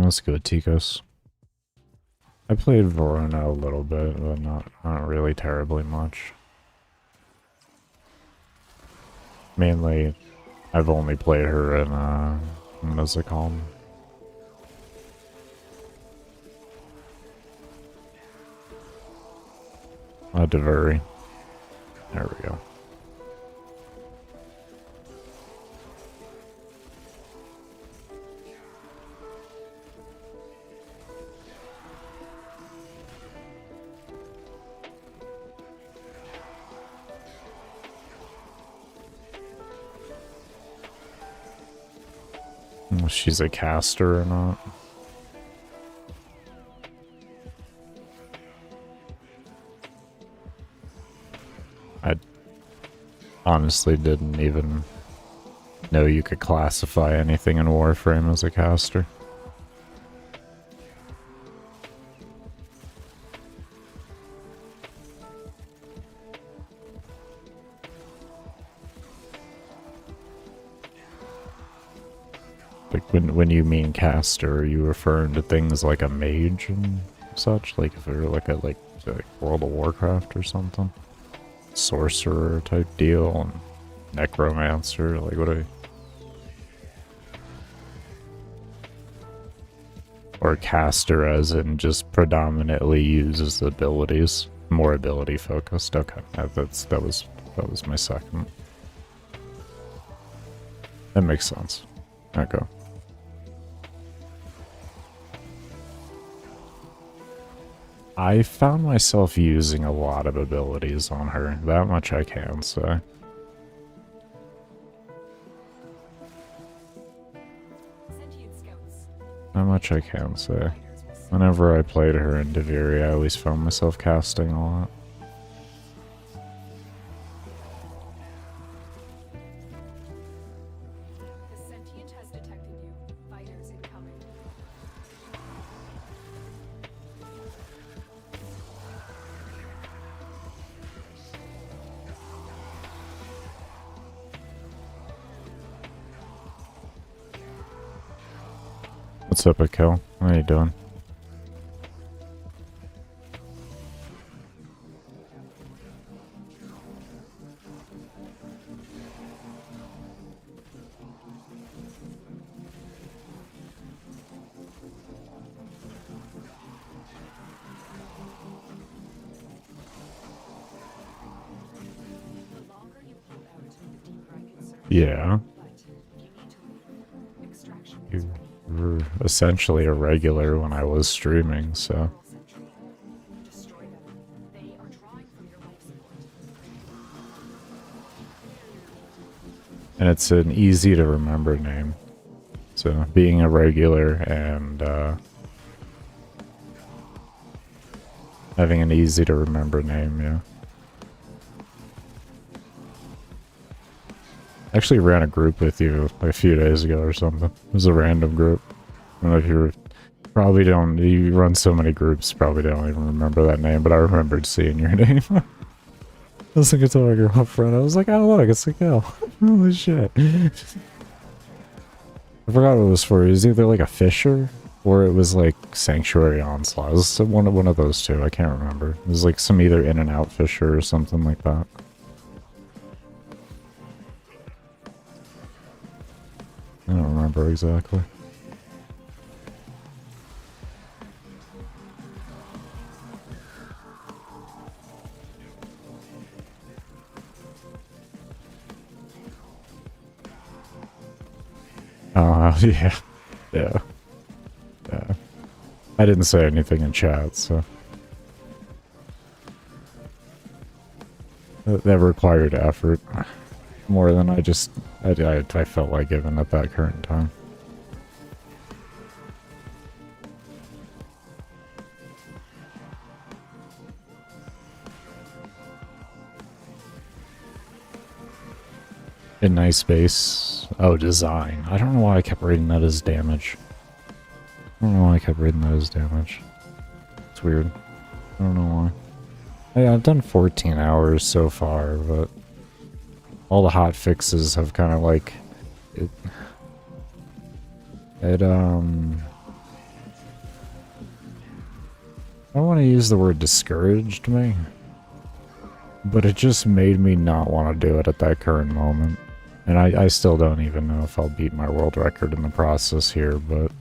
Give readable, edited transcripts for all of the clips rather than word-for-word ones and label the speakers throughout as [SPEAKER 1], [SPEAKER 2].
[SPEAKER 1] let's go with Tikos. I played Verona a little bit, but not really terribly much. Mainly, I've only played her in, what is it called? Devuri. There we go. She's a caster or not. I honestly didn't even know you could classify anything in Warframe as a caster. Like, when you mean caster, are you referring to things like a mage and such? Like if they're like like World of Warcraft or something? Sorcerer type deal, and necromancer, like what are you? Or caster as in just predominantly uses abilities, more ability focused. Okay, that was my second. That makes sense. Okay. I found myself using a lot of abilities on her, that much I can say. That much I can say. Whenever I played her in Devuri, I always found myself casting a lot. What's up, Akel? What are you doing? Yeah. You were essentially a regular when I was streaming, so. And it's an easy to remember name. So being a regular and having an easy to remember name, yeah. I actually ran a group with you like a few days ago or something. It was a random group. I don't know if you probably don't, you run so many groups, probably don't even remember that name, but I remembered seeing your name. I was like, it's all your friend. I was like, oh look, it's like, oh, holy shit. I forgot what it was for. It was either like a fisher or it was like Sanctuary Onslaught. It was one of those two. I can't remember. It was like some either in and out fisher or something like that. I don't remember exactly. Oh, yeah. Yeah. Yeah. I didn't say anything in chat, so. That required effort. More than I felt like giving at that current time. In nice base. Oh, design. I don't know why I kept reading that as damage. I don't know why I kept reading that as damage. It's weird. I don't know why. Yeah, I've done 14 hours so far, but all the hot fixes have kind of like it I don't want to use the word discouraged me, but it just made me not want to do it at that current moment. And I still don't even know if I'll beat my world record in the process here, but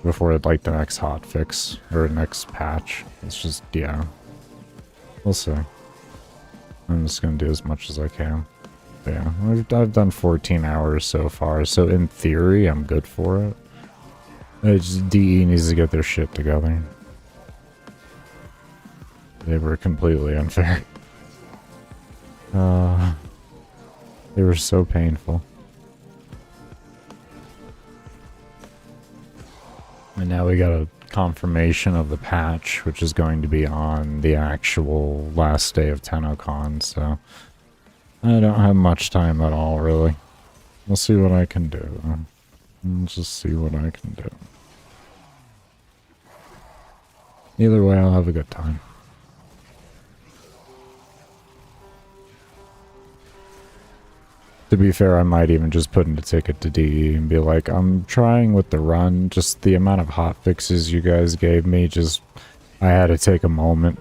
[SPEAKER 1] before like the next hotfix or next patch, it's just, yeah, we'll see. I'm just gonna do as much as I can. But yeah, I've done 14 hours so far, so in theory, I'm good for it. DE needs to get their shit together. They were completely unfair. They were so painful. And now we got a confirmation of the patch, which is going to be on the actual last day of TennoCon, so I don't have much time at all, really. We'll see what I can do. Let's just see what I can do. Either way, I'll have a good time. To be fair, I might even just put in a ticket to DE and be like, I'm trying with the run, just the amount of hotfixes you guys gave me, just, I had to take a moment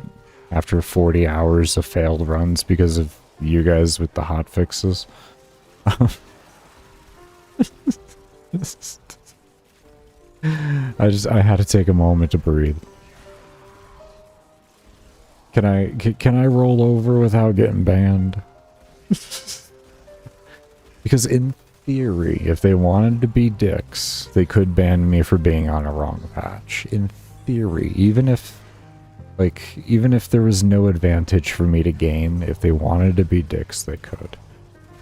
[SPEAKER 1] after 40 hours of failed runs because of you guys with the hotfixes. I had to take a moment to breathe. Can I roll over without getting banned? Because in theory, if they wanted to be dicks, they could ban me for being on a wrong patch. In theory, even if there was no advantage for me to gain, if they wanted to be dicks, they could.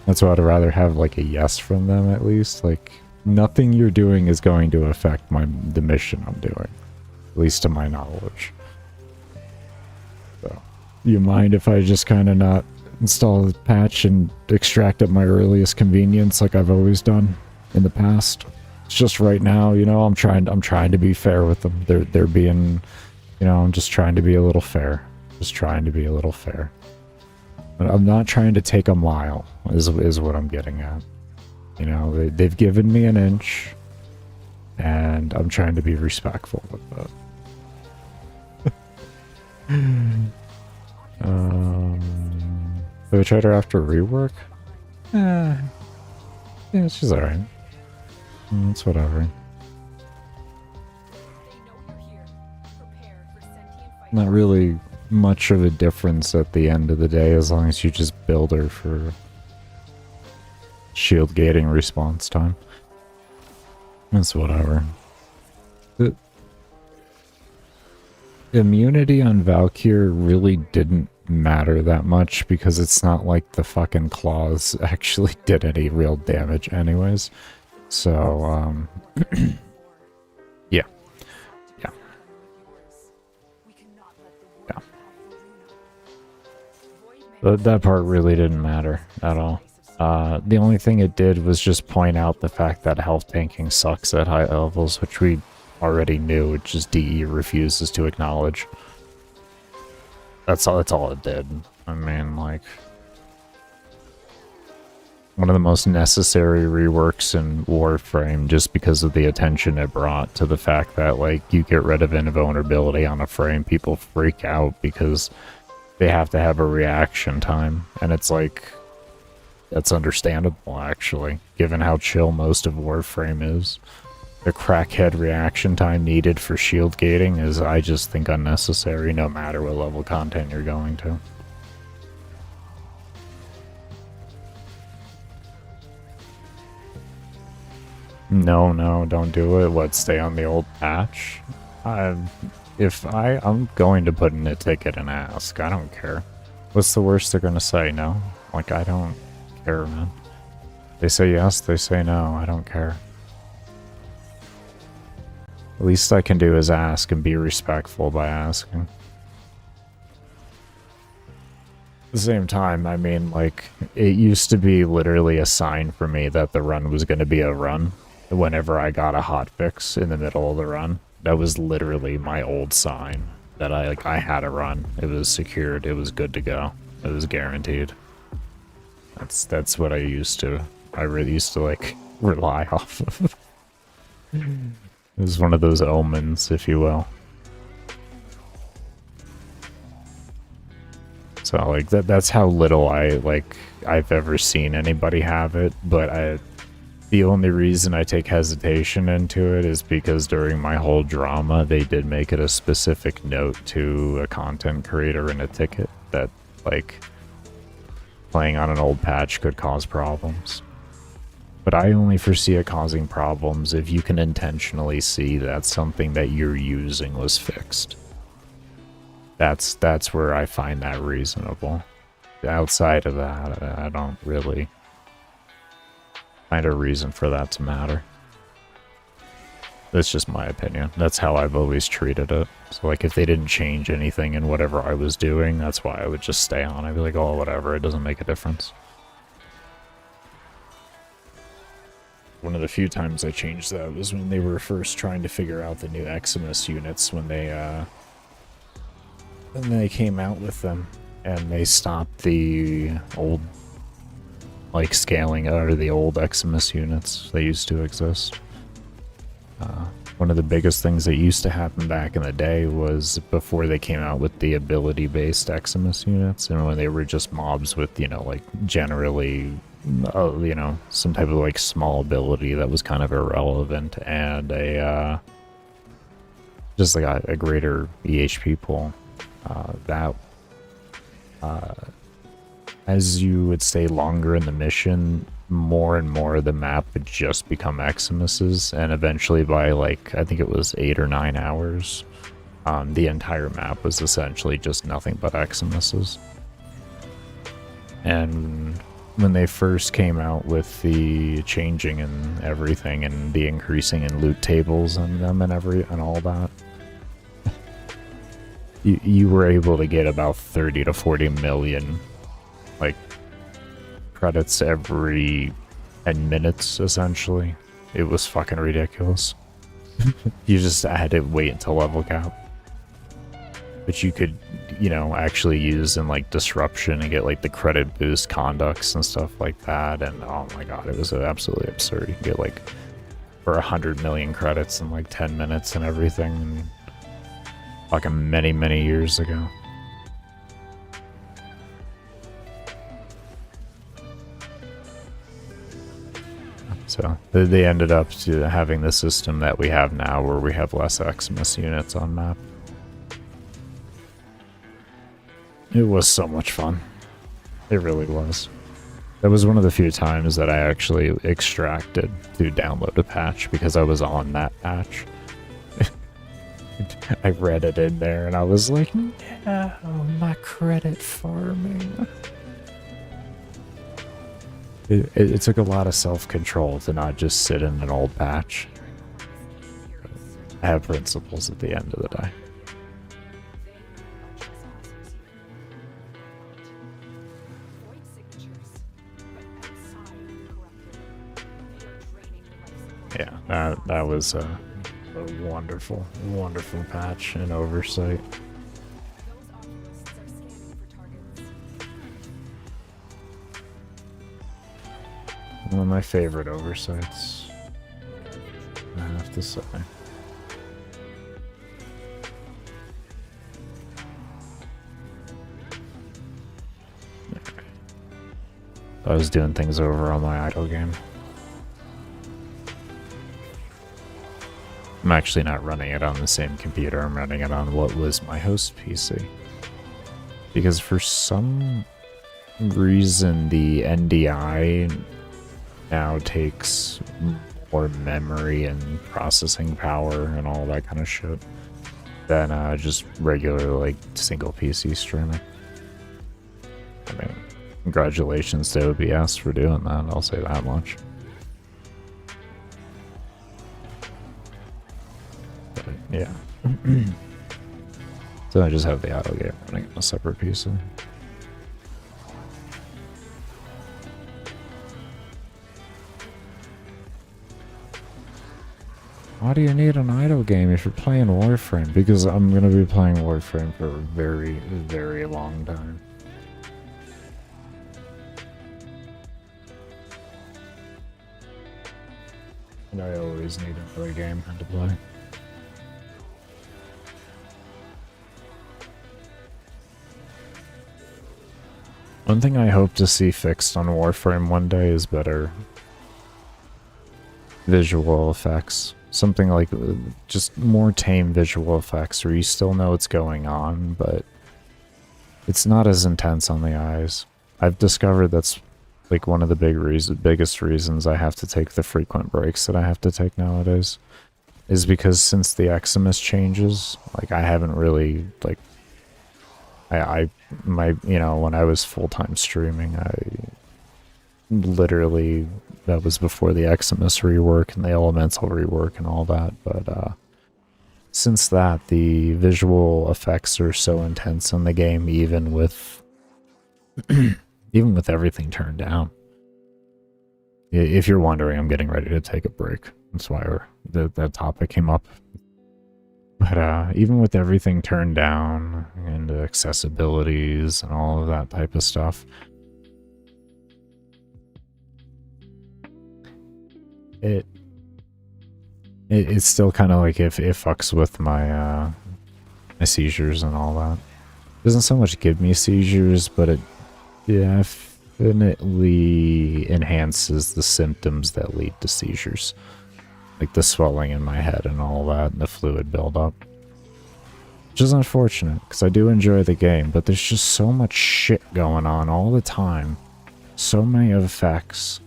[SPEAKER 1] That's why I'd rather have like a yes from them at least. Like, nothing you're doing is going to affect the mission I'm doing. At least to my knowledge. So, you mind if I just kind of not install the patch and extract at my earliest convenience like I've always done in the past? It's just right now, you know, I'm trying to be fair with them. They're being, you know, I'm just trying to be a little fair. Just trying to be a little fair. But I'm not trying to take a mile, is what I'm getting at. You know, they've given me an inch, and I'm trying to be respectful with that. Do I try her after rework? Yeah, she's alright. It's whatever. Not really much of a difference at the end of the day, as long as you just build her for shield gating response time. It's whatever. The immunity on Valkyr really didn't matter that much because it's not like the fucking claws actually did any real damage anyways. So, yeah. Yeah. Yeah. But that part really didn't matter at all. The only thing it did was just point out the fact that health tanking sucks at high levels, which we already knew, which just DE refuses to acknowledge. That's all it did. I mean, like, one of the most necessary reworks in Warframe just because of the attention it brought to the fact that, like, you get rid of invulnerability on a frame, people freak out because they have to have a reaction time. And it's like, that's understandable, actually, given how chill most of Warframe is. The crackhead reaction time needed for shield gating is, I just think, unnecessary, no matter what level content you're going to. No, don't do it. What, stay on the old patch? I'm going to put in a ticket and ask. I don't care. What's the worst they're gonna say? No? Like, I don't care, man. They say yes, they say no. I don't care. The least I can do is ask and be respectful by asking. At the same time, I mean, like, it used to be literally a sign for me that the run was going to be a run whenever I got a hotfix in the middle of the run. That was literally my old sign that I had a run. It was secured. It was good to go. It was guaranteed. That's what I really used to, like, rely off of. It was one of those omens, if you will. So like that's how little I've ever seen anybody have it, but the only reason I take hesitation into it is because during my whole drama, they did make it a specific note to a content creator in a ticket that, like, playing on an old patch could cause problems. But I only foresee it causing problems if you can intentionally see that something that you're using was fixed. That's where I find that reasonable. Outside of that, I don't really find a reason for that to matter. That's just my opinion. That's how I've always treated it. So like if they didn't change anything in whatever I was doing, that's why I would just stay on. I'd be like, oh, whatever, it doesn't make a difference. One of the few times I changed that was when they were first trying to figure out the new Eximus units when they came out with them, and they stopped the old, like, scaling or the old Eximus units that used to exist. One of the biggest things that used to happen back in the day was before they came out with the ability-based Eximus units, and when they were just mobs with, you know, like, generally, you know, some type of, like, small ability that was kind of irrelevant, and just like a greater EHP pool. As you would stay longer in the mission, more and more of the map would just become Eximuses, and eventually by, like, I think it was 8 or 9 hours, the entire map was essentially just nothing but Eximuses. And when they first came out with the changing and everything, and the increasing in loot tables and them and all that, you were able to get about 30 to 40 million, like, credits every 10 minutes, essentially. It was fucking ridiculous. You just had to wait until level cap. But you could, you know, actually use in, like, disruption and get, like, the credit boost conducts and stuff like that, and oh my god, it was absolutely absurd. You could get, like, for 100 million credits in, like, 10 minutes and everything, and fucking many, many years ago. So they ended up having the system that we have now, where we have less Eximus units on map. It was so much fun. It really was. That was one of the few times that I actually extracted to download a patch, because I was on that patch. I read it in there and I was like, no, my credit farming. It took a lot of self-control to not just sit in an old patch. I have principles at the end of the day. Yeah, that was a wonderful, wonderful patch and oversight. One of my favorite oversights, I have to say. I was doing things over on my idle game. I'm actually not running it on the same computer, I'm running it on what was my host PC. Because for some reason the NDI now takes more memory and processing power and all that kind of shit than just regular, like, single PC streaming. I mean, congratulations to OBS for doing that, I'll say that much. But, yeah. So I just have the idle game running on a separate PC. Why do you need an idle game if you're playing Warframe? Because I'm going to be playing Warframe for a very, very long time. And I always need another game to play. One thing I hope to see fixed on Warframe one day is better visual effects. Something like just more tame visual effects where you still know what's going on, but it's not as intense on the eyes. I've discovered that's like one of the biggest reasons I have to take the frequent breaks that I have to take nowadays. Is because since the Eximus changes, like I haven't really like you know, when I was full-time streaming, I literally, that was before the Eximus rework and the Elemental rework and all that, but since that, the visual effects are so intense in the game, even with even with everything turned down. If you're wondering, I'm getting ready to take a break. That's why that topic came up. But even with everything turned down and accessibilities and all of that type of stuff, it's still kind of like if it fucks with my my seizures and all that. It doesn't so much give me seizures, but it definitely enhances the symptoms that lead to seizures. Like the swelling in my head and all that, and the fluid buildup. Which is unfortunate, because I do enjoy the game, but there's just so much shit going on all the time. So many effects.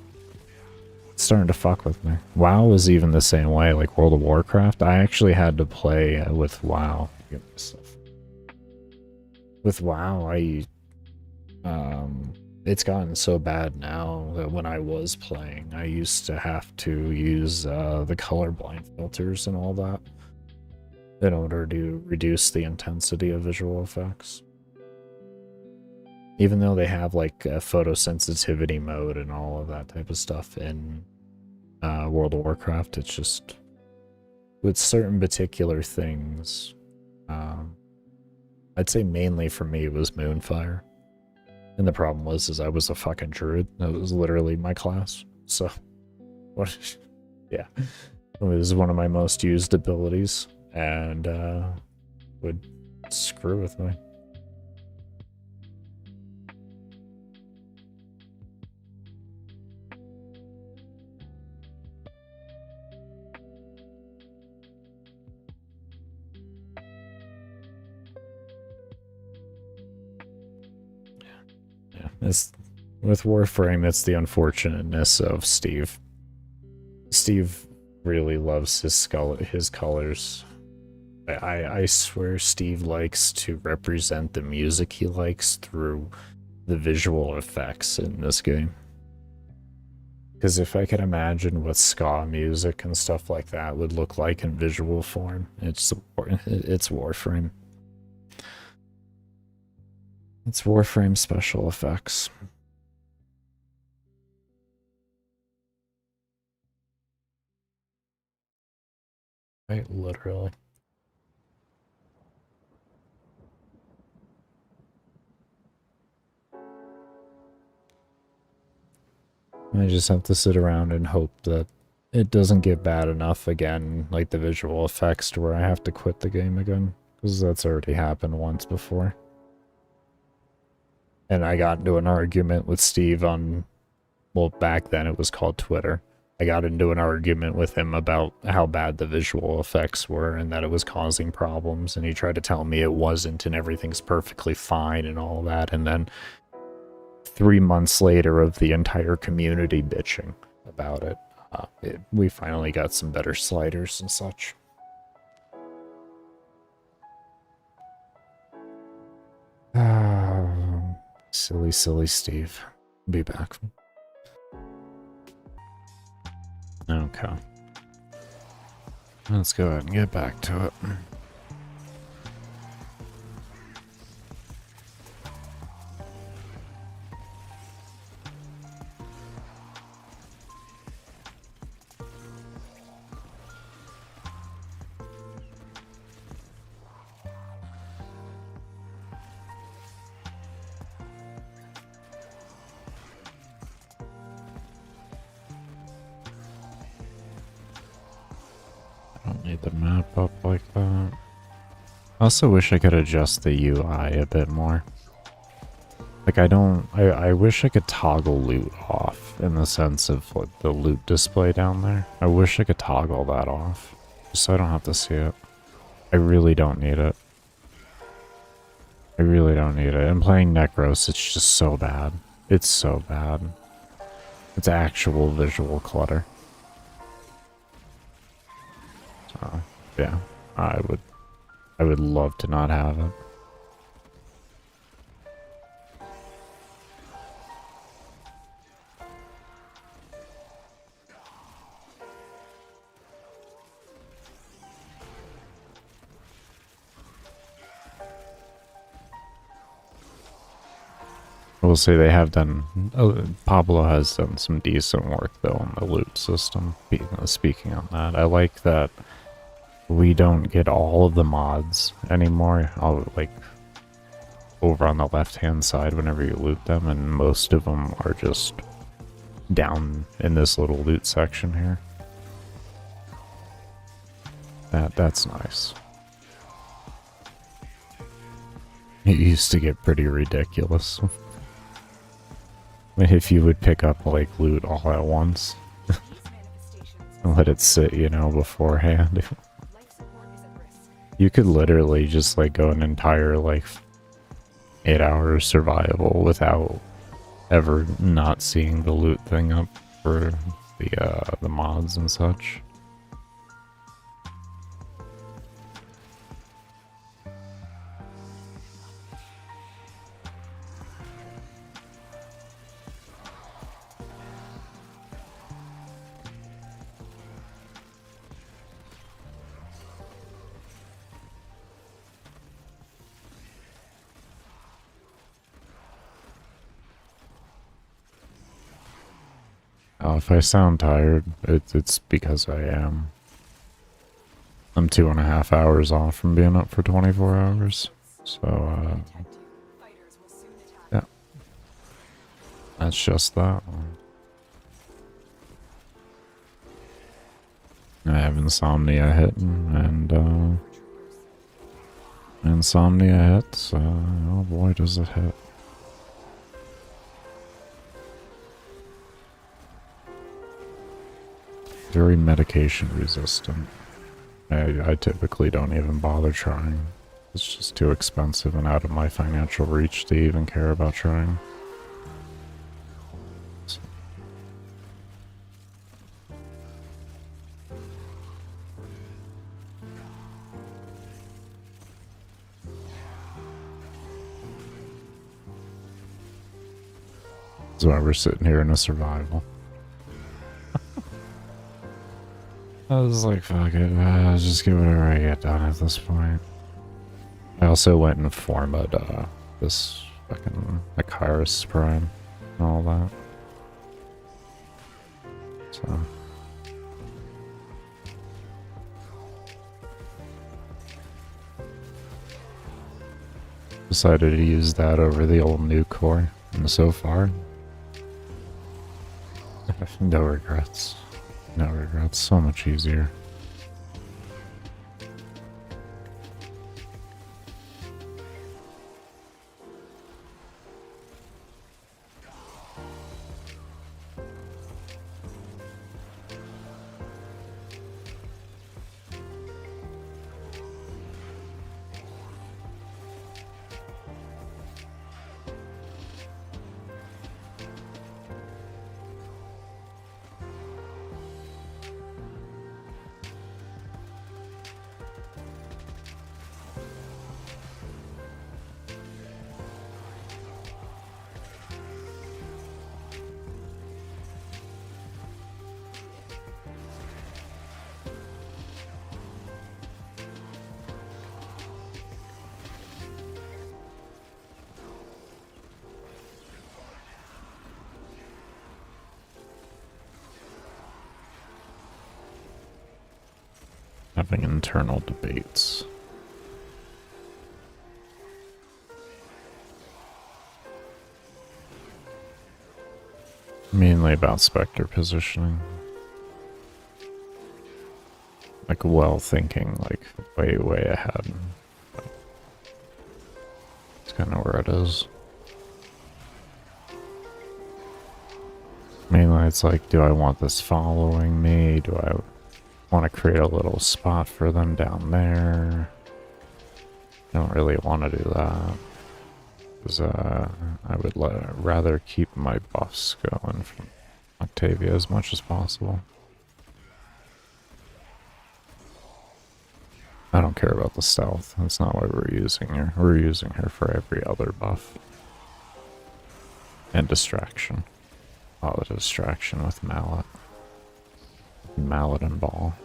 [SPEAKER 1] It's starting to fuck with me. WoW was even the same way, like World of Warcraft. I actually had to play with WoW. With WoW, it's gotten so bad now that when I was playing, I used to have to use the colorblind filters and all that in order to reduce the intensity of visual effects. Even though they have like a photosensitivity mode and all of that type of stuff in World of Warcraft, it's just with certain particular things. I'd say mainly for me it was Moonfire. And the problem was I was a fucking druid. That was literally my class. So, what? Yeah. It was one of my most used abilities, and would screw with me. With Warframe, it's the unfortunateness of Steve. Steve really loves his colors. I swear Steve likes to represent the music he likes through the visual effects in this game. Because if I could imagine what ska music and stuff like that would look like in visual form, it's Warframe. It's Warframe special effects. Right, literally. I just have to sit around and hope that it doesn't get bad enough again, like the visual effects, to where I have to quit the game again. Because that's already happened once before. And I got into an argument with Steve on, well, back then it was called Twitter. I got into an argument with him about how bad the visual effects were and that it was causing problems, and he tried to tell me it wasn't and everything's perfectly fine and all that, and then 3 months later of the entire community bitching about it, we finally got some better sliders and such. Silly, silly Steve. Be back. Okay. Let's go ahead and get back to it. Need the map up like that. I also wish I could adjust the UI a bit more. Like, I wish I could toggle loot off in the sense of, like, the loot display down there. I wish I could toggle that off, just so I don't have to see it. I really don't need it. I really don't need it. And playing Nekros, it's just so bad. It's so bad. It's actual visual clutter. So, yeah, I would love to not have it. I will say they have done, Pablo has done some decent work though on the loot system. Speaking on that, I like that we don't get all of the mods anymore. Like over on the left hand side whenever you loot them, and most of them are just down in this little loot section here. That's nice. It used to get pretty ridiculous. If you would pick up, like, loot all at once. And let it sit, you know, beforehand. You could literally just, like, go an entire, like, 8 hours survival without ever not seeing the loot thing up for the mods and such. If I sound tired, it's because I am. I'm 2.5 hours off from being up for 24 hours. So, yeah. That's just that. I have insomnia hitting, and, insomnia hits, oh boy does it hit. Very medication resistant. I typically don't even bother trying. It's just too expensive and out of my financial reach to even care about trying. So. That's why we're sitting here in a survival. I was like, fuck it, just get whatever I get done at this point. I also went and formatted this fucking Icarus Prime and all that. So. Decided to use that over the old new core, and so far, no regrets. No regrets, so much easier. Having internal debates. Mainly about Spectre positioning. Like, well thinking, like, way ahead. It's kind of where it is. Mainly it's like, do I want this following me? Do I want to create a little spot for them down there? I don't really want to do that. Because I would rather keep my buffs going from Octavia as much as possible. I don't care about the stealth. That's not why we're using her. We're using her for every other buff. And distraction. Oh, the distraction with mallet. Mallet and ball.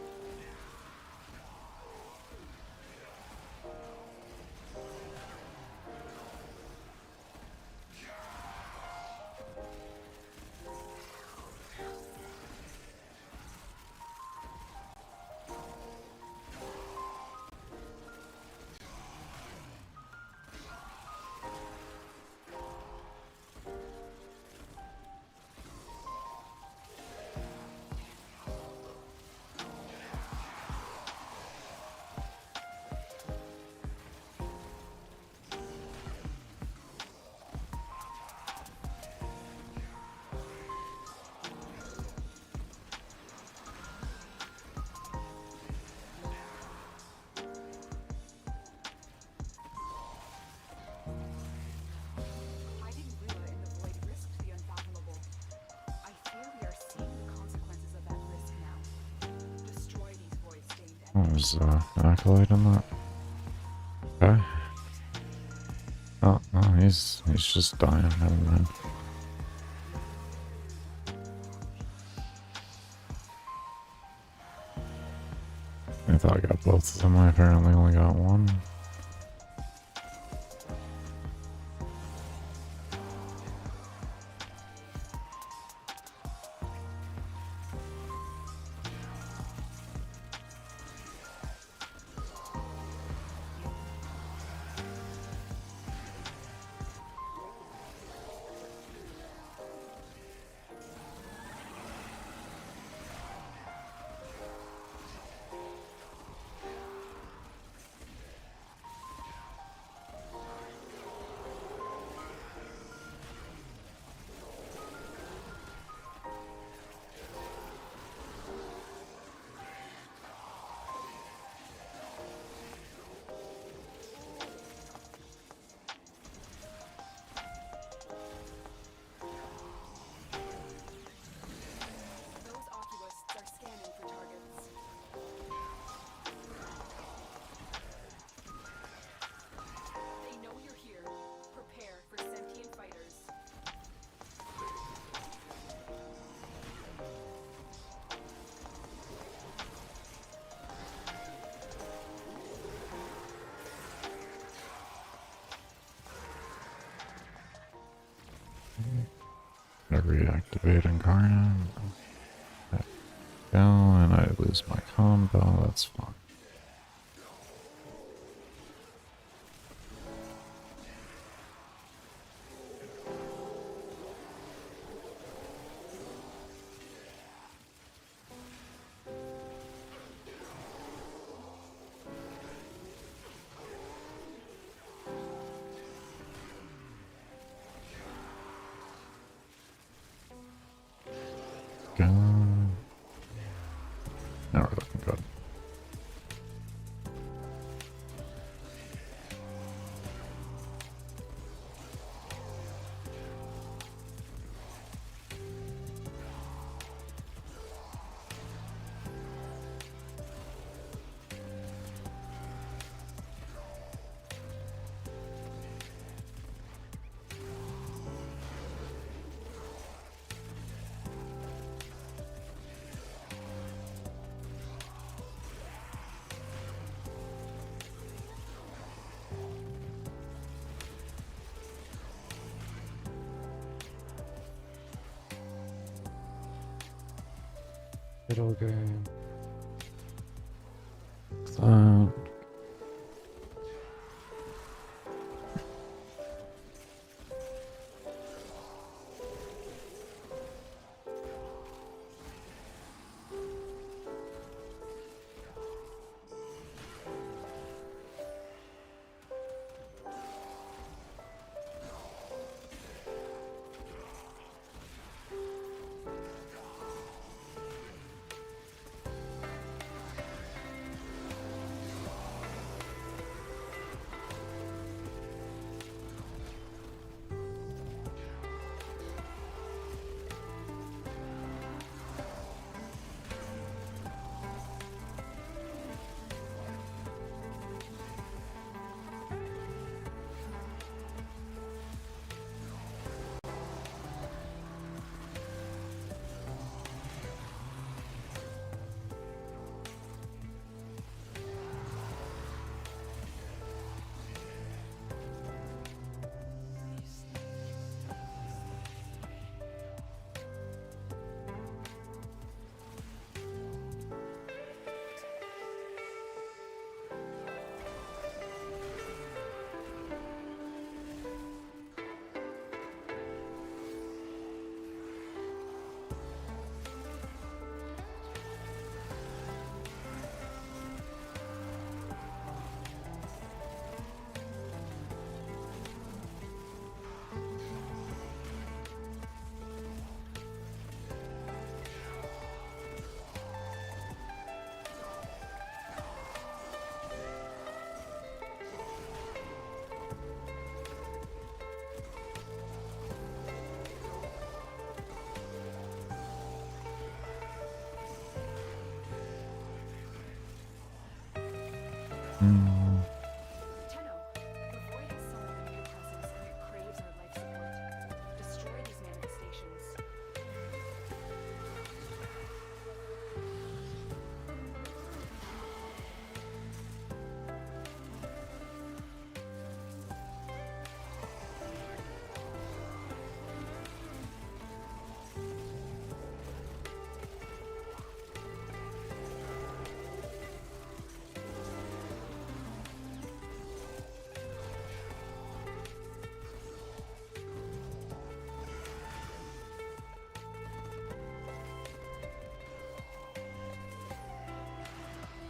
[SPEAKER 1] What was Acolyte on that? Okay. Oh, no, he's just dying. Never mind. I thought I got both of them. I apparently only got one. I reactivate Incarnate. Go, and I lose my combo. That's fine. Go. Now we're looking good. Little game.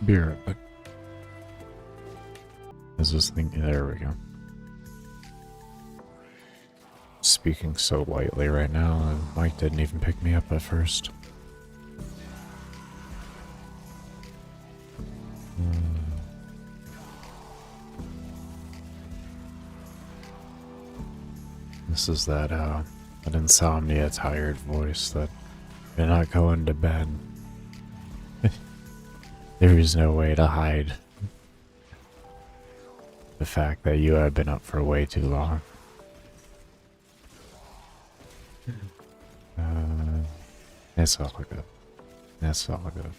[SPEAKER 1] Beer, but is this thing? There we go. Speaking so lightly right now, and Mike didn't even pick me up at first. This is that insomnia tired voice that you're not going to bed. There is no way to hide the fact that you have been up for way too long. It's all good. It's all good.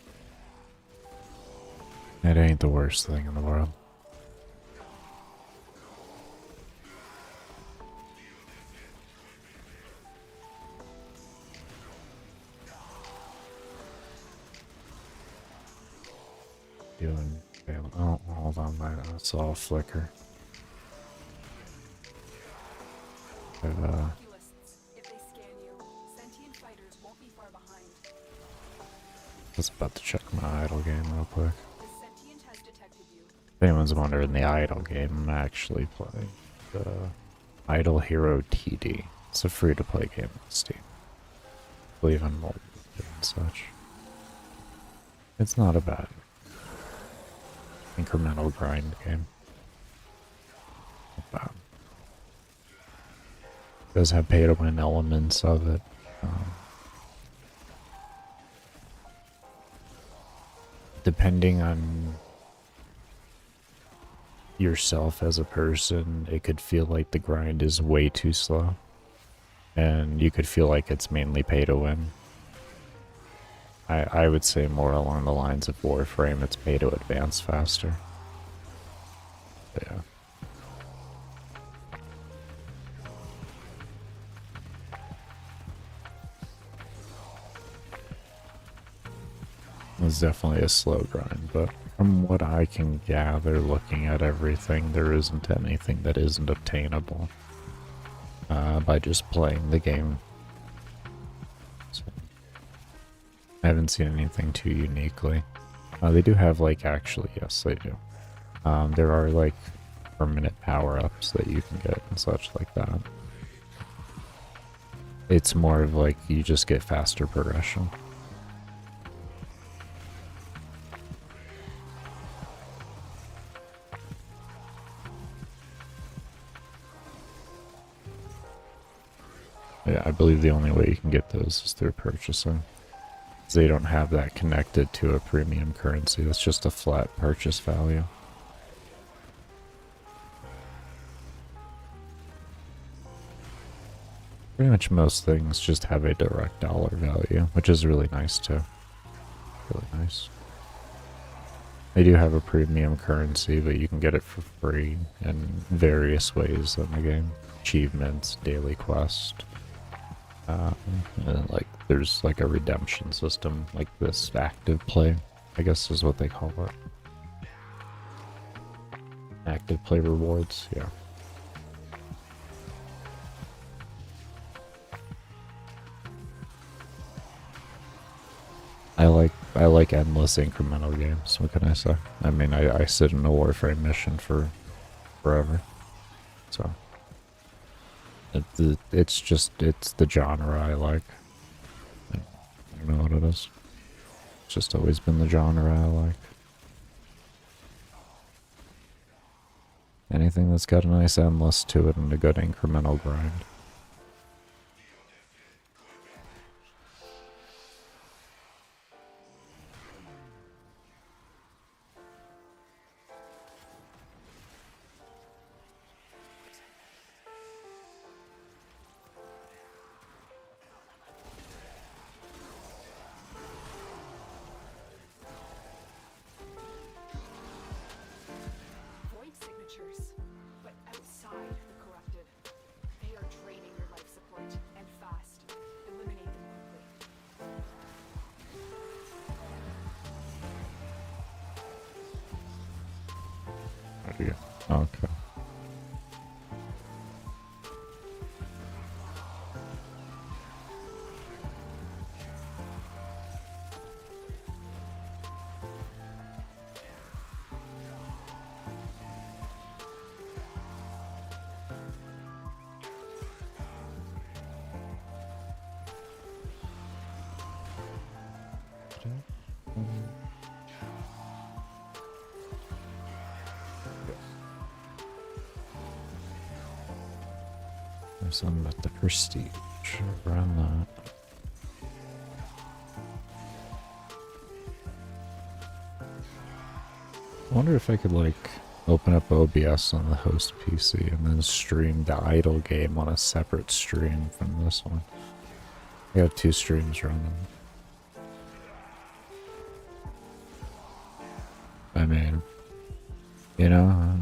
[SPEAKER 1] It ain't the worst thing in the world. Doing. Oh, hold on, that's all flicker. I was about to check my idle game real quick. If anyone's wondering, the idle game I'm actually playing the Idle Hero TD. It's a free-to-play game on Steam. I believe in mobile and such. It's not a bad incremental grind game. Not bad. It does have pay-to-win elements of it. Depending on yourself as a person, it could feel like the grind is way too slow. And you could feel like it's mainly pay-to-win. I would say more along the lines of Warframe, it's pay to advance faster. But yeah. It's definitely a slow grind, but from what I can gather looking at everything, there isn't anything that isn't obtainable by just playing the game. So, I haven't seen anything too uniquely. They do have, like, actually, yes, they do. There are, like, permanent power-ups that you can get and such like that. It's more of, like, you just get faster progression. Yeah, I believe the only way you can get those is through purchasing. They don't have that connected to a premium currency. It's just a flat purchase value. Pretty much most things just have a direct dollar value, which is really nice too. Really nice. They do have a premium currency, but you can get it for free in various ways in the game. Achievements, daily quest. And like there's like a redemption system, like this active play, I guess is what they call it. Active play rewards, yeah. I like endless incremental games, what can I say? I mean, I sit in a Warframe mission for forever, so it's the genre I like. I don't know what it is. It's just always been the genre I like. Anything that's got a nice endless to it and a good incremental grind. Where'd you go? Okay. There's something about the prestige around that. I wonder if I could like open up OBS on the host PC and then stream the idle game on a separate stream from this one. I got 2 streams running. I mean, you know,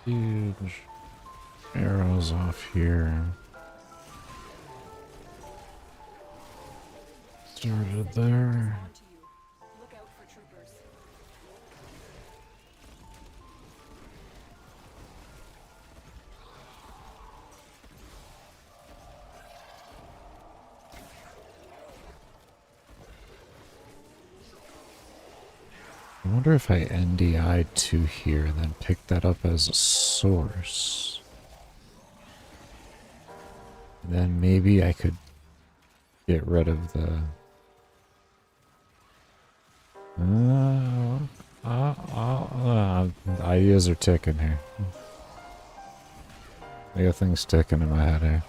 [SPEAKER 1] huge arrows off here. Started there. I wonder if I NDI to here and then pick that up as a source. Then maybe I could get rid of the... ideas are ticking here. I got things ticking in my head here.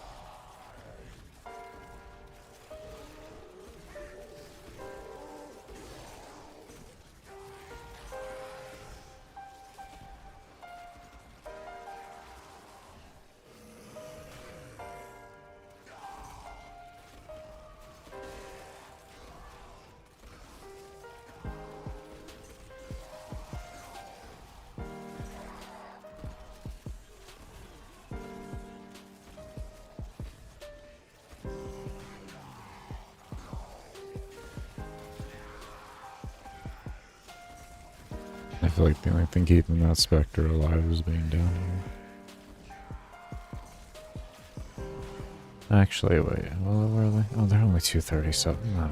[SPEAKER 1] I feel like the only thing keeping that Spectre alive is being down here. Actually, wait, well, where are they? Oh, they're only 237. No.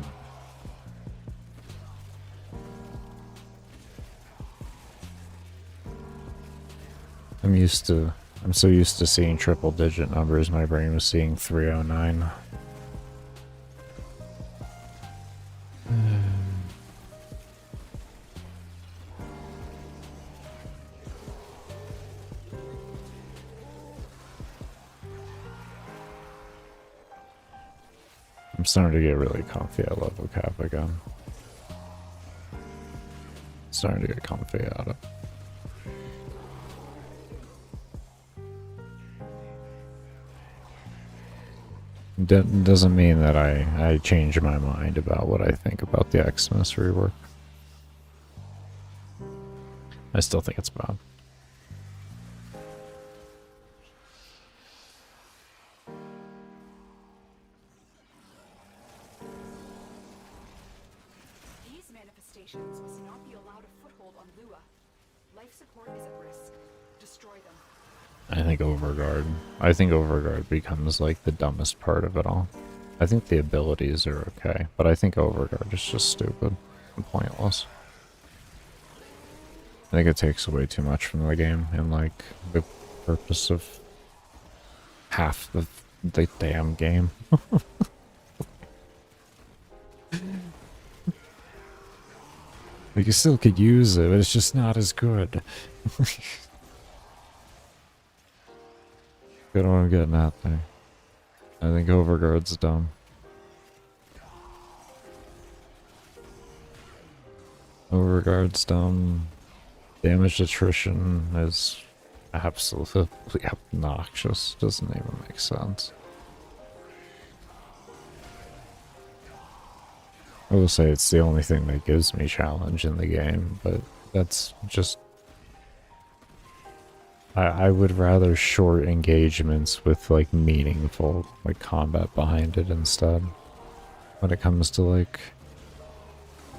[SPEAKER 1] I'm so used to seeing triple digit numbers, my brain was seeing 309. I'm starting to get really comfy at level cap again. Starting to get comfy at it. Doesn't mean that I change my mind about what I think about the Xmas rework. I still think it's bad.
[SPEAKER 2] These manifestations must not be allowed a foothold on Lua. Life support is at risk.
[SPEAKER 1] I think Overguard becomes like the dumbest part of it all. I think the abilities are okay, but I think Overguard is just stupid and pointless. I think it takes away too much from the game and like the purpose of half the damn game. Like you still could use it, but it's just not as good. Get what I'm getting at there. I think Overguard's dumb. Overguard's dumb. Damage attrition is absolutely obnoxious. Doesn't even make sense. I will say it's the only thing that gives me challenge in the game, but that's just... I would rather short engagements with like meaningful like combat behind it instead. When it comes to like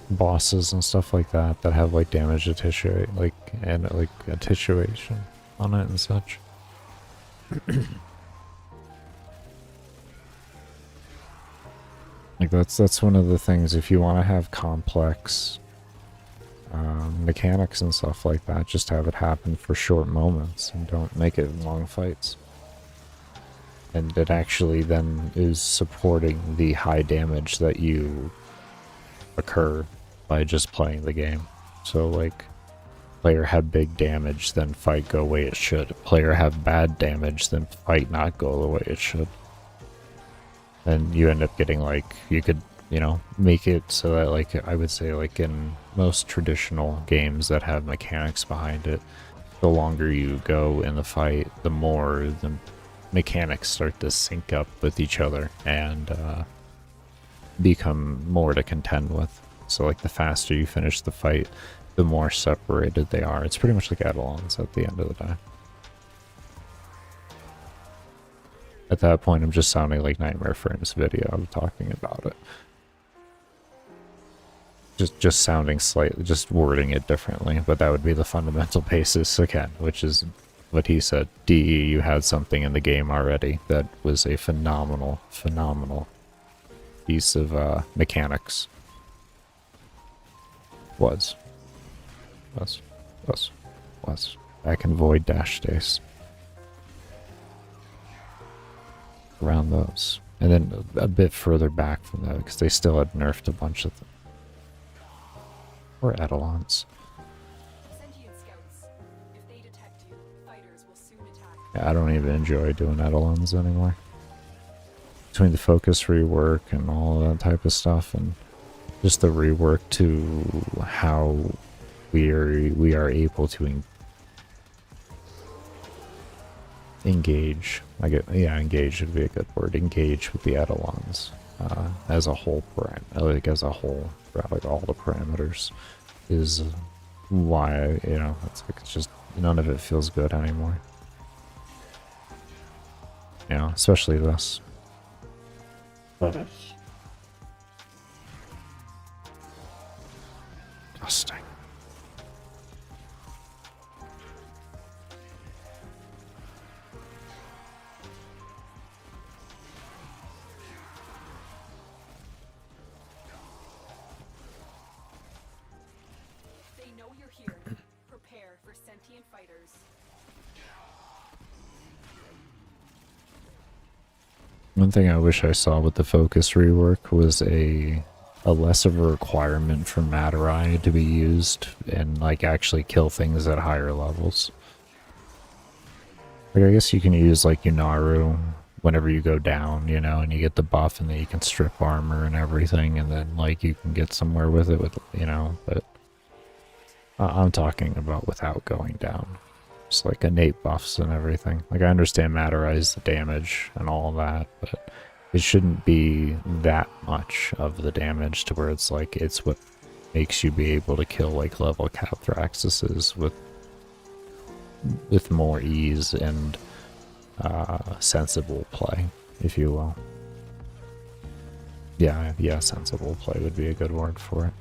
[SPEAKER 1] bosses and stuff like that that have like damage attenuate and like attenuation on it and such. Like that's one of the things, if you want to have complex mechanics and stuff like that, just have it happen for short moments and don't make it long fights. And it actually then is supporting the high damage that you occur by just playing the game. So like, player have big damage, then fight go way it should. Player have bad damage, then fight not go the way it should. And you end up getting like, you could, you know, make it so that like, I would say like in most traditional games that have mechanics behind it, the longer you go in the fight, the more the mechanics start to sync up with each other and become more to contend with. So like the faster you finish the fight, the more separated they are. It's pretty much like etalons at the end of the day. At that point, I'm just sounding like Nightmare Frames video of talking about it. Just sounding slightly, just wording it differently, but that would be the fundamental basis again, which is what he said. DE, you had something in the game already that was a phenomenal piece of mechanics. Was. Back in Void Dash days. Around those. And then a bit further back from that, because they still had nerfed a bunch of them. Or etalons. Yeah, I don't even enjoy doing etalons anymore. Between the focus rework and all that type of stuff, and just the rework to how we are able to engage. Engage would be a good word. Engage with the etalons as a whole, like as a whole, like all the parameters, is why, you know, it's like, it's just none of it feels good anymore. You know, especially this. Disgusting.
[SPEAKER 2] They know you're here. Prepare for sentient fighters.
[SPEAKER 1] One thing I wish I saw with the focus rework was a less of a requirement for Materai to be used and like actually kill things at higher levels. Like I guess you can use like Yunaru whenever you go down, you know, and you get the buff and then you can strip armor and everything, and then like you can get somewhere with it, with, you know, but I'm talking about without going down. Just like innate buffs and everything. Like I understand Materai's the damage and all that, but it shouldn't be that much of the damage to where it's like it's what makes you be able to kill like level cap thraxxes with more ease and sensible play, if you will. Yeah, sensible play would be a good word for it.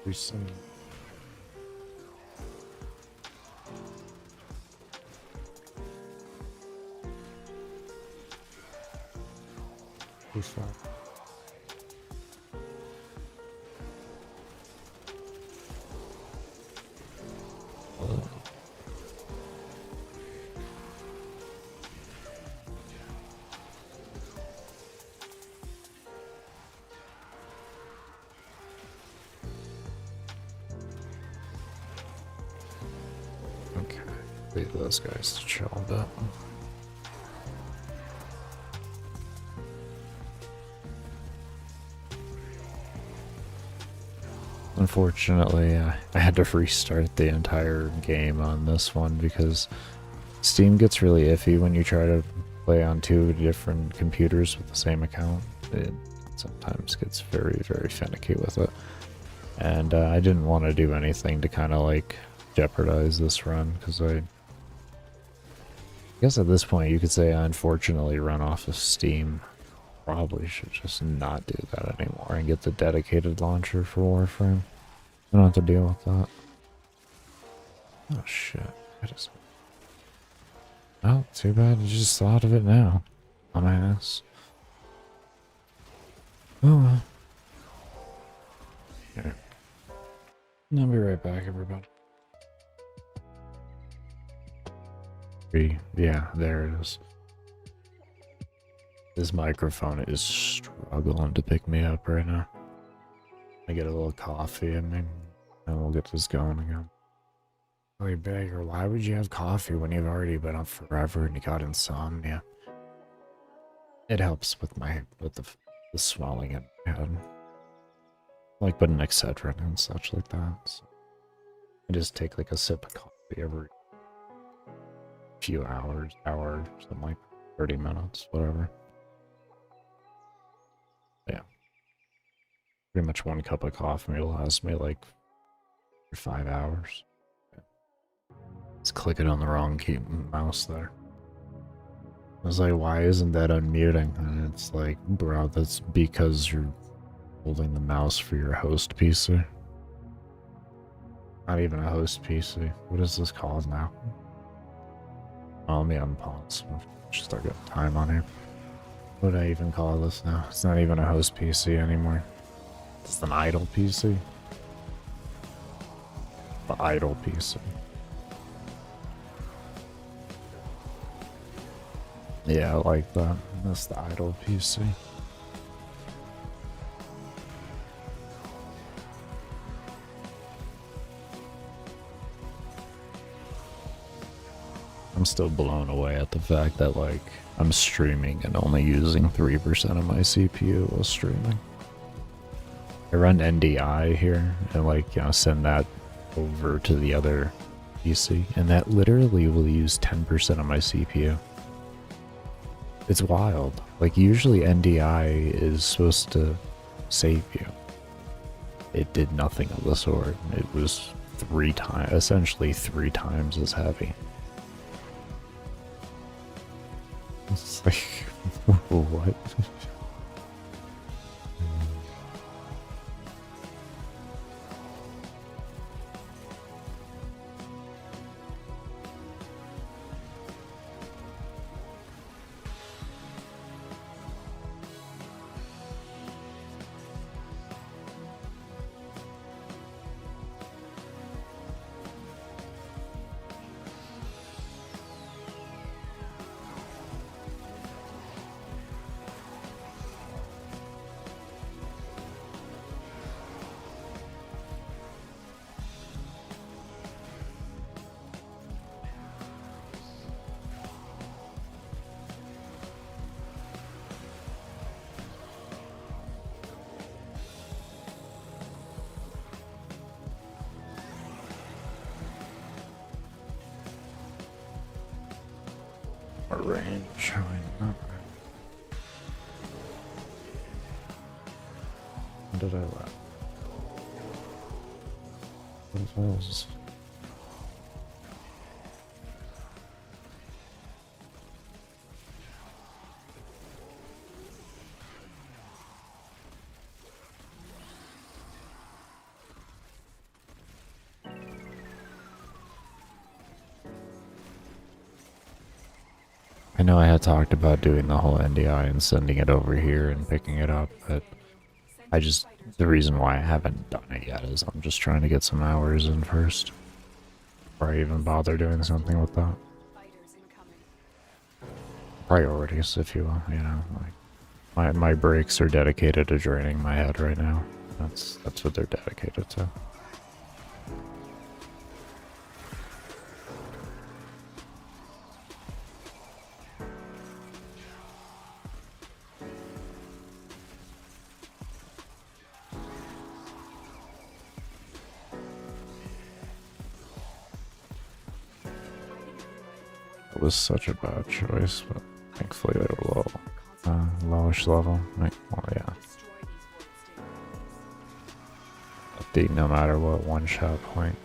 [SPEAKER 1] Recent. Who's that? Okay, leave those guys to chill a bit. Unfortunately, I had to restart the entire game on this one because Steam gets really iffy when you try to play on two different computers with the same account. It sometimes gets very, very finicky with it. And I didn't want to do anything to kind of like jeopardize this run because I guess at this point you could say I unfortunately run off of Steam. Probably should just not do that anymore and get the dedicated launcher for Warframe. I don't have to deal with that. Oh shit. Oh, too bad you just thought of it now. On my ass. Oh well. Here. I'll be right back, everybody. Yeah, there it is. This microphone is struggling to pick me up right now. I get a little coffee in me, and we'll get this going again. Hey, Beggar, why would you have coffee when you've already been up forever and you got insomnia? It helps with the swelling in my head. Like putting Excedrin and such like that. So I just take like a sip of coffee every few hours, something like 30 minutes, whatever. Yeah. Pretty much one cup of coffee will last me like 5 hours. Just clicking on the wrong key mouse there. I was like, why isn't that unmuting? And it's like, bro, that's because you're holding the mouse for your host PC. Not even a host PC. What is this called now? Oh, let me unpause. Just start getting time on here. What do I even call this now? It's not even a host PC anymore. It's an idle PC. The idle PC. Yeah, I like that. That's the idle PC. I'm still blown away at the fact that, like, I'm streaming and only using 3% of my CPU while streaming. I run NDI here and, like, you know, send that over to the other PC, and that literally will use 10% of my CPU. It's wild. Like, usually NDI is supposed to save you. It did nothing of the sort. It was essentially three times as heavy. It's like, what? Range showing up. What did I let? What was? I know I had talked about doing the whole NDI and sending it over here and picking it up, but the reason why I haven't done it yet is I'm just trying to get some hours in first. Before I even bother doing something with that.
[SPEAKER 2] Fighters incoming.
[SPEAKER 1] Priorities, if you will, you know, like my breaks are dedicated to draining my head right now. That's what they're dedicated to. It was such a bad choice, but thankfully they were low. Lowish level. Like, well, yeah.
[SPEAKER 2] Destroy these wards,
[SPEAKER 1] Upbeat no matter what, one shot point.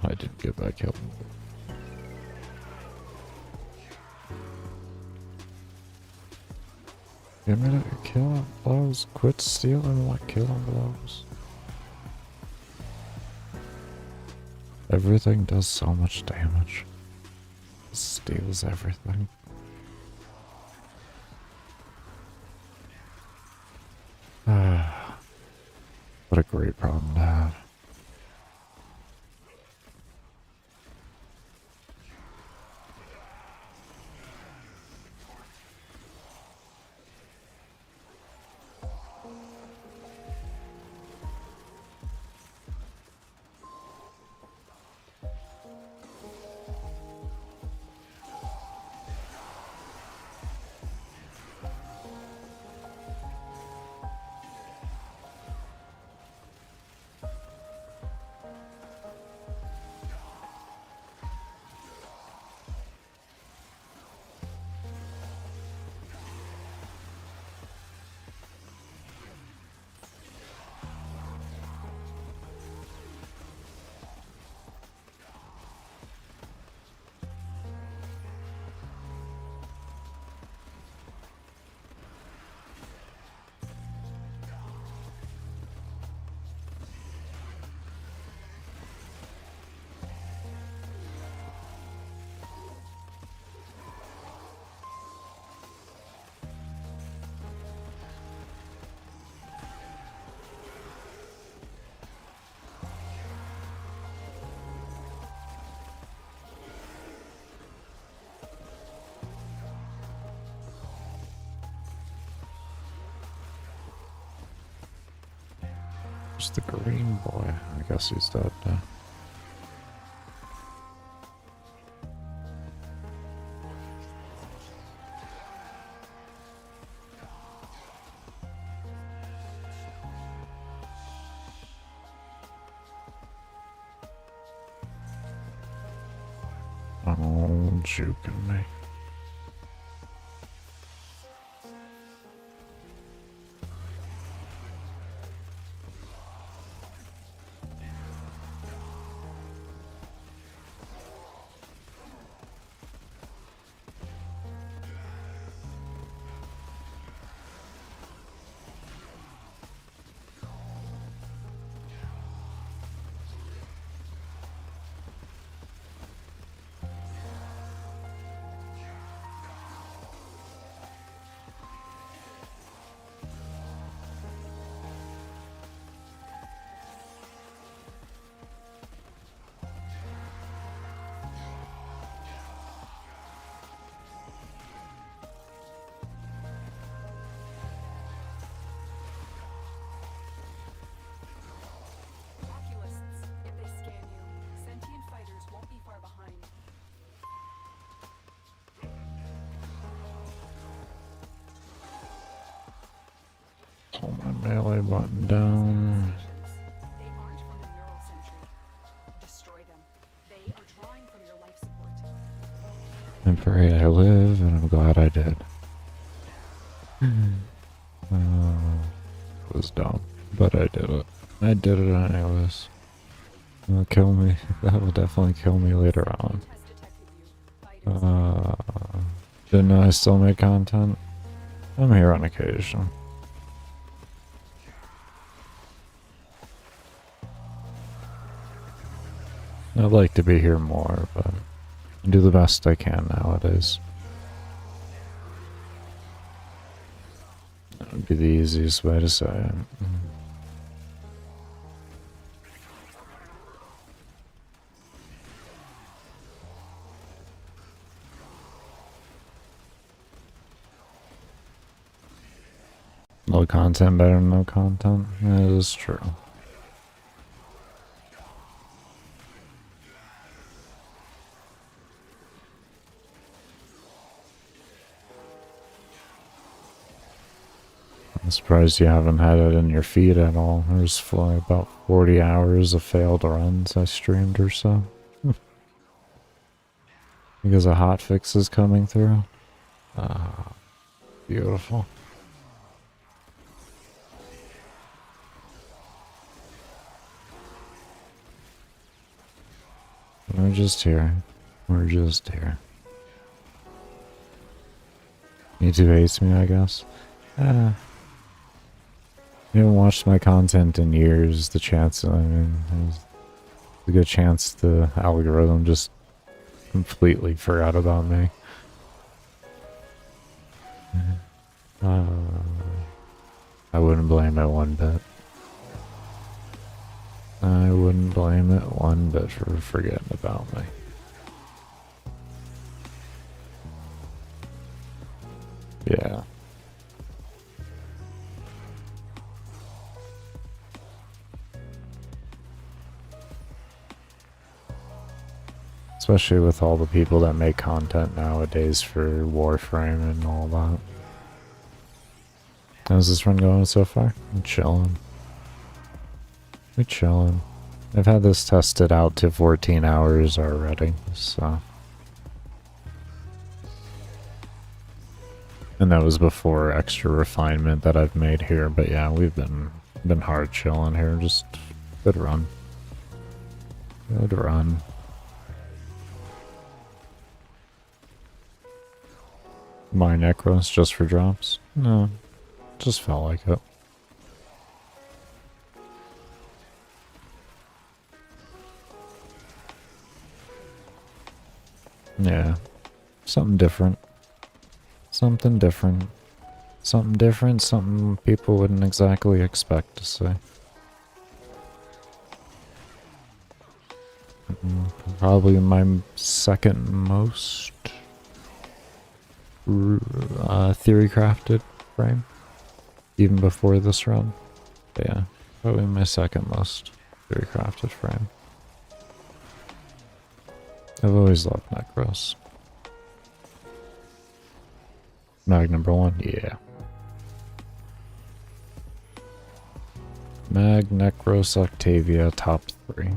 [SPEAKER 1] I didn't get that kill. Give me that killing blows. Quit stealing my killing blows. Everything does so much damage. It steals everything. What a great problem to have. Where's the green boy? I guess he's dead now. Oh, juking me. Hold my melee button down.
[SPEAKER 2] They aren't from the neural sentry. Destroy them. They are drawing from your life support.
[SPEAKER 1] I pray I live, and I'm glad I did. It was dumb, but I did it. I did it anyways. It'll kill me. That will definitely kill me later on.
[SPEAKER 2] Has detected you.
[SPEAKER 1] Didn't I still make content? I'm here on occasion. I'd like to be here more, but I do the best I can nowadays. That would be the easiest way to say it. No content better than no content? That is true. I'm surprised you haven't had it in your feed at all. There's about 40 hours of failed runs I streamed or so. Because a hotfix is coming through. Ah, beautiful. We're just here. We're just here. YouTube hates me, I guess. You haven't watched my content in years. The chance, I mean, there's a good chance the algorithm just completely forgot about me. I wouldn't blame it one bit. I wouldn't blame it one bit for forgetting about me. Yeah. Especially with all the people that make content nowadays for Warframe and all that. How's this run going so far? I'm chilling. We're chilling. I've had this tested out to 14 hours already, so. And that was before extra refinement that I've made here, but yeah, we've been hard chilling here. Just good run. Good run. My Nekros just for drops? No, just felt like it. Yeah, something different. Something different. Something different, something people wouldn't exactly expect to see. Probably my second most theory crafted frame, even before this run. But yeah, probably my second most theory crafted frame. I've always loved Nekros. Mag number 1, yeah. Mag, Nekros, Octavia, top 3.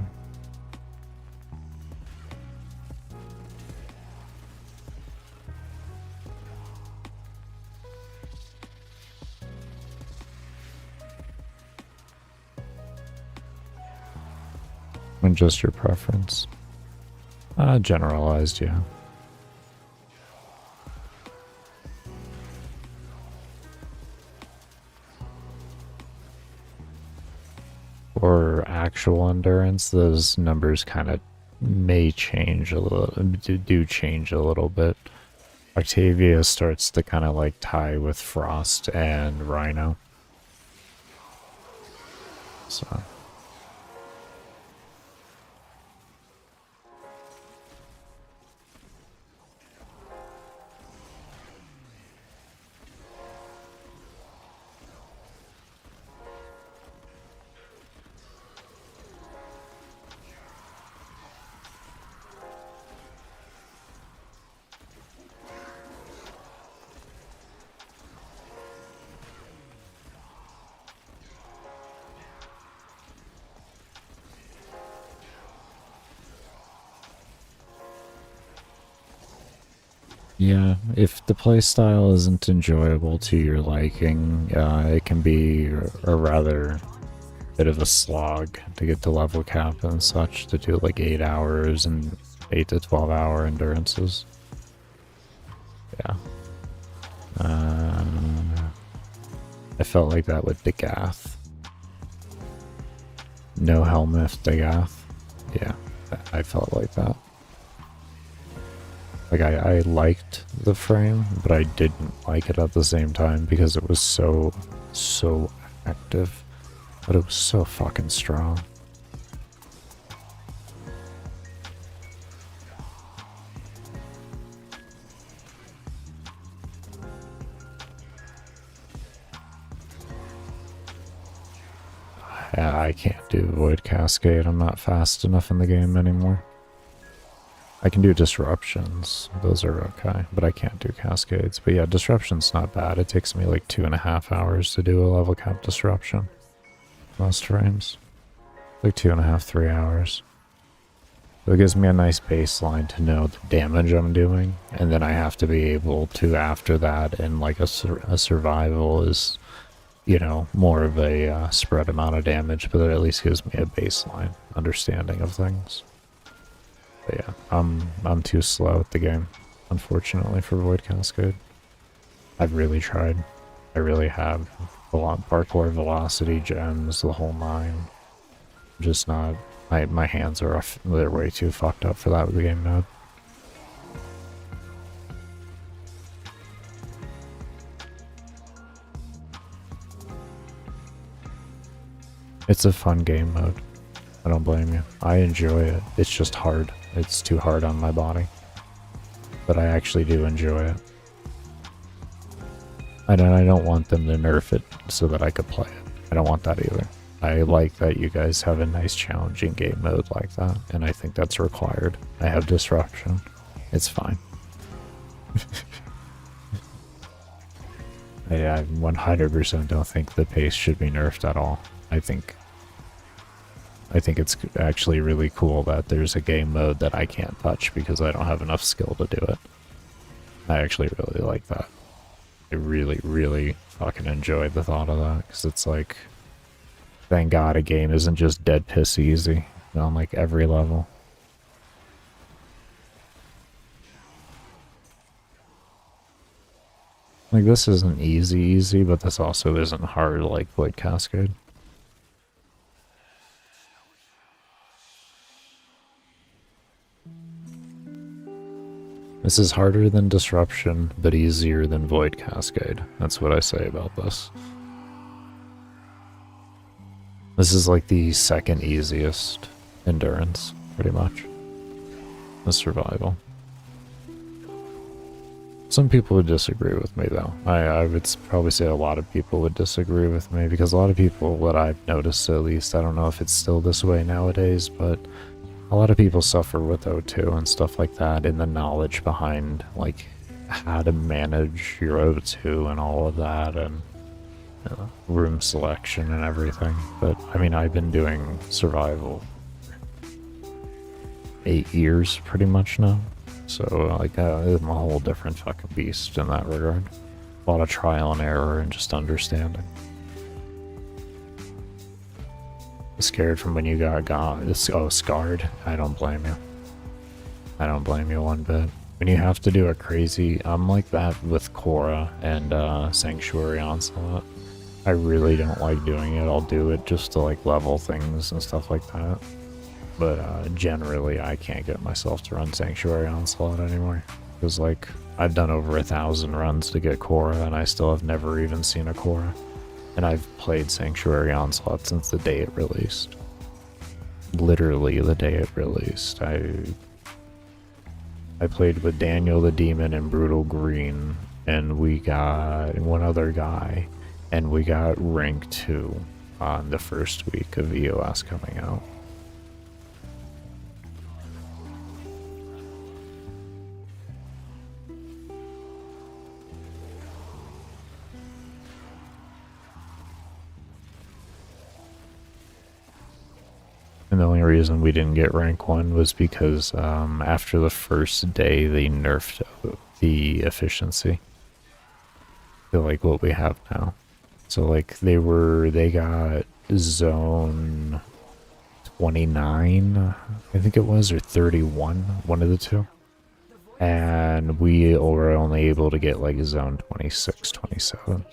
[SPEAKER 1] And just your preference. Generalized, yeah. For actual endurance, those numbers kind of may change a little, do change a little bit. Octavia starts to kind of like tie with Frost and Rhino. So. Yeah, if the playstyle isn't enjoyable to your liking, it can be a rather bit of a slog to get to level cap and such, to do like 8 hours and 8 to 12 hour endurances. Yeah. I felt like that with Degath. No helmet Degath. Yeah, I felt like that. Like, I liked the frame, but I didn't like it at the same time because it was so active. But it was so fucking strong. Yeah, I can't do Void Cascade. I'm not fast enough in the game anymore. I can do disruptions. Those are okay, but I can't do cascades. But yeah, disruption's not bad. It takes me like 2.5 hours to do a level cap disruption. Most frames. Like 2.5, 3 hours. So it gives me a nice baseline to know the damage I'm doing, and then I have to be able to, after that, and like a survival is, you know, more of a spread amount of damage, but it at least gives me a baseline understanding of things. But yeah, I'm too slow at the game, unfortunately, for Void Cascade. I've really tried. I really have. A lot parkour, velocity, gems, the whole nine. Just not. My hands are off. They're way too fucked up for that with the game mode. It's a fun game mode. I don't blame you. I enjoy it. It's just hard. It's too hard on my body. But I actually do enjoy it. I don't want them to nerf it so that I could play it. I don't want that either. I like that you guys have a nice challenging game mode like that, and I think that's required. I have disruption. It's fine. I 100% don't think the pace should be nerfed at all. I think it's actually really cool that there's a game mode that I can't touch because I don't have enough skill to do it. I actually really like that. I really, really fucking enjoyed the thought of that, because it's like, thank God a game isn't just dead piss easy on like every level. Like, this isn't easy, but this also isn't hard like Void Cascade. This is harder than Disruption, but easier than Void Cascade. That's what I say about this. This is like the second easiest endurance, pretty much. The survival. Some people would disagree with me, though. I would probably say a lot of people would disagree with me, because a lot of people, what I've noticed at least, I don't know if it's still this way nowadays, but a lot of people suffer with O2 and stuff like that, and the knowledge behind, like, how to manage your O2 and all of that, and room selection and everything. But, I mean, I've been doing survival 8 years pretty much now. So, like, I'm a whole different fucking beast in that regard. A lot of trial and error and just understanding. Scared from when you got scarred. I don't blame you. I don't blame you one bit. When you have to do a crazy, I'm like that with Korra and Sanctuary Onslaught. I really don't like doing it. I'll do it just to like level things and stuff like that. But generally, I can't get myself to run Sanctuary Onslaught anymore. Because like, I've done over 1,000 runs to get Korra, and I still have never even seen a Korra. And I've played Sanctuary Onslaught since the day it released. Literally the day it released. I played with Daniel the Demon and Brutal Green, and we got one other guy, and we got rank 2 on the first week of EOS coming out. And the only reason we didn't get rank 1 was because after the first day they nerfed the efficiency to like what we have now. So like they got zone 29, I think it was, or 31, one of the two. And we were only able to get like zone 26, 27.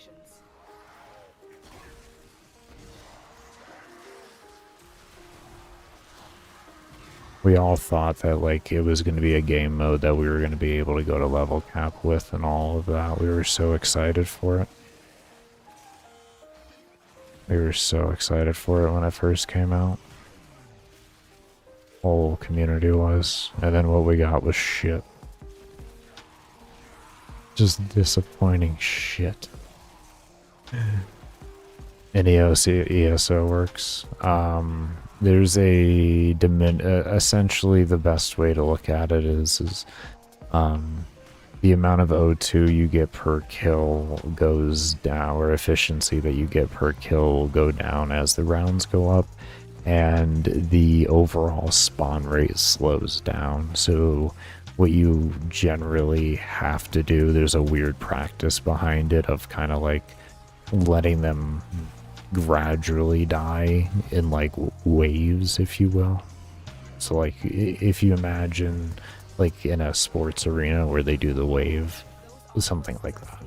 [SPEAKER 1] We all thought that like it was going to be a game mode that we were going to be able to go to level cap with and all of that. We were so excited for it. We were so excited for it when it first came out. Whole community was. And then what we got was shit. Just disappointing shit. And ESO works. There's a essentially the best way to look at it is the amount of O2 you get per kill goes down, or efficiency that you get per kill will go down as the rounds go up, and the overall spawn rate slows down. So what you generally have to do, there's a weird practice behind it of kind of like letting them gradually die in like waves, if you will. So like if you imagine like in a sports arena where they do the wave, something like that.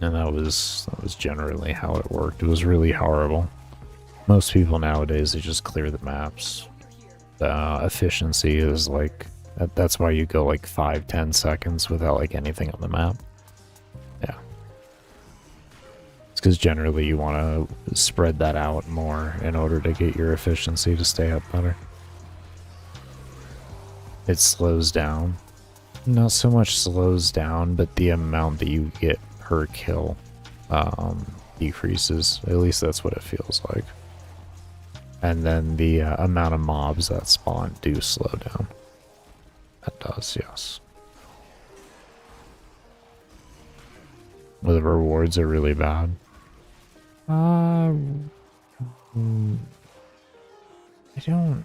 [SPEAKER 1] And that was generally how it worked. It was really horrible. Most people nowadays, they just clear the maps. Efficiency is like, that's why you go like 5-10 seconds without like anything on the map. Yeah. It's because generally you want to spread that out more in order to get your efficiency to stay up better. It slows down. Not so much slows down, but the amount that you get per kill decreases. At least that's what it feels like. And then the amount of mobs that spawn do slow down. That does, yes. Well, the rewards are really bad. I don't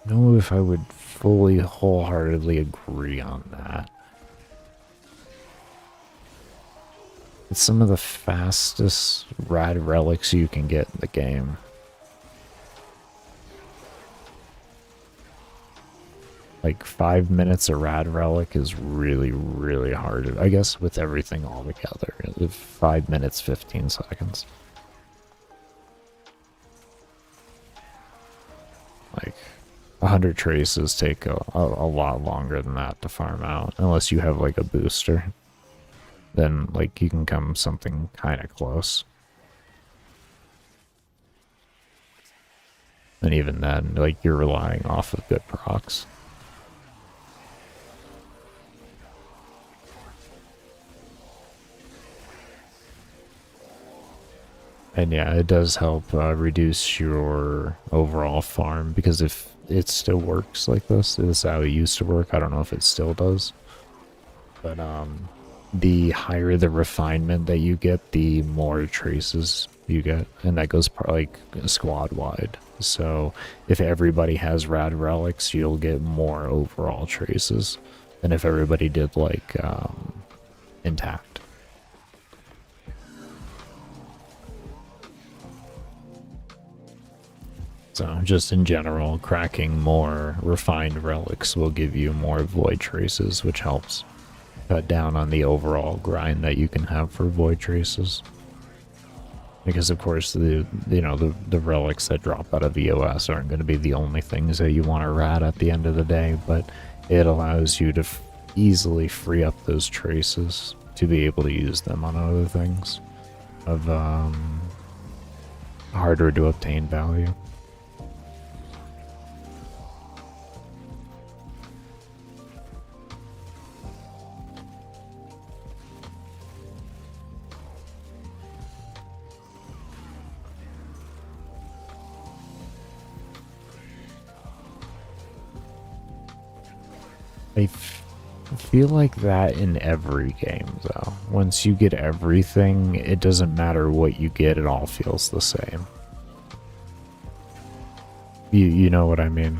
[SPEAKER 1] know if I would fully, wholeheartedly agree on that. It's some of the fastest rad relics you can get in the game. Like 5 minutes of rad relic is really, really hard. I guess with everything all together, 5 minutes, 15 seconds. Like 100 traces take a lot longer than that to farm out, unless you have like a booster. Then like you can come something kind of close. And even then, like you're relying off of good procs. And yeah, it does help reduce your overall farm, because if it still works like this is how it used to work. I don't know if it still does. But the higher the refinement that you get, the more traces you get. And that goes like squad wide. So if everybody has rad relics, you'll get more overall traces than if everybody did like intact. So just in general, cracking more refined relics will give you more void traces, which helps cut down on the overall grind that you can have for void traces. Because of course the relics that drop out of EOS aren't going to be the only things that you want to rat at the end of the day, but it allows you to easily free up those traces to be able to use them on other things of harder to obtain value. I feel like that in every game, though. Once you get everything, it doesn't matter what you get, it all feels the same. You know what I mean?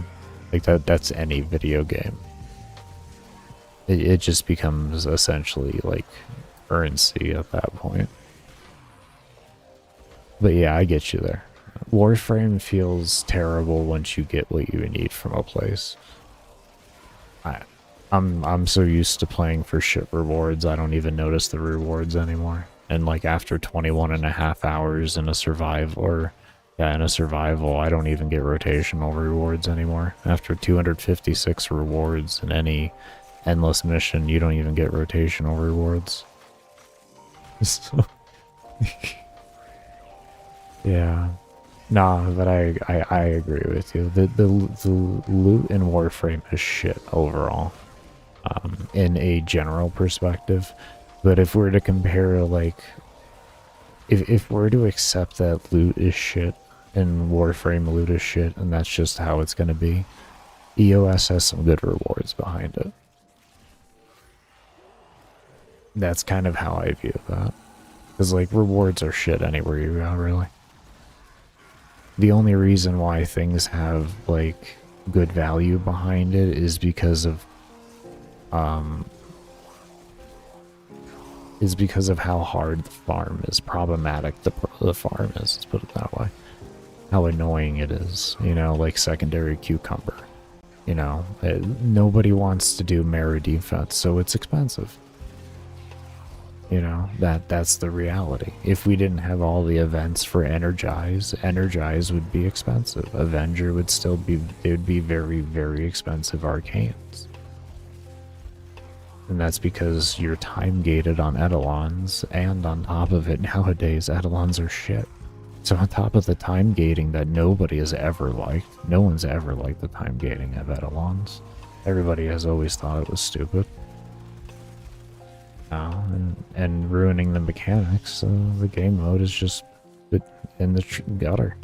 [SPEAKER 1] Like that's any video game. It just becomes essentially like currency at that point. But yeah, I get you there. Warframe feels terrible once you get what you need from a place. I, I'm so used to playing for shit rewards, I don't even notice the rewards anymore. And like after 21 and a half hours in a survival, or yeah, in a survival, I don't even get rotational rewards anymore. After 256 rewards in any endless mission, you don't even get rotational rewards. So, yeah. Nah, but I agree with you. The loot in Warframe is shit overall, in a general perspective. But if we're to compare, like, if we're to accept that loot is shit and Warframe loot is shit, and that's just how it's gonna be, EOS has some good rewards behind it. That's kind of how I view that. Because, like, rewards are shit anywhere you go, really. The only reason why things have, like, good value behind it is because of how hard the farm is, problematic the farm is, let's put it that way. How annoying it is, you know, like secondary cucumber. You know, nobody wants to do Mara defense, so it's expensive. You know, that's the reality. If we didn't have all the events for Energize would be expensive. Avenger would still be, they would be very, very expensive arcanes. And that's because you're time gated on Eidolons, and on top of it, nowadays, Eidolons are shit. So on top of the time gating that nobody has ever liked, no one's ever liked the time gating of Eidolons. Everybody has always thought it was stupid. And ruining the mechanics, the game mode is just in the gutter.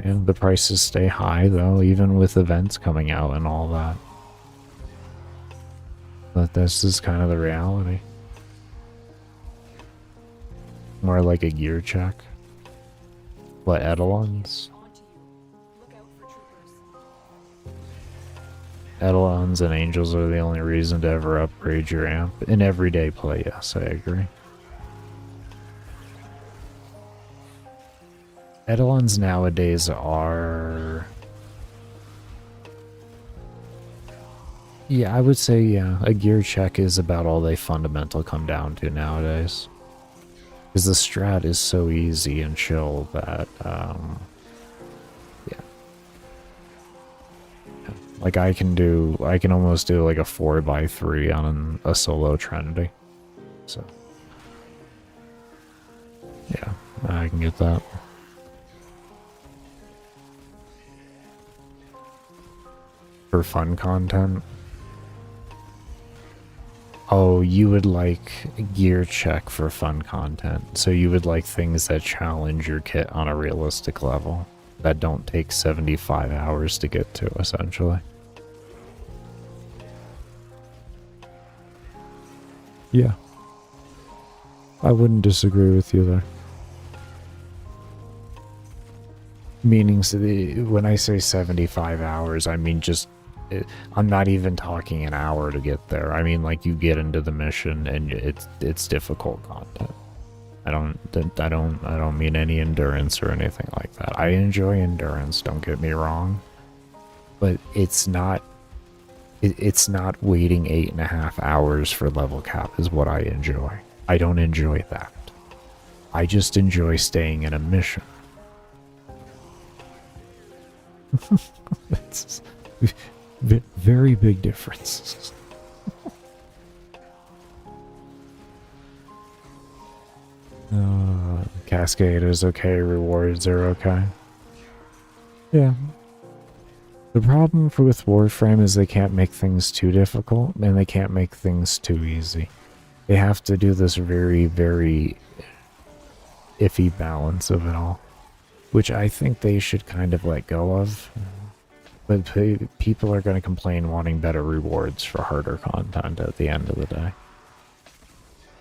[SPEAKER 1] And the prices stay high though, even with events coming out and all that. But this is kind of the reality. More like a gear check. What, Eidolons? Eidolons and Angels are the only reason to ever upgrade your amp. In everyday play, yes, I agree. Eidolons nowadays are... Yeah, I would say, yeah, a gear check is about all they fundamental come down to nowadays. Because the strat is so easy and chill that, yeah. Like I can almost do like a 4x3 on a solo Trinity. So, yeah, I can get that. For fun content. Oh, you would like gear check for fun content. So you would like things that challenge your kit on a realistic level. That don't take 75 hours to get to, essentially. Yeah. I wouldn't disagree with you there. Meaning, when I say 75 hours, I mean just... I'm not even talking an hour to get there. I mean, like, you get into the mission and it's difficult content. I don't mean any endurance or anything like that. I enjoy endurance, don't get me wrong, but it's not waiting 8.5 hours for level cap is what I enjoy. I don't enjoy that. I just enjoy staying in a mission. It's very big difference. Cascade is okay, rewards are okay. Yeah. The problem with Warframe is they can't make things too difficult, and they can't make things too easy. They have to do this very, very iffy balance of it all, which I think they should kind of let go of. But people are going to complain wanting better rewards for harder content at the end of the day.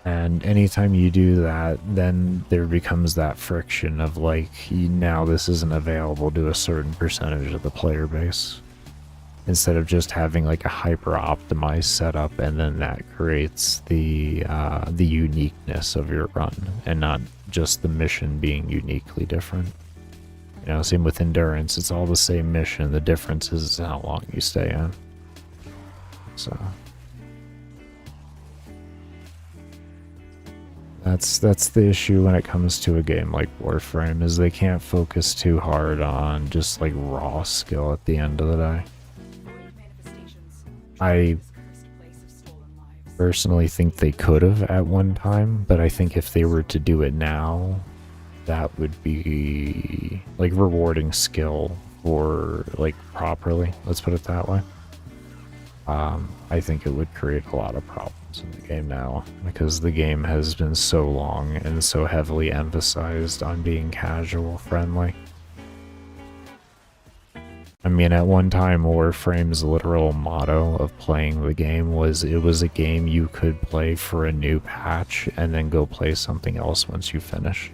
[SPEAKER 1] And anytime you do that, then there becomes that friction of like, now this isn't available to a certain percentage of the player base. Instead of just having like a hyper optimized setup, and then that creates the uniqueness of your run, and not just the mission being uniquely different. You know, same with endurance. It's all the same mission. The difference is how long you stay in. So that's the issue when it comes to a game like Warframe, is they can't focus too hard on just like raw skill at the end of the day. I personally think they could have at one time, but I think if they were to do it now, that would be like rewarding skill for like properly, let's put it that way. I think it would create a lot of problems in the game now, because the game has been so long and so heavily emphasized on being casual friendly. I mean, at one time, Warframe's literal motto of playing the game was it was a game you could play for a new patch and then go play something else once you finished.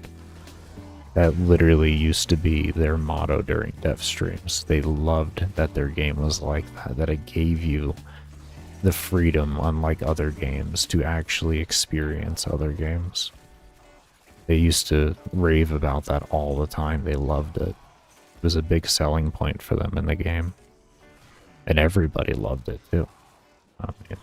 [SPEAKER 1] That literally used to be their motto during dev streams. They loved that their game was like that it gave you the freedom, unlike other games, to actually experience other games. They used to rave about that all the time. They loved it. It was a big selling point for them in the game. And everybody loved it too. I mean,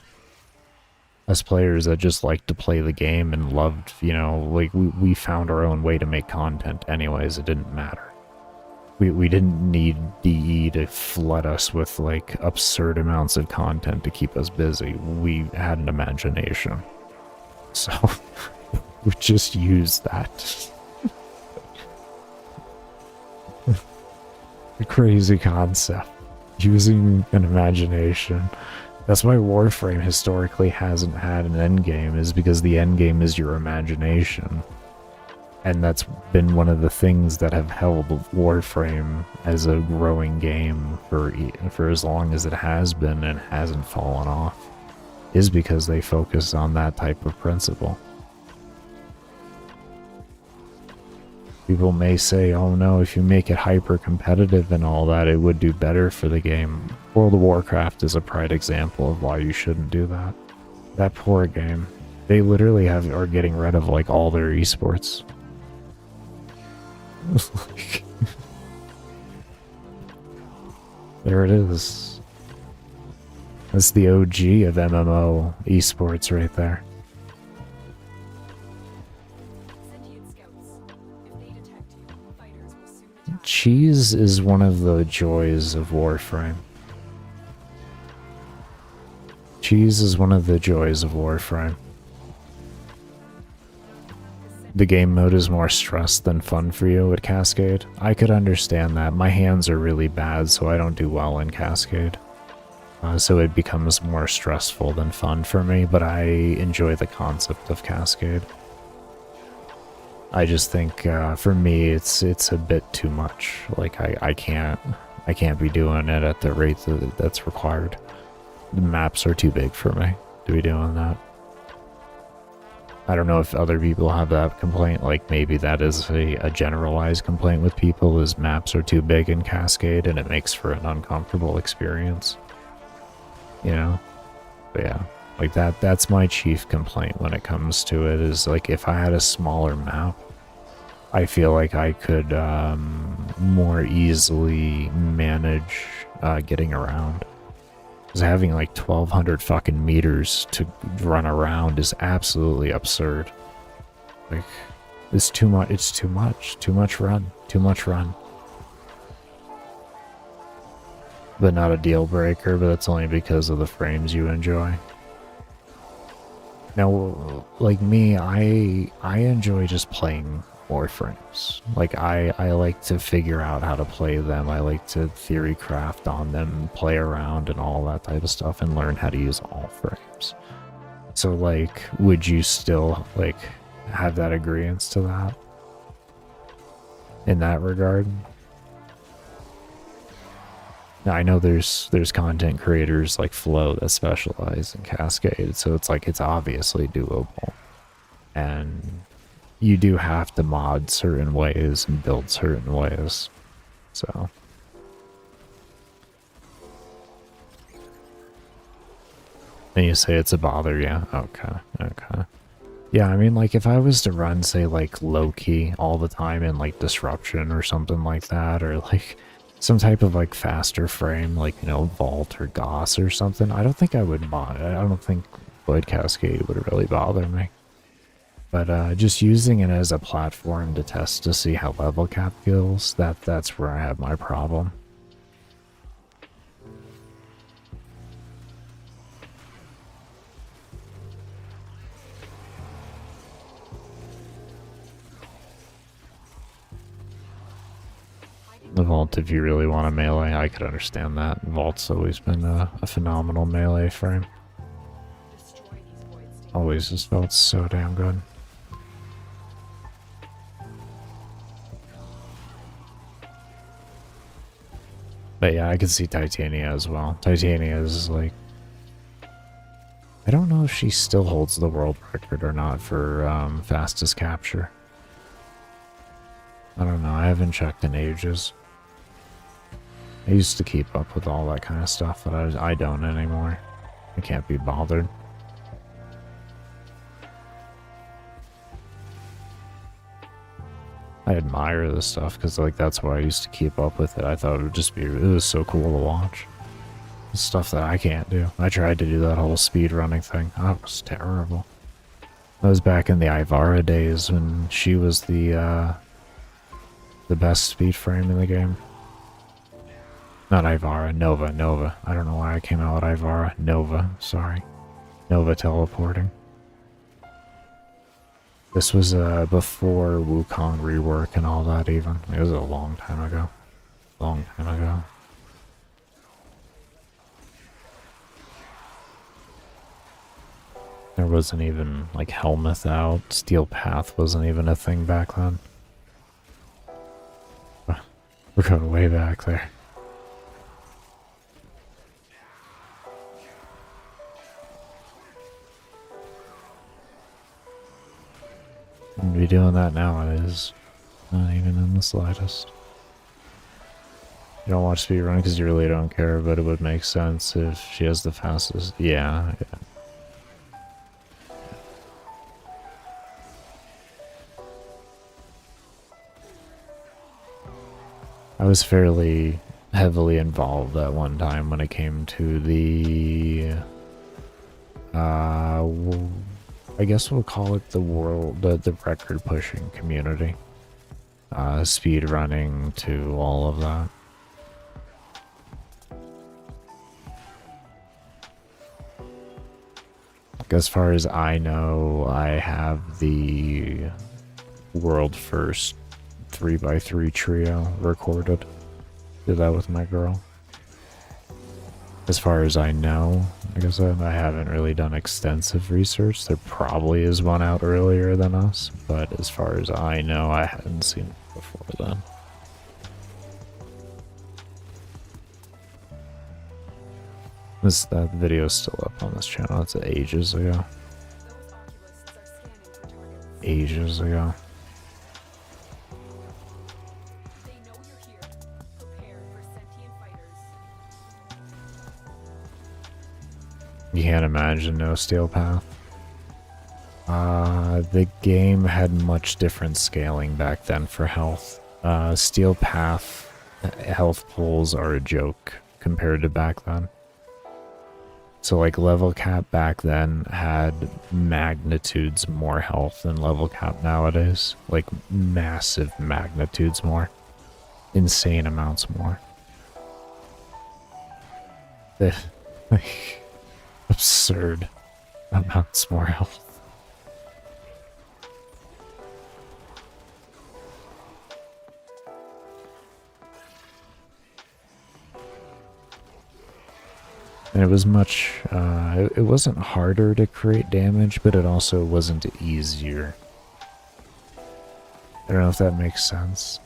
[SPEAKER 1] us players that just liked to play the game and loved, you know, like we found our own way to make content anyways. It didn't matter. We didn't need DE to flood us with like absurd amounts of content to keep us busy. We had an imagination. So we just used that. A crazy concept. Using an imagination. That's why Warframe historically hasn't had an endgame, is because the endgame is your imagination. And that's been one of the things that have held Warframe as a growing game for as long as it has been and hasn't fallen off, is because they focus on that type of principle. People may say, oh no, if you make it hyper competitive and all that, it would do better for the game. World of Warcraft is a prime example of why you shouldn't do that. That poor game. They literally are getting rid of like all their esports. There it is. That's the OG of MMO esports right there. Cheese is one of the joys of Warframe. Cheese is one of the joys of Warframe. The game mode is more stress than fun for you at Cascade. I could understand that. My hands are really bad, so I don't do well in Cascade. So it becomes more stressful than fun for me, but I enjoy the concept of Cascade. I just think for me it's a bit too much. Like I can't be doing it at the rate that's required. The maps are too big for me to be doing that. I don't know if other people have that complaint. Like maybe that is a generalized complaint with people, is maps are too big in Cascade and it makes for an uncomfortable experience. You know? But yeah. Like that's my chief complaint when it comes to it, is like if I had a smaller map, I feel like I could more easily manage getting around. Because having like 1,200 fucking meters to run around is absolutely absurd. Like, it's too much. It's too much. Too much run. Too much run. But not a deal breaker, but that's only because of the frames you enjoy. Now, like me, I enjoy just playing Warframes. Like, I like to figure out how to play them. I like to theory craft on them, play around and all that type of stuff, and learn how to use all frames. So, like, would you still, like, have that agreeance to that? In that regard? Now, I know there's content creators like Flow that specialize in Cascade, so it's like it's obviously doable. and you do have to mod certain ways and build certain ways. So and you say it's a bother, yeah. Okay, okay. Yeah, I mean, like, if I was to run, say, like, low-key all the time in, like, disruption or something like that, or, like, some type of, like, faster frame, like, you know, Vault or Goss or something, I don't think I would mod. I don't think Void Cascade would really bother me. But just using it as a platform to test to see how level cap feels, that's where I have my problem. The Vault, if you really want a melee, I could understand that. Vault's always been a phenomenal melee frame. Always just felt so damn good. But yeah, I could see Titania as well. Titania is like... I don't know if she still holds the world record or not for fastest capture. I don't know, I haven't checked in ages. I used to keep up with all that kind of stuff, but I don't anymore. I can't be bothered. I admire this stuff because, like, that's why I used to keep up with it. I thought it would just be, it was so cool to watch. The stuff that I can't do. I tried to do that whole speed running thing. That was terrible. That was back in the Ivara days when she was the best speed frame in the game. Not Ivara, Nova. I don't know why I came out with Ivara. Nova, sorry. Nova teleporting. This was before Wukong rework and all that even. It was a long time ago. Long time ago. There wasn't even, like, Helmuth out. Steel Path wasn't even a thing back then. We're going way back there. Wouldn't be doing that nowadays. Not even in the slightest. You don't watch speedrun because you really don't care, but it would make sense if she has the fastest. Yeah. I was fairly heavily involved at one time when it came to the I guess we'll call it the record pushing community. Speed running to all of that. As far as I know, I have the world first 3x3 trio recorded. Did that with my girl. As far as I know, like I said, I haven't really done extensive research. There probably is one out earlier than us, but as far as I know, I hadn't seen it before then. That video's still up on this channel. It's ages ago. Ages ago. You can't imagine no Steel Path. The game had much different scaling back then for health. Steel Path health pools are a joke compared to back then. So like level cap back then had magnitudes more health than level cap nowadays. Like massive magnitudes more. Insane amounts more. Like absurd amounts more health. And it was much, it wasn't harder to create damage, but it also wasn't easier. I don't know if that makes sense.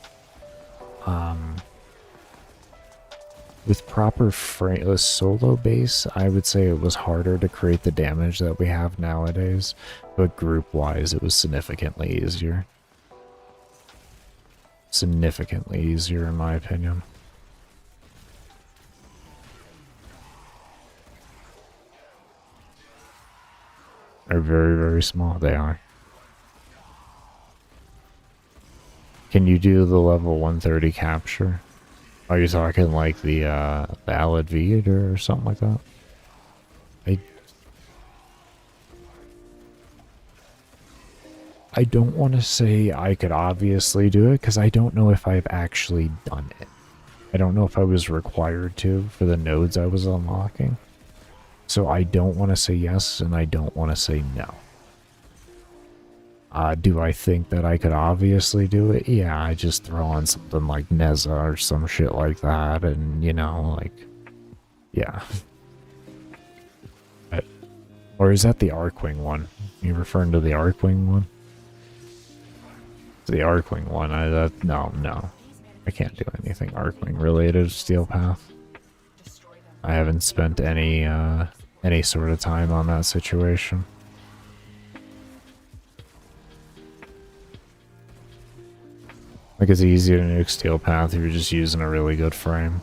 [SPEAKER 1] with proper frame, a solo base, I would say it was harder to create the damage that we have nowadays, but group-wise, it was significantly easier. Significantly easier, in my opinion. They're very, very small. They are. Can you do the level 130 capture? Are you talking like the Alad Veed or something like that? I don't want to say I could obviously do it because I don't know if I've actually done it. I don't know if I was required to for the nodes I was unlocking. So I don't want to say yes and I don't want to say no. Do I think that I could obviously do it? Yeah, I just throw on something like Neza or some shit like that and, you know, like, yeah. But, or is that the Arcwing one? You referring to the Arcwing one? The Arcwing one, no. I can't do anything Arcwing related to Steel Path. I haven't spent any sort of time on that situation. Like, it's easier to nuke Steel Path if you're just using a really good frame.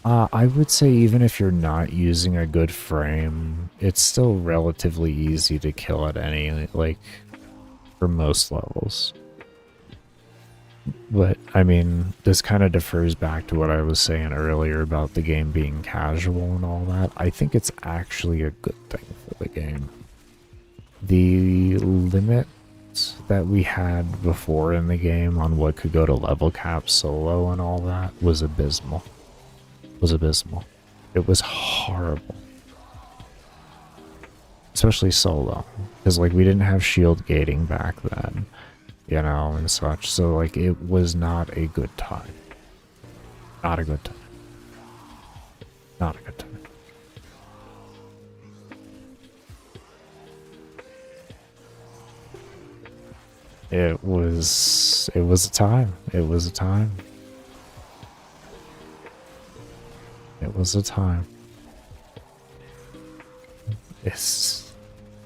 [SPEAKER 1] I would say even if you're not using a good frame, it's still relatively easy to kill at any, like, for most levels. But, I mean, this kind of defers back to what I was saying earlier about the game being casual and all that. I think it's actually a good thing for the game. The limit that we had before in the game on what could go to level cap solo and all that was abysmal. It was horrible. Especially solo. Because, like, we didn't have shield gating back then, you know, and such. So, like, it was not a good time. Not a good time. Not a good time. It was a time. It was a time. It was a time. It's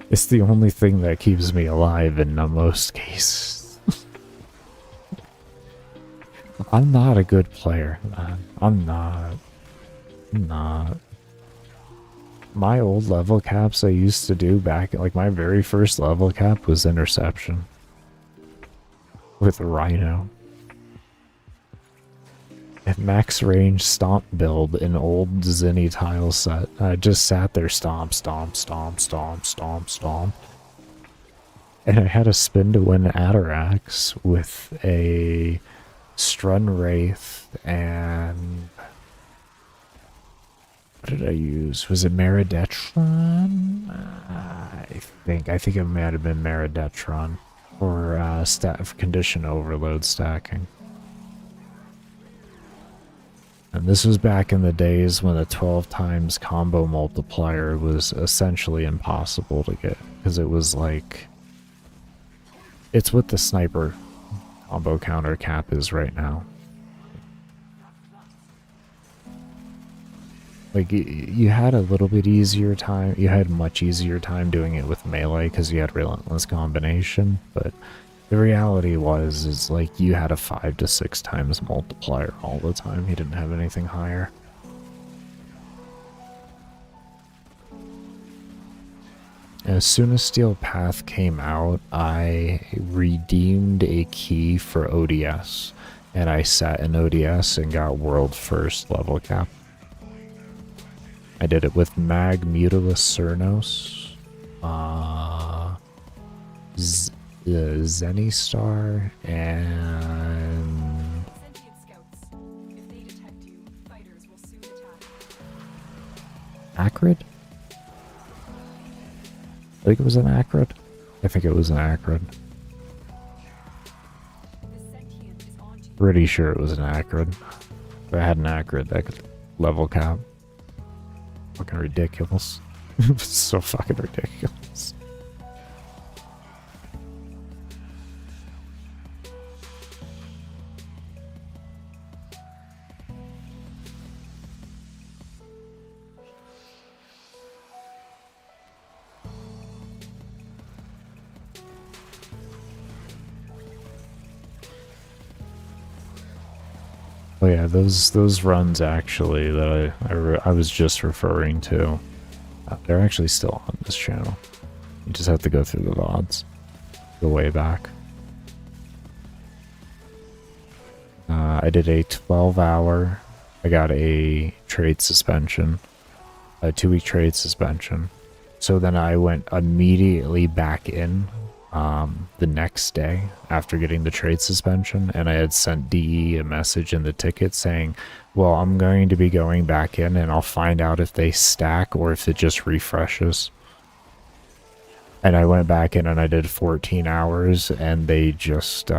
[SPEAKER 1] the only thing that keeps me alive in most cases. I'm not a good player, man. I'm not. My old level caps I used to do back, like my very first level cap was interception. With Rhino. At max range stomp build in old Zinni tile set. I just sat there stomp. And I had a spin to win Atarax with a Strun Wraith and... what did I use? Was it Meridetron? I think it might have been Meridetron. Or condition overload stacking. And this was back in the days when a 12 times combo multiplier was essentially impossible to get. Because it was like... it's what the sniper combo counter cap is right now. Like, you had a little bit easier time, you had much easier time doing it with melee because you had relentless combination, but the reality is like, you had a 5 to 6 times multiplier all the time, you didn't have anything higher. As soon as Steel Path came out, I redeemed a key for ODS, and I sat in ODS and got world first level cap. I did it with Mag Mutilus Cernos, Zenistar, and...
[SPEAKER 2] Sentient scouts. If they detect you, fighters will soon attack.
[SPEAKER 1] Acrid? I think it was an Acrid. I think it was an Acrid.
[SPEAKER 2] The sentient is on to you.
[SPEAKER 1] Pretty sure it was an Acrid. If I had an Acrid, that could level cap. Fucking ridiculous. So fucking ridiculous. Oh yeah, those runs actually that I was just referring to, they're actually still on this channel. You just have to go through the VODs, go way back. I did a 12-hour. I got a trade suspension, a 2-week trade suspension. So then I went immediately back in the next day after getting the trade suspension, and I had sent DE a message in the ticket saying, well, I'm going to be going back in and I'll find out if they stack or if it just refreshes. And I went back in and I did 14 hours and they just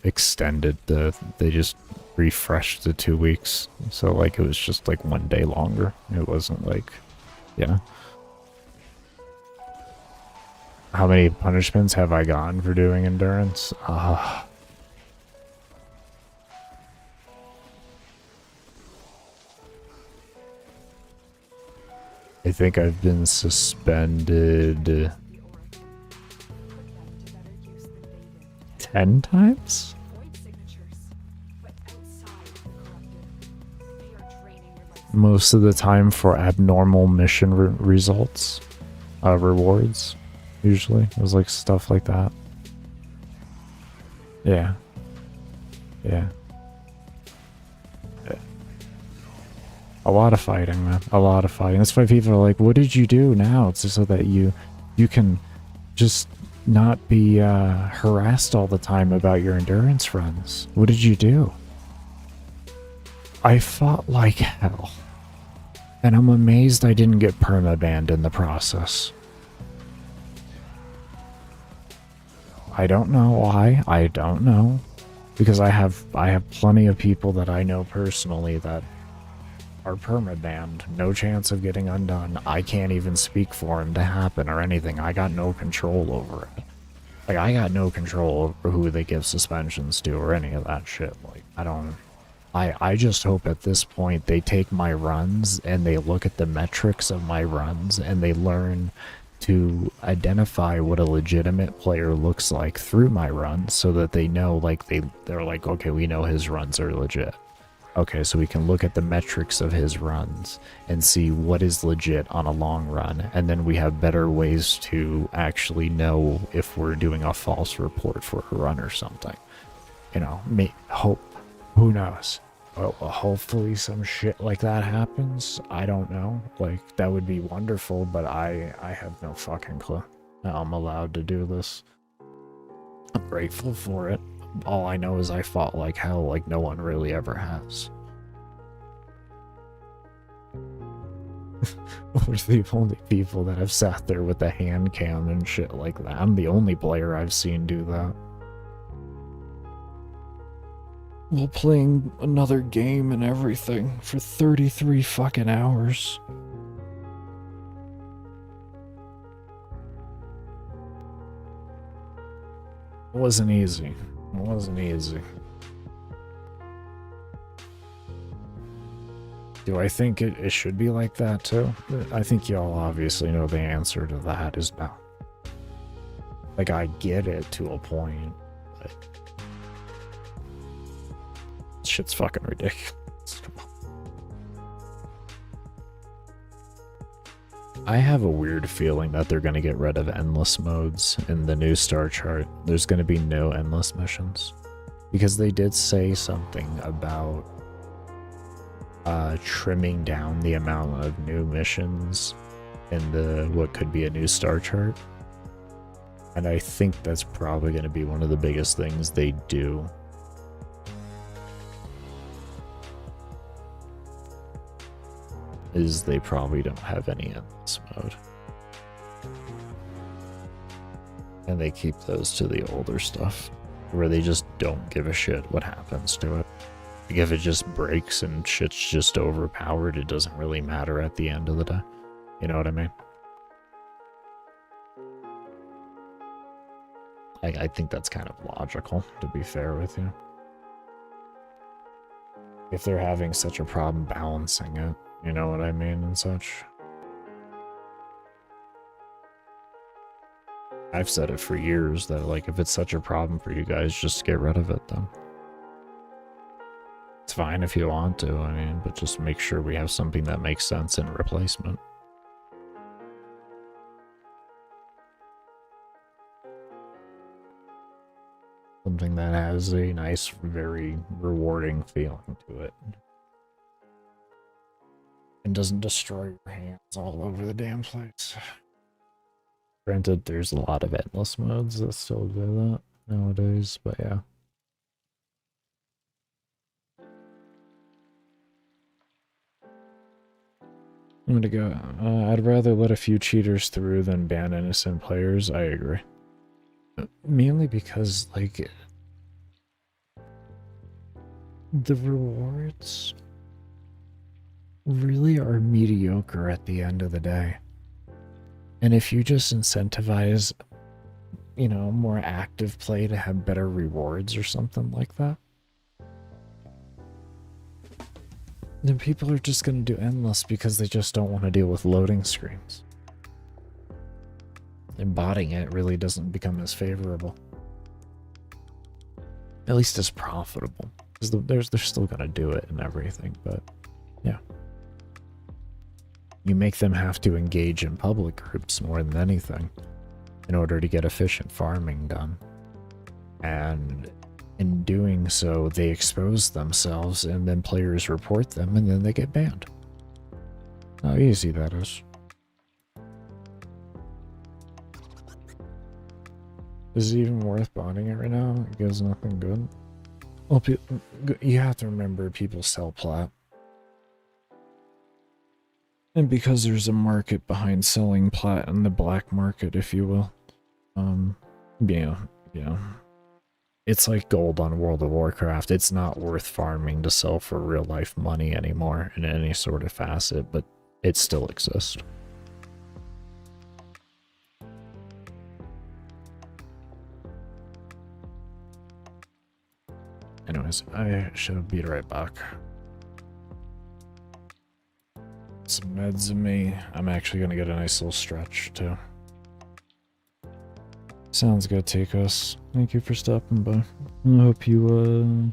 [SPEAKER 1] extended they just refreshed the 2 weeks. So like it was just like 1 day longer. It wasn't like, yeah. How many punishments have I gotten for doing endurance? I think I've been suspended 10 times? Most of the time for abnormal mission results, rewards, usually. It was like stuff like that. Yeah. Yeah. A lot of fighting, man. A lot of fighting. That's why people are like, what did you do now? It's just so that you can just not be harassed all the time about your endurance runs. What did you do? I fought like hell. And I'm amazed I didn't get permabanned in the process. I don't know why. I don't know. Because I have plenty of people that I know personally that are permabanned. No chance of getting undone. I can't even speak for him to happen or anything. I got no control over it. Like, I got no control over who they give suspensions to or any of that shit. Like, I just hope at this point they take my runs and they look at the metrics of my runs and they learn to identify what a legitimate player looks like through my runs so that they know, like, they're like, okay, we know his runs are legit. Okay, so we can look at the metrics of his runs and see what is legit on a long run, and then we have better ways to actually know if we're doing a false report for a run or something. You know, who knows? Well, hopefully some shit like that happens. I don't know. Like, that would be wonderful, but I have no fucking clue how I'm allowed to do this. I'm grateful for it. All I know is I fought like hell, like no one really ever has. We're the only people that have sat there with a hand cam and shit like that. I'm the only player I've seen do that. While playing another game and everything for 33 fucking hours. It wasn't easy. It wasn't easy. Do I think it should be like that too? I think y'all obviously know the answer to that is no. Like, I get it to a point, but shit's fucking ridiculous. I have a weird feeling that they're going to get rid of endless modes in the new star chart. There's going to be no endless missions. Because they did say something about trimming down the amount of new missions in the what could be a new star chart. And I think that's probably going to be one of the biggest things they do. Is they probably don't have any endless mode. And they keep those to the older stuff, where they just don't give a shit what happens to it. Like, if it just breaks and shit's just overpowered, it doesn't really matter at the end of the day. You know what I mean? I think that's kind of logical, to be fair with you. If they're having such a problem balancing it, you know what I mean, and such. I've said it for years that, like, if it's such a problem for you guys, just get rid of it then. It's That's fine if you want to, I mean, but just make sure we have something that makes sense in replacement. Something that has a nice, very rewarding feeling to it. And doesn't destroy your hands all over the damn place. Granted, there's a lot of endless modes that still do that nowadays, but yeah. I'm gonna go, I'd rather let a few cheaters through than ban innocent players. I agree. Mainly because, like, the rewards really are mediocre at the end of the day. And if you just incentivize, you know, more active play to have better rewards or something like that, then people are just going to do endless because they just don't want to deal with loading screens. And botting it really doesn't become as favorable. At least as profitable. Because they're still going to do it and everything, but yeah. You make them have to engage in public groups more than anything in order to get efficient farming done. And in doing so, they expose themselves, and then players report them, and then they get banned. How easy that is. Is it even worth bonding it right now? It gives nothing good. Well, you have to remember people sell plat. And because there's a market behind selling plat in the black market, if you will. Yeah. It's like gold on World of Warcraft. It's not worth farming to sell for real life money anymore in any sort of facet, but it still exists. Anyways, I should be right back. Some meds in me. I'm actually gonna get a nice little stretch too. Sounds good, Tekos. Thank you for stopping by. I hope you,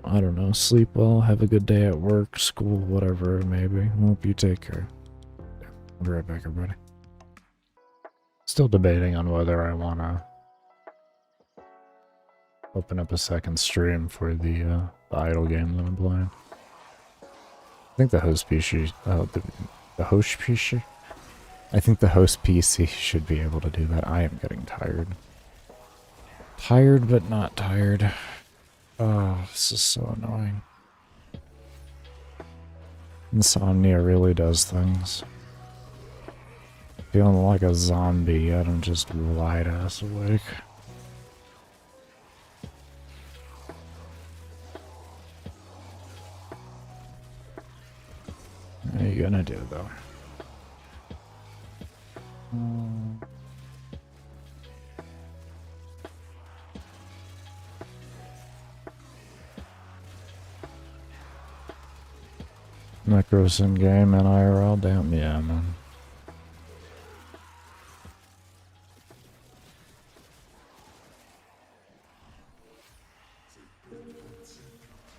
[SPEAKER 1] I don't know, sleep well, have a good day at work, school, whatever it may be. I hope you take care. Yeah, I'll be right back, everybody. Still debating on whether I want to open up a second stream for the idle game that I'm playing. I think the host PC, the host PC? I think the host PC should be able to do that. I am getting tired. Tired, but not tired. Oh, this is so annoying. Insomnia really does things. Feeling like a zombie, yet I'm just wide ass awake. What are you gonna do, though? Nekros in game and IRL, damn, yeah, man.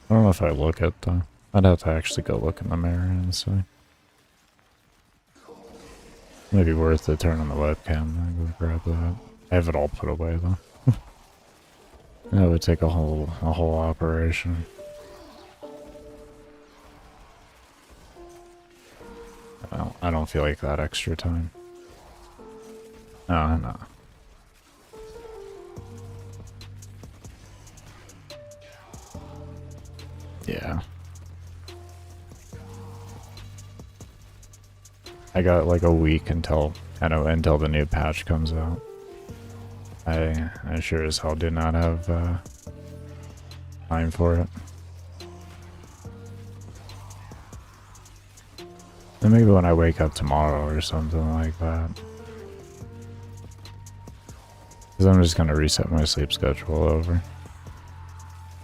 [SPEAKER 1] I don't know if I look at the. I'd have to actually go look in the mirror and see. Maybe worth it turning the webcam and go grab that. I have it all put away though. That would take a whole operation. I don't feel like that extra time. No. Yeah. I got like a week until the new patch comes out. I sure as hell do not have time for it. And maybe when I wake up tomorrow or something like that. Because I'm just gonna reset my sleep schedule over.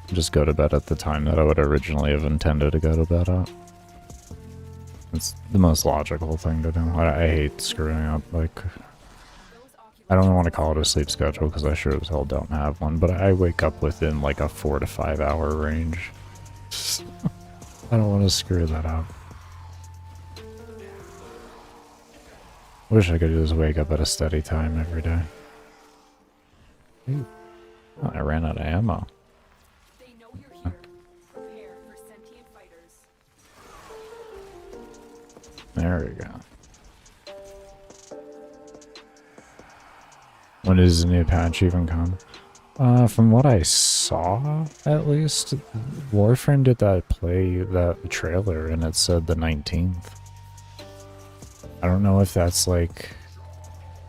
[SPEAKER 1] Just go to bed at the time that I would originally have intended to go to bed at. It's the most logical thing to do. I hate screwing up, like, I don't want to call it a sleep schedule because I sure as hell don't have one, but I wake up within like a 4 to 5 hour range. I don't want to screw that up. Wish I could just wake up at a steady time every day. Ooh. Oh, I ran out of ammo.
[SPEAKER 2] They know you're here. Prepare for sentient fighters.
[SPEAKER 1] There we go. When does the new patch even come? From what I saw, at least, Warframe did that trailer and it said the 19th. I don't know if that's like,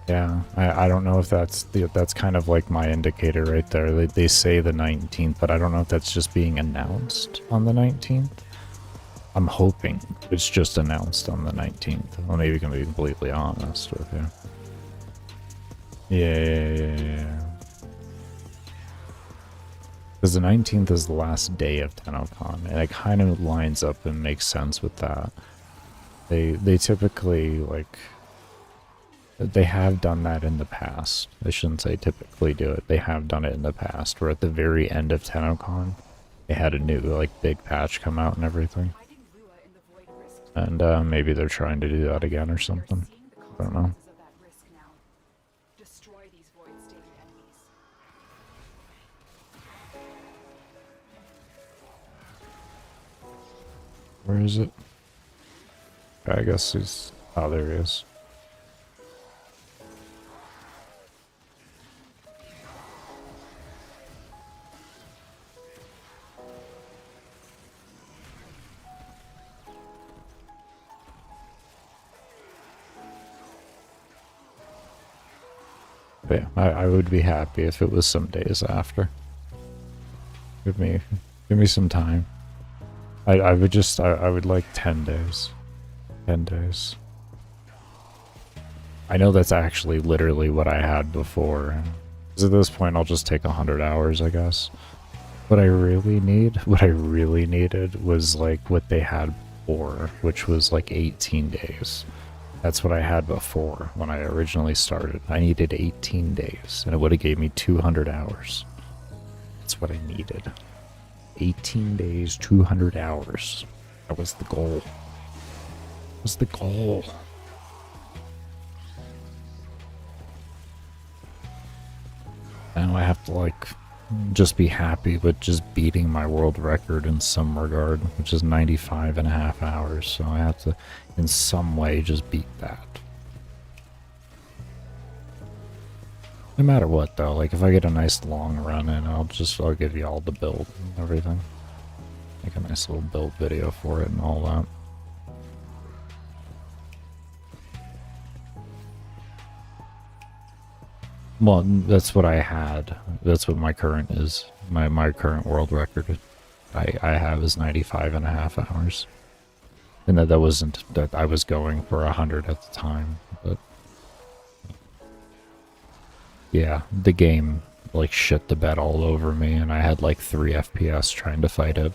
[SPEAKER 1] yeah, I don't know if that's kind of like my indicator right there. They say the 19th, but I don't know if that's just being announced on the 19th. I'm hoping it's just announced on the 19th. Well, maybe can be completely honest with you. Yeah. Because the 19th is the last day of TennoCon, and it kind of lines up and makes sense with that. They typically, like, they have done that in the past. I shouldn't say typically do it. They have done it in the past, where at the very end of TennoCon, they had a new, like, big patch come out and everything. And maybe they're trying to do that again or something. I don't know. Where is it? I guess he's... Oh, there he is. But yeah, I would be happy if it was some days after. Give me some time. I would like 10 days. 10 days. I know that's actually literally what I had before. Because at this point I'll just take 100 hours, I guess. What I really needed was like what they had before, which was like 18 days. That's what I had before when I originally started. I needed 18 days, and it would have gave me 200 hours. That's what I needed. 18 days, 200 hours. That was the goal. That was the goal. Now I have to, like, just be happy with just beating my world record in some regard, which is 95.5 hours. So I have to, in some way, just beat that. No matter what, though, like, if I get a nice long run in, I'll give you all the build and everything. Make a nice little build video for it and all that. Well, that's what I had. That's what my current is. My current world record I have is 95.5 hours. And that wasn't that I was going for 100 at the time, but yeah, the game like shit the bed all over me, and I had like 3 FPS trying to fight a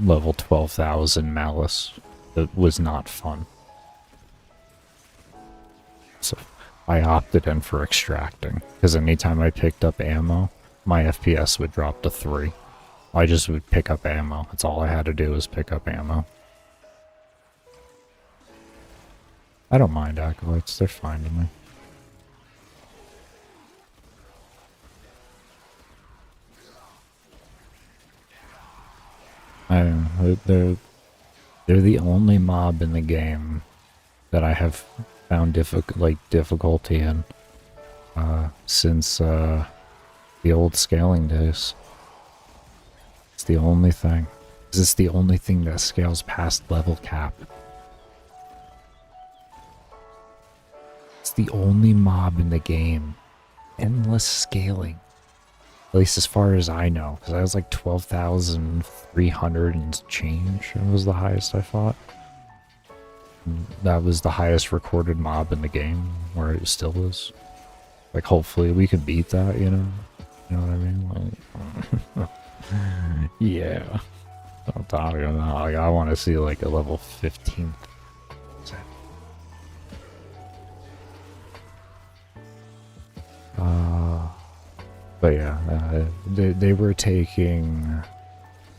[SPEAKER 1] level 12,000 Malice. It was not fun. So I opted in for extracting, because anytime I picked up ammo, my FPS would drop to 3. I just would pick up ammo. That's all I had to do was pick up ammo. I don't mind acolytes, they're fine to me. They're the only mob in the game that I have found difficulty in since the old scaling days. It's the only thing. It's the only thing that scales past level cap. It's the only mob in the game. Endless scaling. At least as far as I know, because I was like 12,300 and change. It was the highest I fought. And that was the highest recorded mob in the game, where it still is. Like, hopefully we can beat that, you know? You know what I mean? Like, yeah. I'm talking about, like, I want to see like a level 15th. But yeah, they were taking...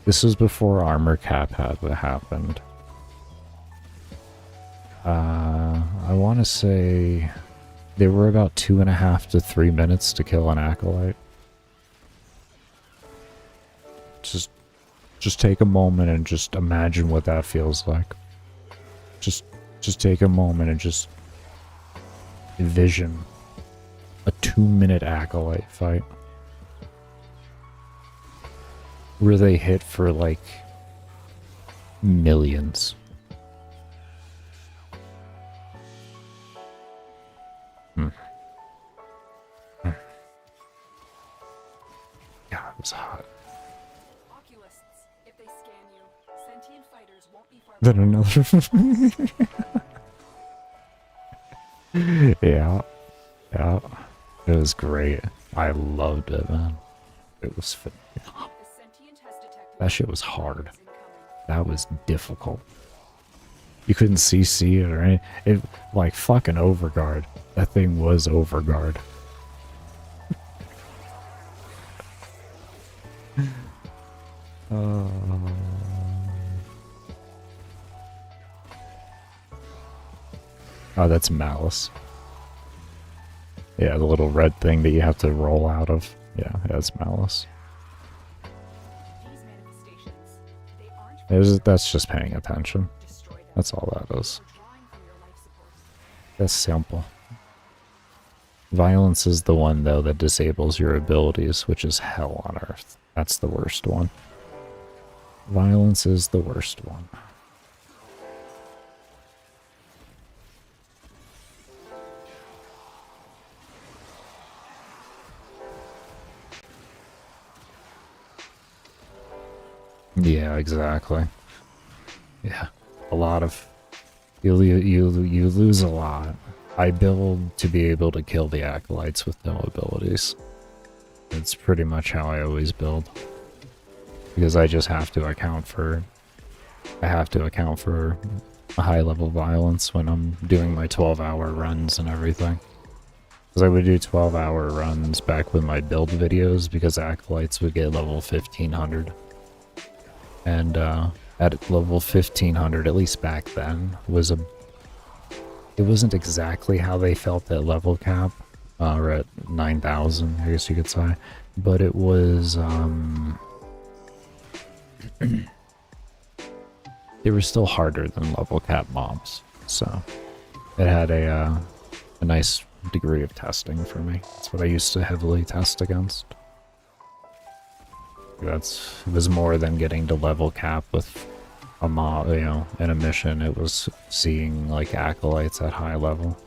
[SPEAKER 1] This was before armor cap had happened. I want to say they were about 2.5 to 3 minutes to kill an acolyte. Just take a moment and just imagine what that feels like. Just take a moment and just envision a 2-minute acolyte fight where they hit for like millions. God, it was hot.
[SPEAKER 2] Oculists, if they scan you, sentient fighters won't be far
[SPEAKER 1] Then another. Yeah. Yeah. It was great. I loved it, man. It was
[SPEAKER 2] The sentient has detected
[SPEAKER 1] that shit was hard.
[SPEAKER 2] incoming.
[SPEAKER 1] That was difficult. You couldn't CC it or anything. It, like, fucking overguard. That thing was overguard. Oh, that's Malice. Yeah, the little red thing that you have to roll out of. Yeah, that's Malice.
[SPEAKER 2] These manifestations, they aren't
[SPEAKER 1] That's just paying attention.
[SPEAKER 2] destroy them.
[SPEAKER 1] That's all that is.
[SPEAKER 2] We're drawing from your life support.
[SPEAKER 1] That's simple. Violence is the one, though, that disables your abilities, which is hell on earth. That's the worst one. Violence is the worst one. Yeah, exactly. Yeah, a lot of... You lose a lot. I build to be able to kill the acolytes with no abilities. It's pretty much how I always build. Because I just have to account for... I have to account for a high level violence when I'm doing my 12-hour runs and everything. Because I would do 12-hour runs back with my build videos because acolytes would get level 1500. And at level 1500, at least back then, was a... It wasn't exactly how they felt at level cap, or at 9,000, I guess you could say. But it was, they were still harder than level cap mobs, so it had a nice degree of testing for me. That's what I used to heavily test against. It was more than getting to level cap with a mob, you know, in a mission. It was seeing like acolytes at high level.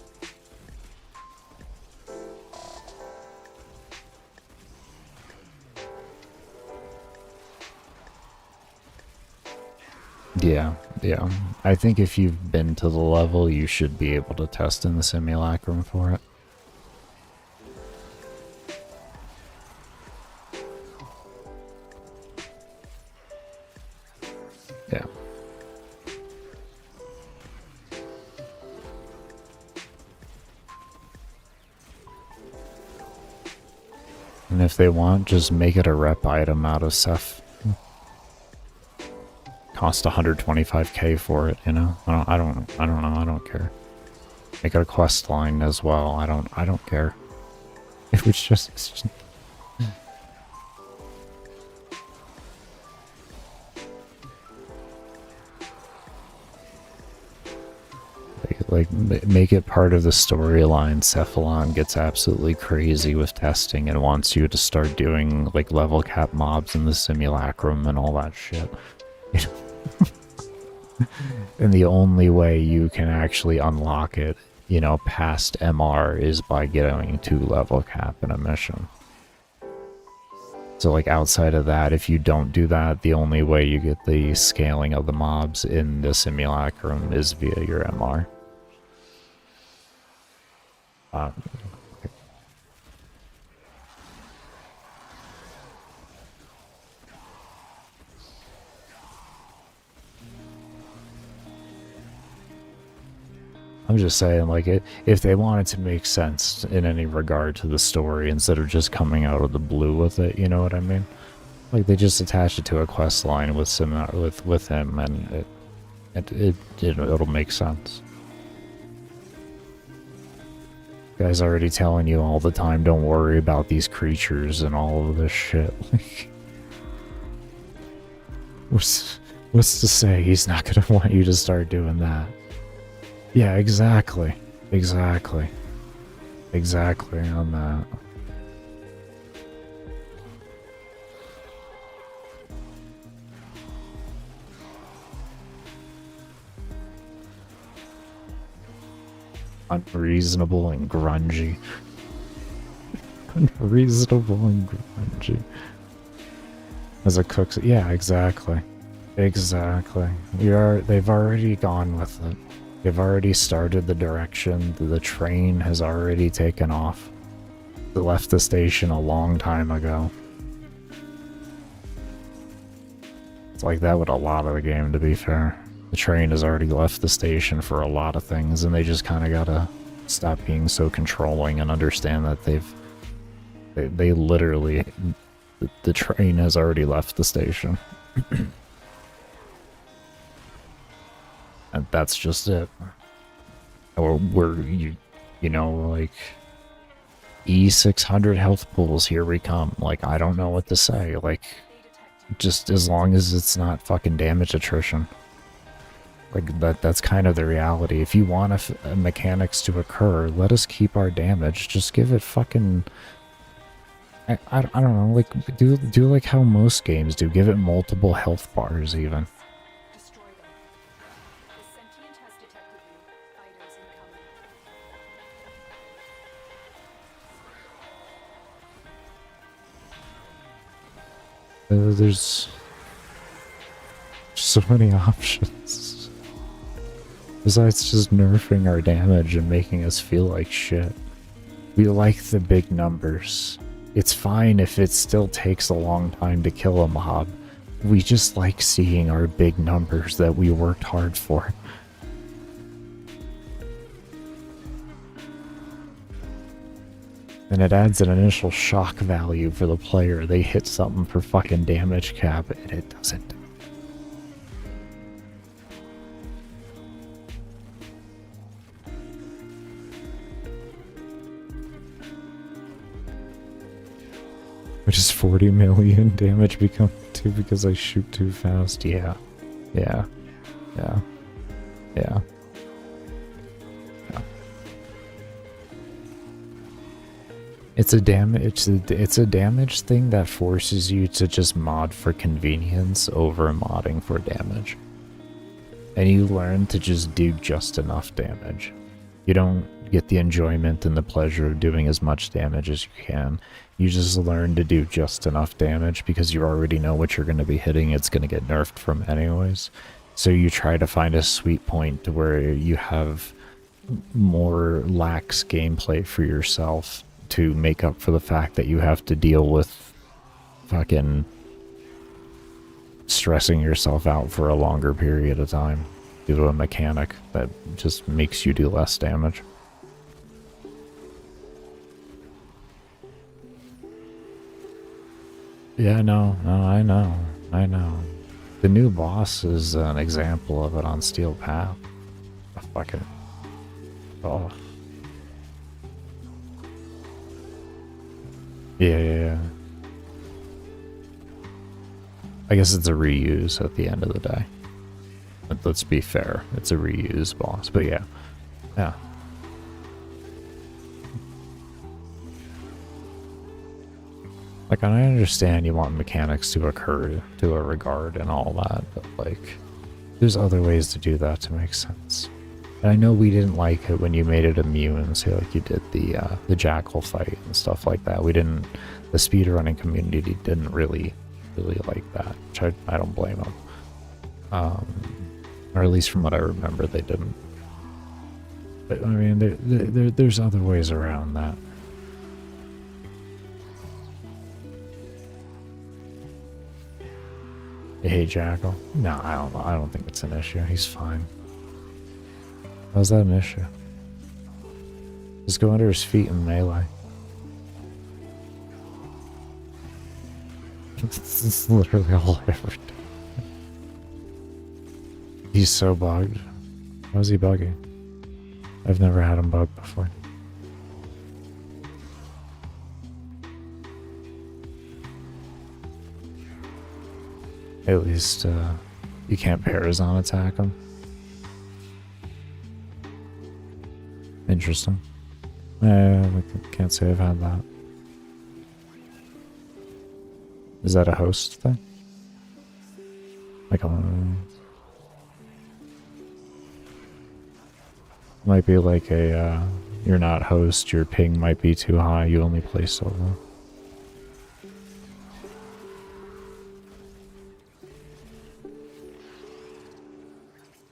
[SPEAKER 1] Yeah, yeah. I think if you've been to the level, you should be able to test in the simulacrum for it. Yeah. And if they want, just make it a rep item out of Ceph. Cost 125k for it, you know? I don't know, I don't care. Make it a quest line as well. I don't care. It was just like make it part of the storyline. Cephalon gets absolutely crazy with testing and wants you to start doing like level cap mobs in the simulacrum and all that shit. You know? And the only way you can actually unlock it, you know, past MR is by getting to level cap in a mission. So like outside of that, if you don't do that, the only way you get the scaling of the mobs in the simulacrum is via your MR. just saying, like, if they wanted to make sense in any regard to the story instead of just coming out of the blue with it, you know what I mean? Like, they just attach it to a quest line with him, and it'll make sense. Guy's already telling you all the time, don't worry about these creatures and all of this shit. What's to say he's not gonna want you to start doing that? Yeah, exactly. Exactly on that. Unreasonable and grungy. Unreasonable and grungy. As a cook, yeah, exactly. Exactly. They've already gone with it. They've already started the direction. The train has already taken off. It left the station a long time ago. It's like that with a lot of the game, to be fair. The train has already left the station for a lot of things, and they just kind of gotta stop being so controlling and understand that they literally, the train has already left the station. And that's just it. Or you know, like, E600 health pools, here we come. Like, I don't know what to say. Like, just as long as it's not fucking damage attrition. Like, that's kind of the reality. If you want mechanics to occur, let us keep our damage. Just give it fucking... I don't know, like, do like how most games do. Give it multiple health bars, even.
[SPEAKER 2] Destroy them. The sentient has detected you. Fighters incoming.
[SPEAKER 1] There's so many options. Besides just nerfing our damage and making us feel like shit. We like the big numbers. It's fine if it still takes a long time to kill a mob. We just like seeing our big numbers that we worked hard for. And it adds an initial shock value for the player. They hit something for fucking damage cap and it doesn't. Which is 40 million damage become to because I shoot too fast. Yeah. Yeah. Yeah. Yeah. Yeah. It's a damage thing that forces you to just mod for convenience over modding for damage. And you learn to just do just enough damage. You don't get the enjoyment and the pleasure of doing as much damage as you can. You just learn to do just enough damage because you already know what you're going to be hitting. It's going to get nerfed from anyways. So you try to find a sweet point to where you have more lax gameplay for yourself to make up for the fact that you have to deal with fucking stressing yourself out for a longer period of time due to a mechanic that just makes you do less damage. Yeah, no, I know. The new boss is an example of it on Steel Path. A fucking... Oh. Yeah. I guess it's a reuse at the end of the day. But let's be fair, it's a reuse boss, but yeah. Yeah. Like, I understand you want mechanics to occur to a regard and all that, but, like, there's other ways to do that to make sense. And I know we didn't like it when you made it immune, say, like you did the Jackal fight and stuff like that. We didn't, the speedrunning community didn't really like that, which I don't blame them. Or at least from what I remember, they didn't. But, I mean, there's other ways around that. You hate Jackal? No, I don't think it's an issue. He's fine. How's that an issue? Just go under his feet in melee. It's literally all I ever do. He's so bugged. How's he bugging? I've never had him bugged before. At least, you can't Parazon attack him. Interesting. I can't say I've had that. Is that a host thing? Like, might be like a, you're not host, your ping might be too high, you only play solo.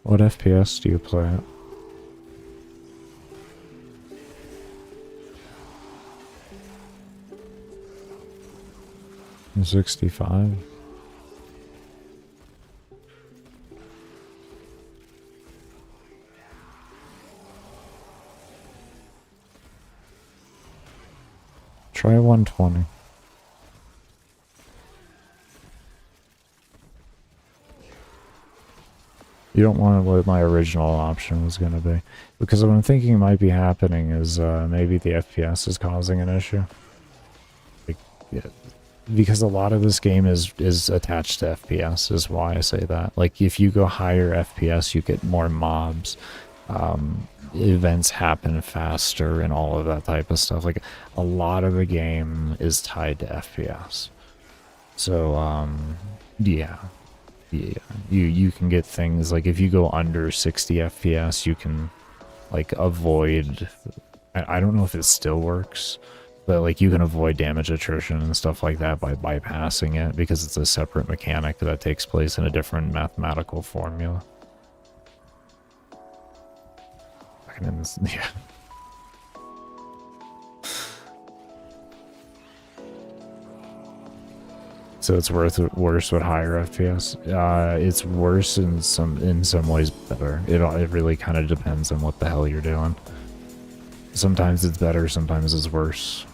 [SPEAKER 1] What FPS do you play at? In 65? Try 120. You don't want what my original option was going to be. Because what I'm thinking might be happening is maybe the FPS is causing an issue. Like, yeah, because a lot of this game is attached to FPS is why I say that. Like, if you go higher FPS, you get more mobs. Events happen faster and all of that type of stuff. Like, a lot of the game is tied to FPS. So, yeah. Yeah, you can get things like if you go under 60 FPS, you can like avoid. I don't know if it still works, but like you can avoid damage attrition and stuff like that by bypassing it because it's a separate mechanic that takes place in a different mathematical formula. Yeah. So it's worse with higher FPS. It's worse in some ways better. It really kind of depends on what the hell you're doing. Sometimes it's better, sometimes it's worse.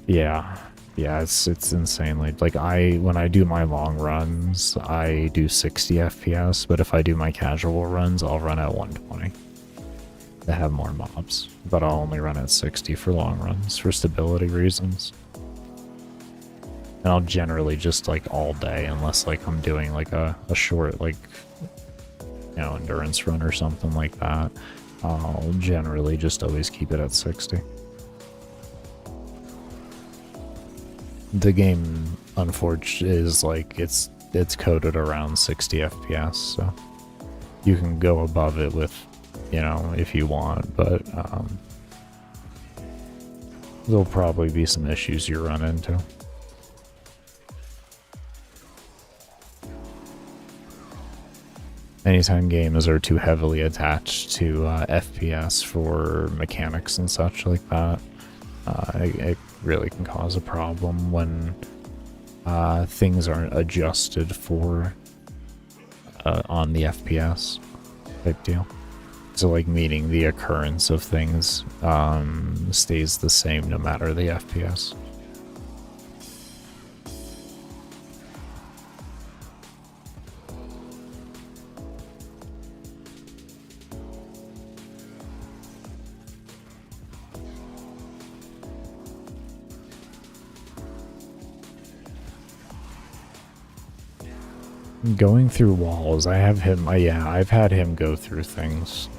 [SPEAKER 1] Yeah, it's insanely like when I do my long runs, I do 60 FPS, but if I do my casual runs, I'll run at 120. They have more mobs, but I'll only run at 60 for long runs for stability reasons. And I'll generally just like all day, unless like I'm doing like a short like, you know, endurance run or something like that. I'll generally just always keep it at 60. The game, unfortunately, is like it's coded around 60 FPS, so you can go above it with, you know, if you want, but there'll probably be some issues you run into. Anytime games are too heavily attached to FPS for mechanics and such like that, it really can cause a problem when things aren't adjusted for on the FPS type deal. So like meaning the occurrence of things stays the same no matter the FPS. Going through walls, I have him. Yeah, I've had him go through things.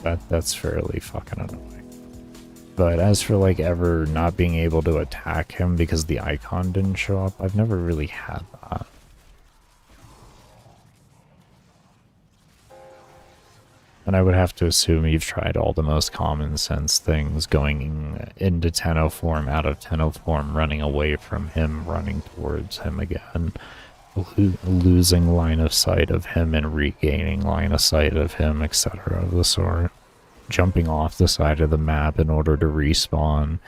[SPEAKER 1] That's fairly fucking annoying. But as for like ever not being able to attack him because the icon didn't show up, I've never really had that. And I would have to assume you've tried all the most common sense things, going into Tenno form, out of Tenno form, running away from him, running towards him again. Losing line of sight of him and regaining line of sight of him, etc. of the sort. Jumping off the side of the map in order to respawn.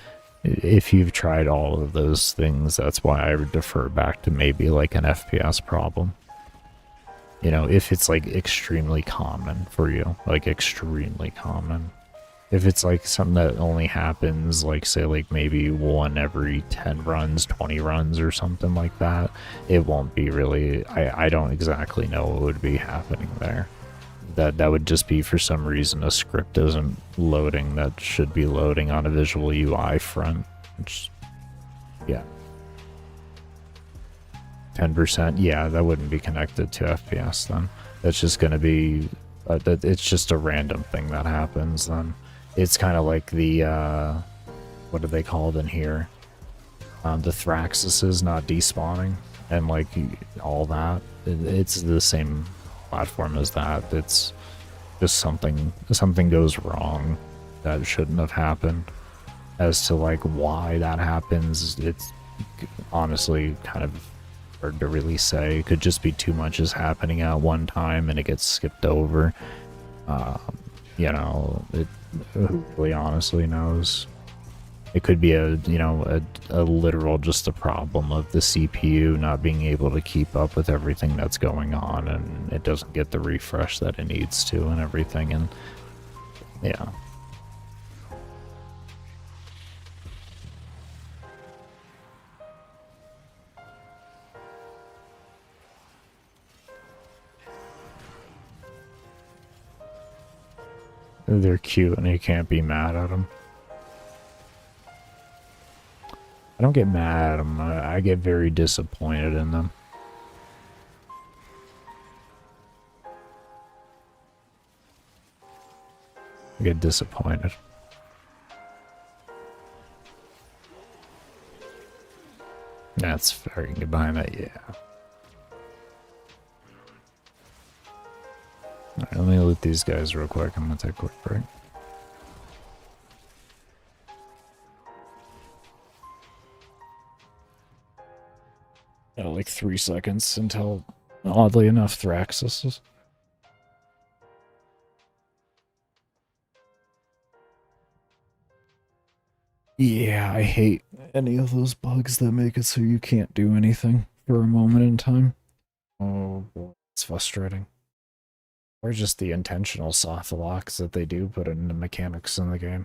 [SPEAKER 1] If you've tried all of those things, that's why I would defer back to maybe like an FPS problem. You know, if it's like extremely common for you, like extremely common. If it's like something that only happens, like say like maybe 1 every 10 runs, 20 runs or something like that, it won't be really, I don't exactly know what would be happening there. That would just be for some reason a script isn't loading that should be loading on a visual UI front. Which, yeah. 10%, yeah, that wouldn't be connected to FPS then. That's just going to be, it's just a random thing that happens then. It's kind of like the, what are they called in here? The thraxxes not despawning and like all that. It's the same platform as that. It's just something goes wrong that shouldn't have happened. As to like why that happens, it's honestly kind of hard to really say. It could just be too much is happening at one time and it gets skipped over. You know, who really honestly knows? It could be a literal just a problem of the CPU not being able to keep up with everything that's going on, and it doesn't get the refresh that it needs to and everything, and yeah. They're cute and you can't be mad at them. I don't get mad at them. I get very disappointed in them. I get disappointed. That's fair. You can get behind that, yeah. Alright, let me loot these guys real quick. I'm gonna take a quick break. Like 3 seconds until, oddly enough, thraxx is. Yeah, I hate any of those bugs that make it so you can't do anything for a moment in time. Oh boy, it's frustrating. Or just the intentional soft locks that they do put in the mechanics in the game.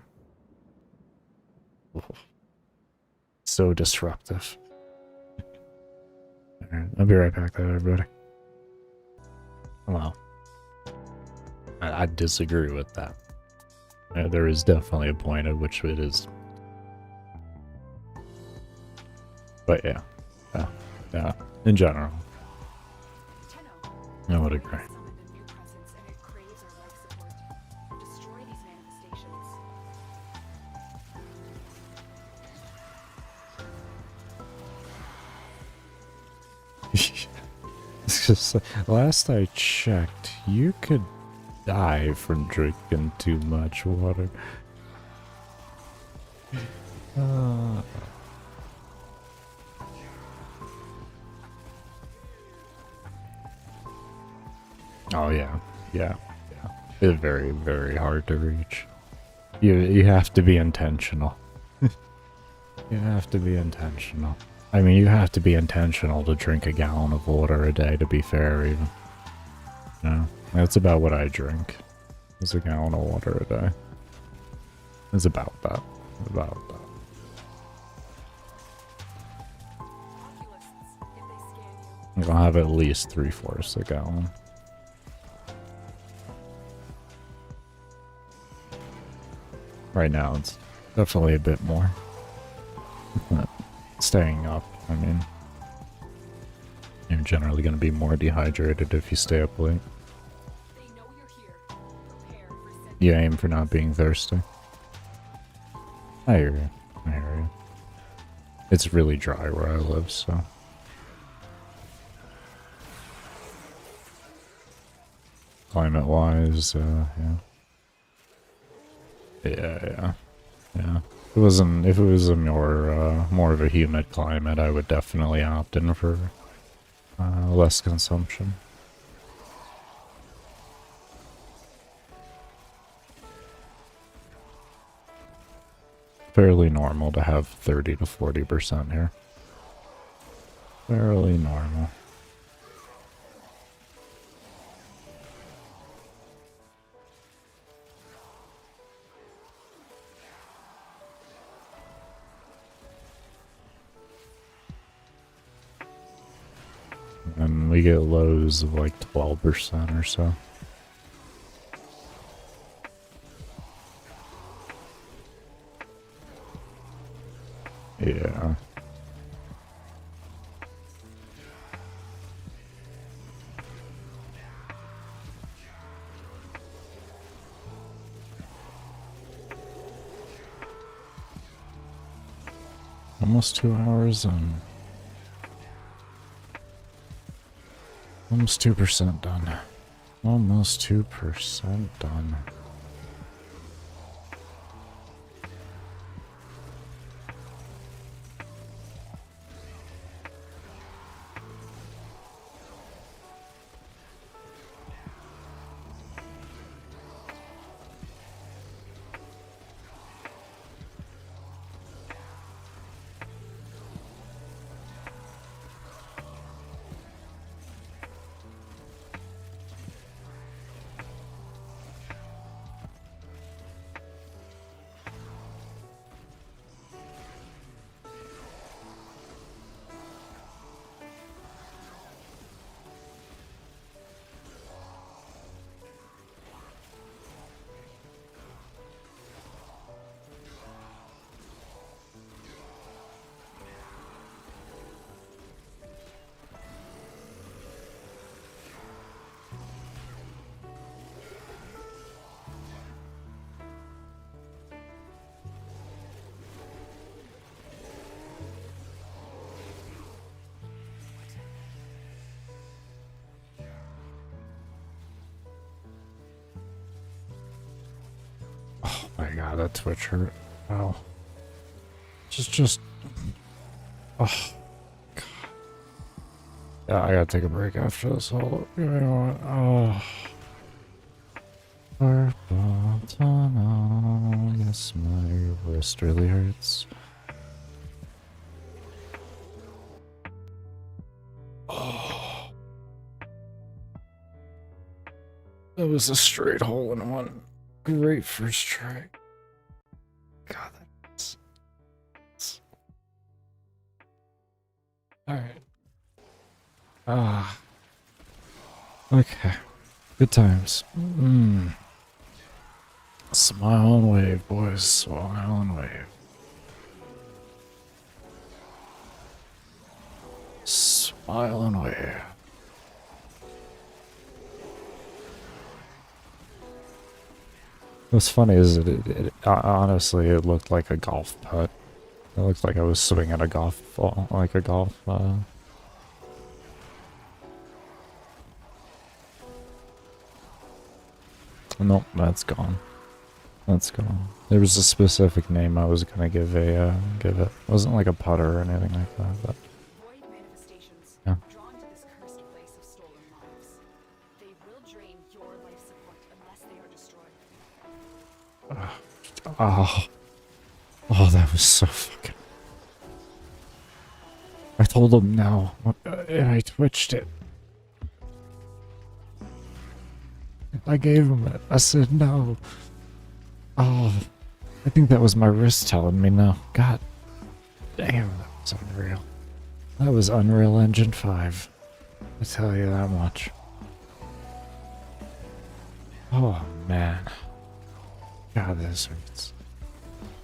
[SPEAKER 1] So disruptive. Alright, I'll be right back there, everybody. Well, I disagree with that. There is definitely a point at which it is. But yeah, yeah, in general, I would agree. It's just, last I checked, you could die from drinking too much water. Oh yeah, yeah. It's very, very hard to reach. You have to be intentional. You have to be intentional. I mean, you have to be intentional to drink a gallon of water a day, to be fair, even. No, that's about what I drink. It's a gallon of water a day. It's about that. About that. I'll have at least 3/4 a gallon. Right now, it's definitely a bit more. Staying up, I mean, you're generally going to be more dehydrated if you stay up late. You aim for not being thirsty. I hear you. I hear you. It's really dry where I live, so. Climate-wise, yeah. Yeah. If it was a more of a humid climate, I would definitely opt in for less consumption. Fairly normal to have 30 to 40% here. Fairly normal. and we get lows of like 12% or so. Yeah. Almost 2 hours and almost 2% done. Almost 2% done. Oh my god, that Twitch hurt. Wow. Just, oh, god. Yeah, I gotta take a break after this. Hold up. You know what? Oh. Purple tunnel. Yes, my wrist really hurts. Oh. That was a straight hole in one. Great first try. God, that's... Alright. Ah. Okay. Good times. Smile and wave, boys. Smile and wave. Smile and wave. What's funny is honestly, it looked like a golf putt. It looked like I was swinging a golf ball, like a golf, Nope, that's gone. That's gone. There was a specific name I was gonna give it. It wasn't like a putter or anything like that, but
[SPEAKER 2] Void manifestations
[SPEAKER 1] yeah.
[SPEAKER 2] drawn to this cursed place of stolen lives. They will drain your life support unless they are destroyed.
[SPEAKER 1] Oh. Oh, that was so fucking... I told him no, and I twitched it. I gave him it. I said no. Oh, I think that was my wrist telling me no. God damn, that was unreal. That was Unreal Engine 5. I tell you that much. Oh, man. God, this hurts.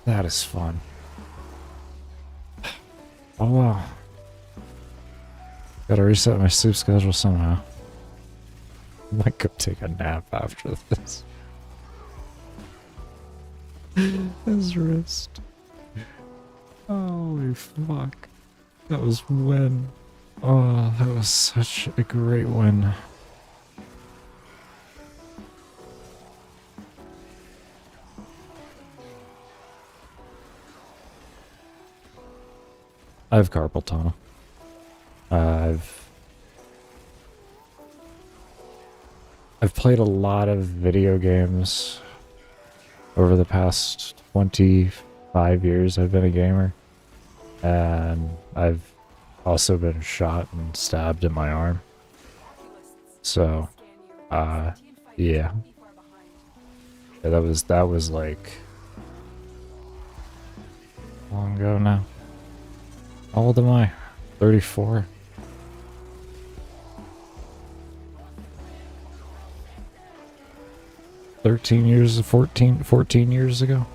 [SPEAKER 1] That is fun. Oh, well. Gotta reset my sleep schedule somehow. I might go take a nap after this. His wrist. Holy fuck. That was win. Oh, that was such a great win. I have carpal tunnel. I've played a lot of video games over the past 25 years I've been a gamer. And I've also been shot and stabbed in my arm. So, yeah. Yeah, that was like... how long ago now? How old am I? 34? 13 years, 14 years ago?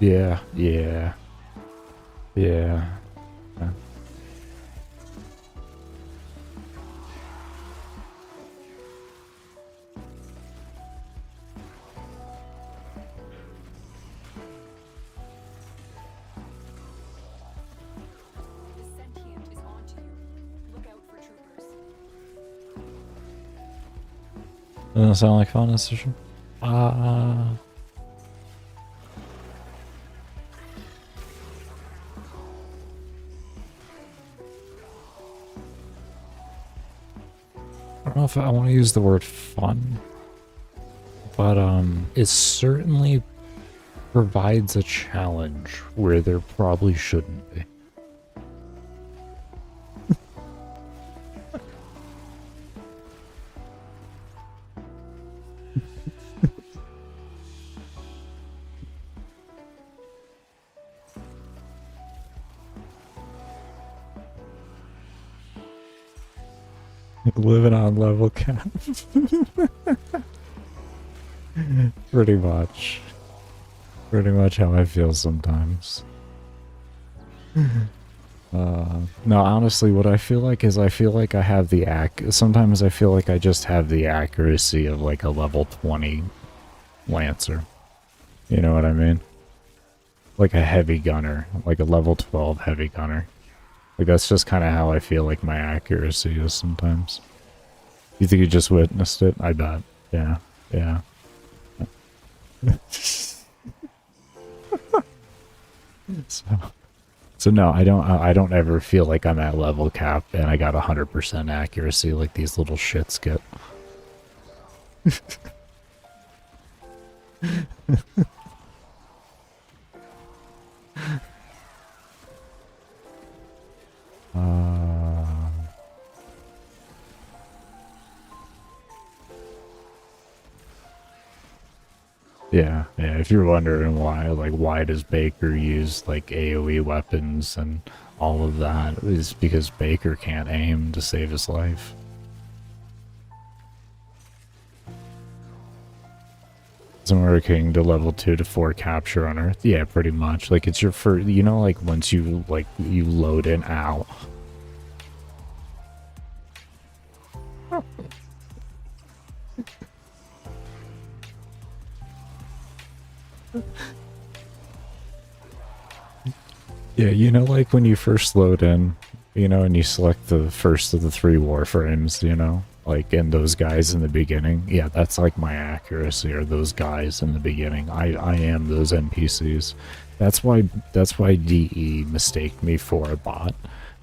[SPEAKER 1] Yeah, yeah, yeah.
[SPEAKER 2] The sentient is onto you. Look out for troopers.
[SPEAKER 1] Doesn't sound like fun, decision. Ah. I don't know if I want to use the word fun, but it certainly provides a challenge where there probably shouldn't be. Living on level cap. Pretty much. Pretty much how I feel sometimes. No, honestly, what I feel like is I feel like I have the sometimes I feel like I just have the accuracy of like a level 20 Lancer. You know what I mean? Like a heavy gunner, like a level 12 heavy gunner. Like that's just kind of how I feel like my accuracy is sometimes. You think you just witnessed it? I bet. Yeah. Yeah. so, so no, I don't ever feel like I'm at level cap and I got 100% accuracy like these little shits get. Yeah, yeah. If you're wondering why, like, why does Baker use like AoE weapons and all of that, is because Baker can't aim to save his life. Somewhere king to level 2 to 4 capture on Earth. Yeah, pretty much. Like it's your first. You know, like once you you load in out. Yeah, you know, like when you first load in, you know, and you select the first of the 3 warframes, you know, like in those guys in the beginning. Yeah, that's like my accuracy, or those guys in the beginning. I am those NPCs. That's why DE mistaked me for a bot,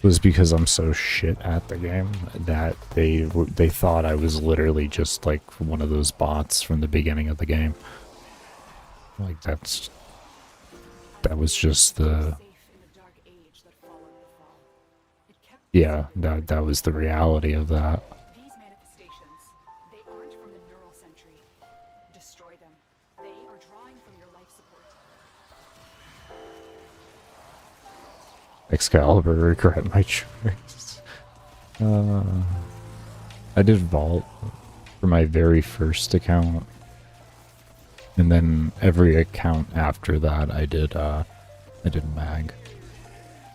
[SPEAKER 1] was because I'm so shit at the game that they thought I was literally just like one of those bots from the beginning of the game. Like that was just the.
[SPEAKER 2] Safe in the dark age that followed the fall. It kept
[SPEAKER 1] Yeah, that was the reality of that.
[SPEAKER 2] these manifestations. They aren't from the neural sentry. Destroy them. They are drawing from your life support.
[SPEAKER 1] Excalibur, regret my choice. I did Vault for my very first account. And then every account after that I did Mag.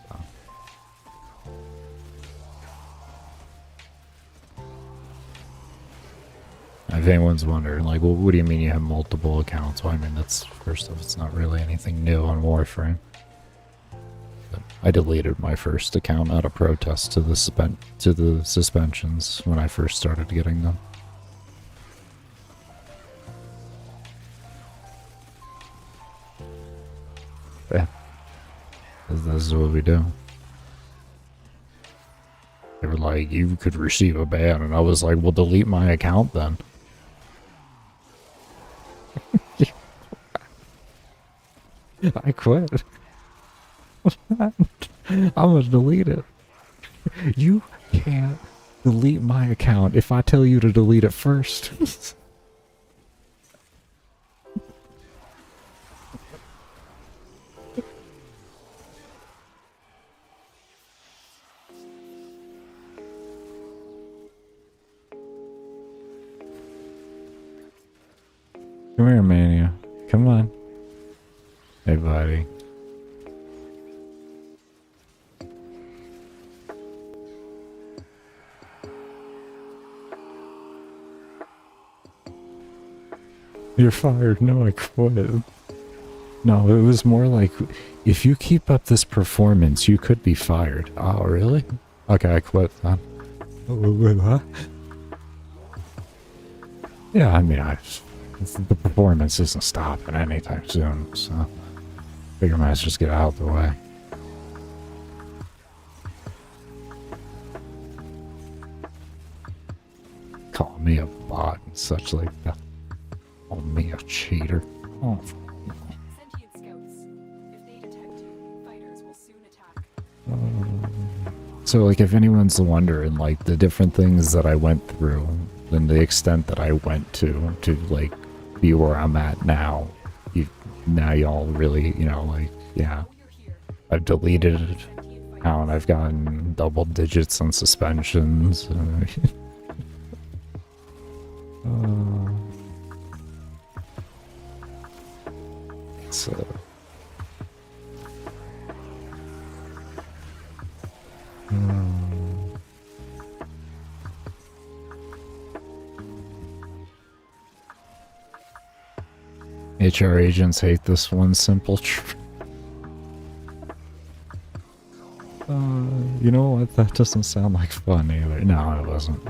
[SPEAKER 1] So. If anyone's wondering, like, well, what do you mean you have multiple accounts? Well, I mean, that's, first off, it's not really anything new on Warframe. But I deleted my first account out of protest to the suspensions when I first started getting them. Yeah. This is what we do. They were like, you could receive a ban, and I was like, well, delete my account then. I quit. I'm gonna delete it. You can't delete my account if I tell you to delete it first. Come here, Mania. Come on. Hey, buddy. You're fired. No, I quit. No, it was more like, if you keep up this performance, you could be fired. Oh, really? Okay, I quit then. Wait, what? Yeah, I mean, the performance isn't stopping anytime soon, so figure I might as well just get out of the way. Call me a bot and such like that. Call me a cheater. Oh.
[SPEAKER 2] Sentient scouts. If they detect you, fighters will soon attack.
[SPEAKER 1] So, like, if anyone's wondering, like, the different things that I went through, and the extent that I went to, like, be where I'm at now, now y'all really, you know, like, yeah. I've deleted account, I've gotten double digits on suspensions. So... HR agents hate this one simple truth. You know what? That doesn't sound like fun either. No, it wasn't.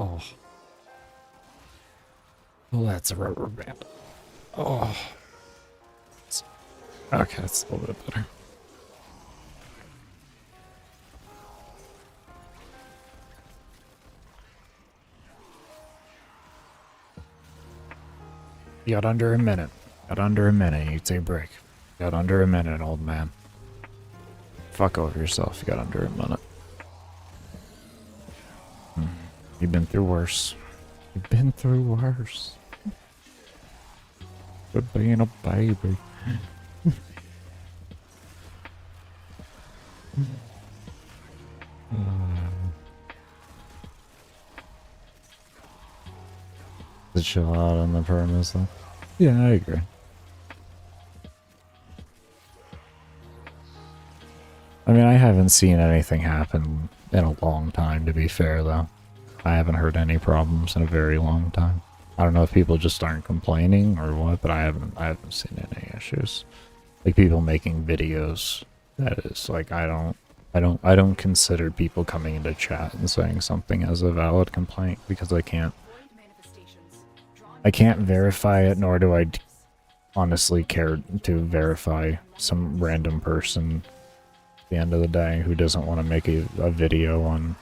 [SPEAKER 1] Oh. Well, that's a rubber band. Oh. Okay, that's a little bit better. You got under a minute. Got under a minute. You take a break. Got under a minute, old man. Fuck over yourself. You got under a minute. You've been through worse. You've been through worse. Quit being a baby. To chill out on the premise, though. Yeah, I agree. I mean, I haven't seen anything happen in a long time, to be fair, though. I haven't heard any problems in a very long time. I don't know if people just aren't complaining or what, but I haven't seen any issues. Like people making videos. That is like I don't consider people coming into chat and saying something as a valid complaint because I can't verify it, nor do I honestly care to verify some random person at the end of the day who doesn't want to make a video on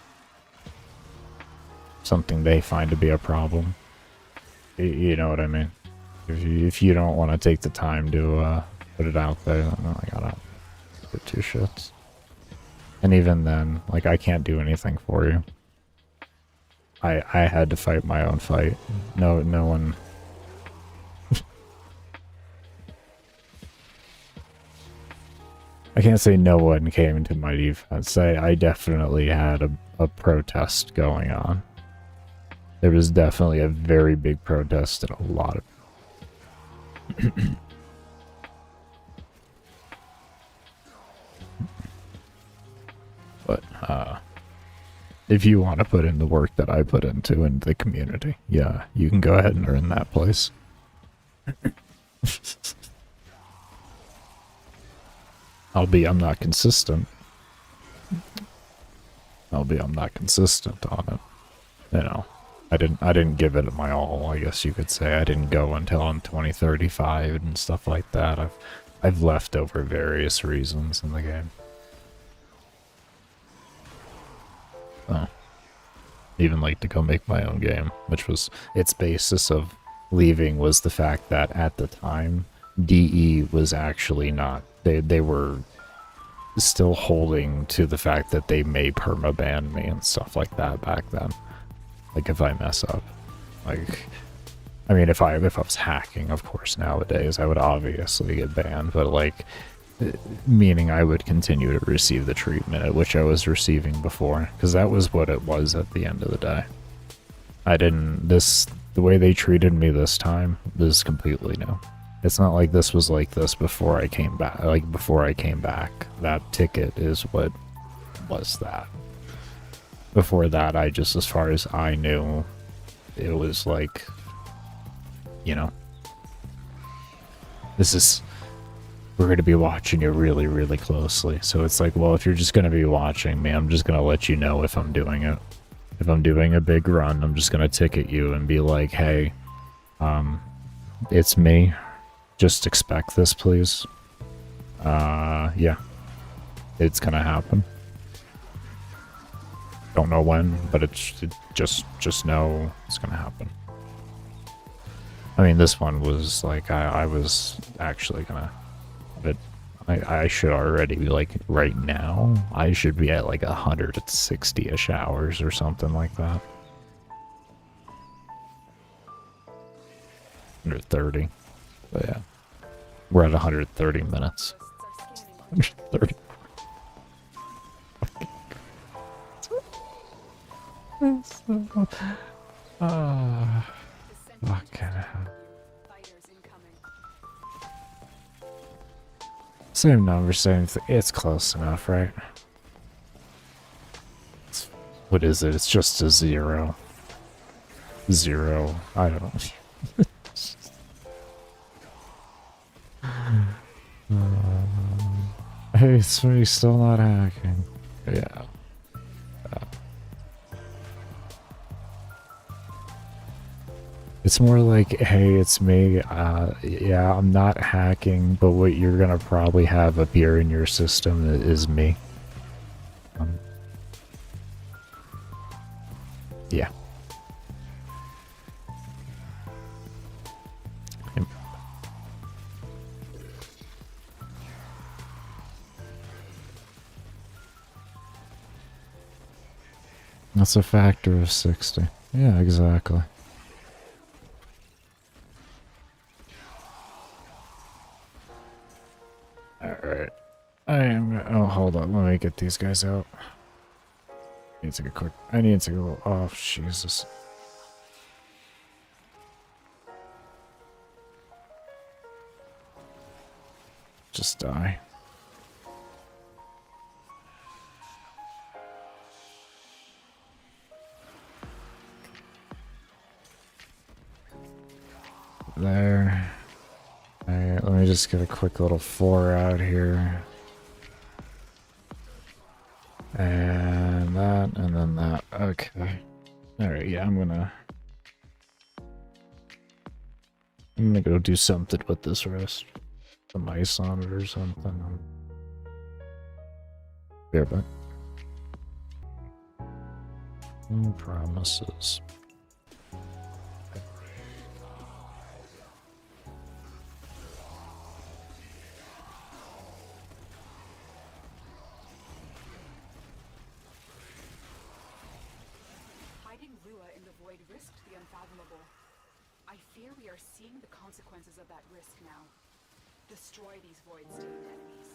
[SPEAKER 1] something they find to be a problem. You know what I mean? If you don't want to take the time to put it out there, then I gotta give two shits. And even then, like, I can't do anything for you. I had to fight my own fight. No one... I can't say no one came to my defense. I definitely had a protest going on. There was definitely a very big protest and a lot of... But, if you want to put in the work that I put into in the community, yeah, you can go ahead and earn that place. I'm not consistent. I'm not consistent on it. You know, I didn't give it my all, I guess you could say. I didn't go until I'm 2035 and stuff like that. I've left over various reasons in the game. Oh. even like to go make my own game, which was its basis of leaving was the fact that at the time DE was actually not, they were still holding to the fact that they may permaban me and stuff like that back then. Like if I mess up, like, I mean, if I was hacking, of course, nowadays I would obviously get banned, but like, meaning I would continue to receive the treatment at which I was receiving before, because that was what it was at the end of the day. The way they treated me this time is completely new. It's not like this was like this before I came back. Like before I came back, that ticket is what was that. Before that, I just, as far as I knew, it was like, you know, we're going to be watching you really, really closely. So it's like, well, if you're just going to be watching me, I'm just going to let you know if I'm doing it. If I'm doing a big run, I'm just going to ticket you and be like, hey, it's me. Just expect this, please. Yeah. It's going to happen. Don't know when, but just know it's going to happen. I mean, this one was like, I was actually going to, but I should already be like, right now, I should be at like 160-ish hours or something like that. 130. But yeah. We're at 130 minutes. 130. Fucking hell. Same number, same thing. It's close enough, right? What is it? It's just a 0. 0. I don't know. Hey, it's me still not hacking. Yeah. It's more like, hey, it's me. Yeah, I'm not hacking, but what you're gonna probably have appear in your system is me. Yeah. That's a factor of 60. Yeah, exactly. Alright. Oh, hold on. Let me get these guys out. I need to go. Oh, Jesus. Just die. There. Alright, let me just get a quick little 4 out here. And that, and then that. Okay. Alright, yeah, I'm gonna go do something with this wrist. Some ice on it or something. Be right back. No promises.
[SPEAKER 2] We are seeing the consequences of that risk now. Destroy these void-stained enemies.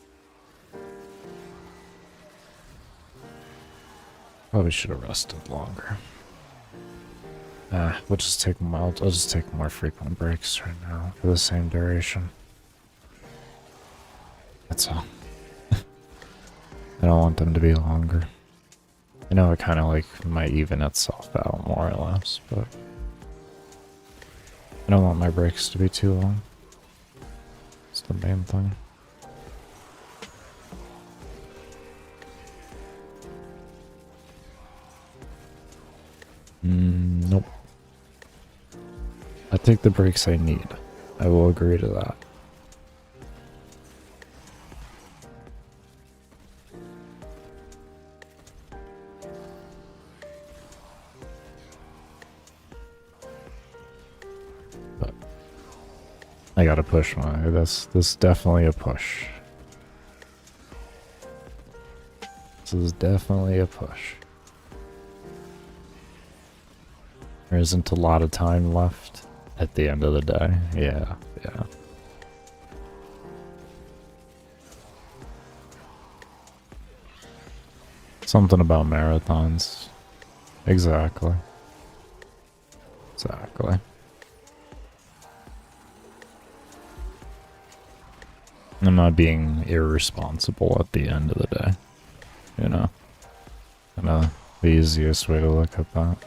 [SPEAKER 1] Probably should have rested longer. We'll just take them out. I'll just take more frequent breaks right now for the same duration. That's all. I don't want them to be longer. I know it kind of like might even itself out more or less, but I don't want my breaks to be too long. That's the main thing. Nope. I take the breaks I need. I will agree to that. gotta push my. This definitely a push. This is definitely a push. There isn't a lot of time left at the end of the day. Yeah, yeah. Something about marathons. Exactly. Exactly. I'm not being irresponsible at the end of the day. You know? Kinda the easiest way to look at that.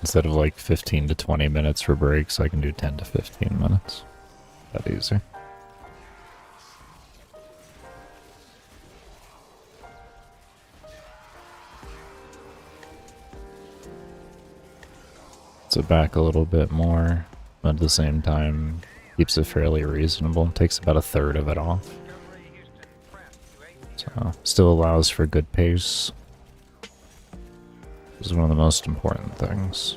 [SPEAKER 1] Instead of like 15 to 20 minutes for breaks, I can do 10 to 15 minutes. That easy. It back a little bit more, but at the same time keeps it fairly reasonable. It takes about a third of it off. So still allows for good pace. This is one of the most important things.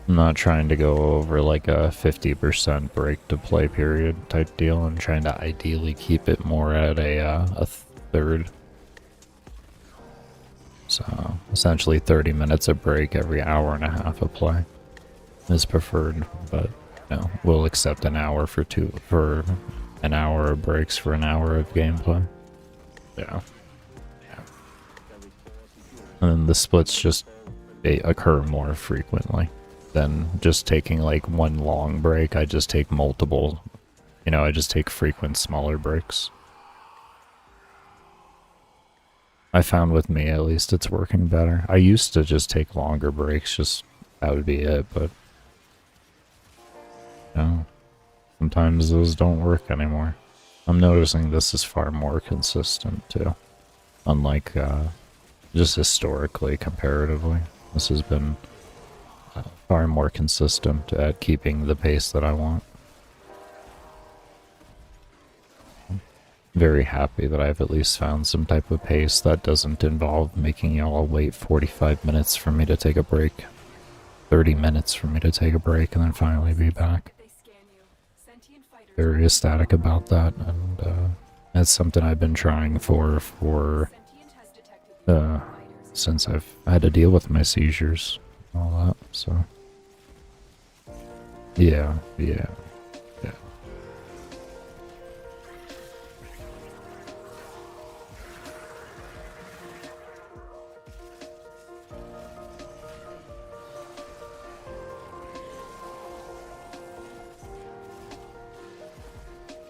[SPEAKER 1] I'm not trying to go over like a 50% break to play period type deal. I'm trying to ideally keep it more at a third. So essentially 30 minutes of break every hour and a half of play is preferred, but you know, we'll accept an hour for an hour of breaks for an hour of gameplay. Yeah. And then the splits just occur more frequently than just taking like one long break. I just take multiple, you know, I just take frequent smaller breaks. I found with me, at least, it's working better. I used to just take longer breaks, just that would be it, but you know, sometimes those don't work anymore. I'm noticing this is far more consistent too, unlike just historically, comparatively. This has been far more consistent at keeping the pace that I want. Very happy that I've at least found some type of pace that doesn't involve making y'all wait 45 minutes for me to take a break. 30 minutes for me to take a break and then finally be back. Very ecstatic about that, and that's something I've been trying for since I've had to deal with my seizures and all that, so yeah.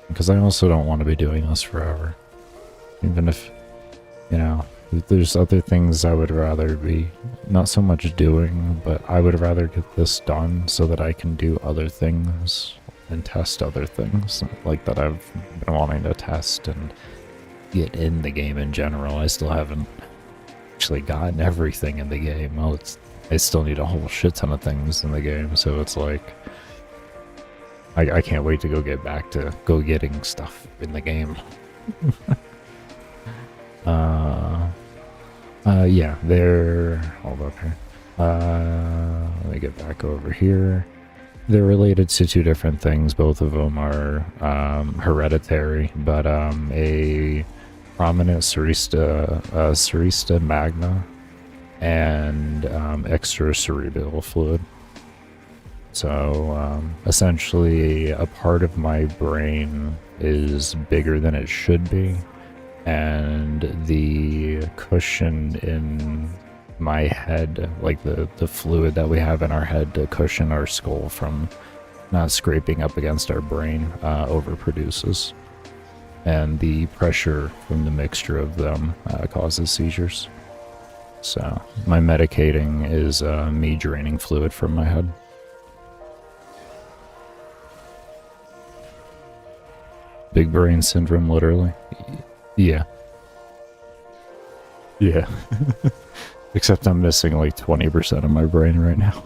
[SPEAKER 1] Because I also don't want to be doing this forever. Even if, you know, there's other things I would rather be not so much doing, but I would rather get this done so that I can do other things and test other things like that I've been wanting to test and get in the game in general. I still haven't actually gotten everything in the game. Well, I still need a whole shit ton of things in the game, so it's like I can't wait to get back to getting stuff in the game. Yeah, hold up here. Let me get back over here. They're related to two different things. Both of them are hereditary, but a prominent serista magna and extracerebral fluid. So essentially a part of my brain is bigger than it should be, and the cushion in my head, like the fluid that we have in our head to cushion our skull from not scraping up against our brain, overproduces. And the pressure from the mixture of them causes seizures. So my medicating is me draining fluid from my head. Big brain syndrome, literally. Yeah. Yeah. Except I'm missing like 20% of my brain right now.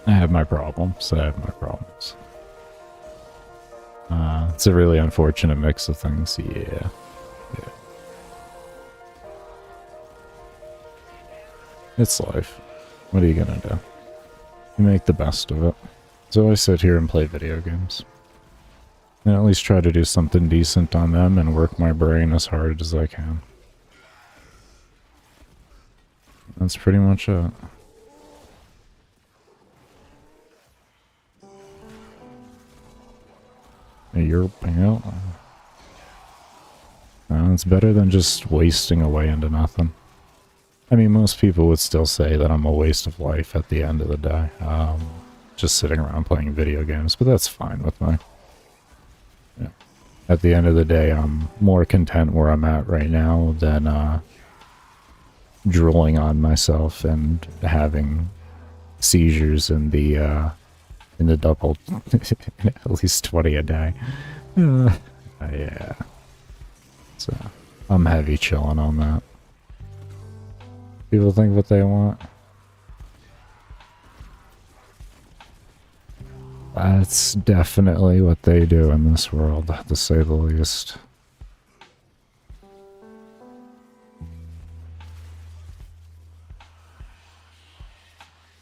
[SPEAKER 1] I have my problems. It's a really unfortunate mix of things. Yeah. Yeah. It's life. What are you gonna do? You make the best of it. So I sit here and play video games. And at least try to do something decent on them and work my brain as hard as I can. That's pretty much it. Yeah. It's better than just wasting away into nothing. I mean, most people would still say that I'm a waste of life at the end of the day. Just sitting around playing video games, but that's fine with me. Yeah. At the end of the day, I'm more content where I'm at right now than drooling on myself and having seizures in the double at least 20 a day. Yeah. So I'm heavy chilling on that. People think what they want. That's definitely what they do in this world, to say the least.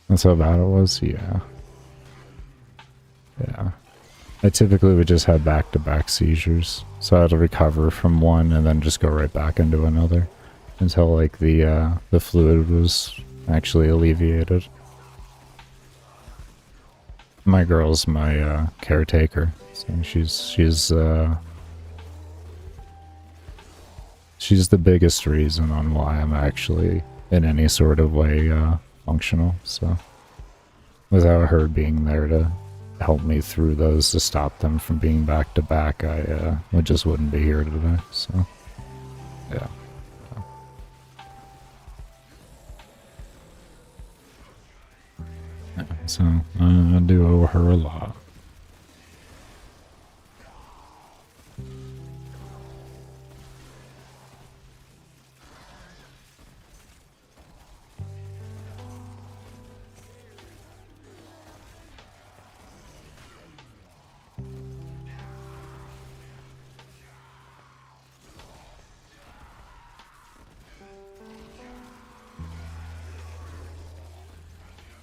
[SPEAKER 1] That's how bad it was? Yeah. Yeah. I typically would just have back-to-back seizures, so I had to recover from one and then just go right back into another until like the fluid was actually alleviated. My girl's my caretaker, so she's the biggest reason on why I'm actually in any sort of way functional. So without her being there to help me through those to stop them from being back to back, I just wouldn't be here today. So yeah. So I do owe her a lot.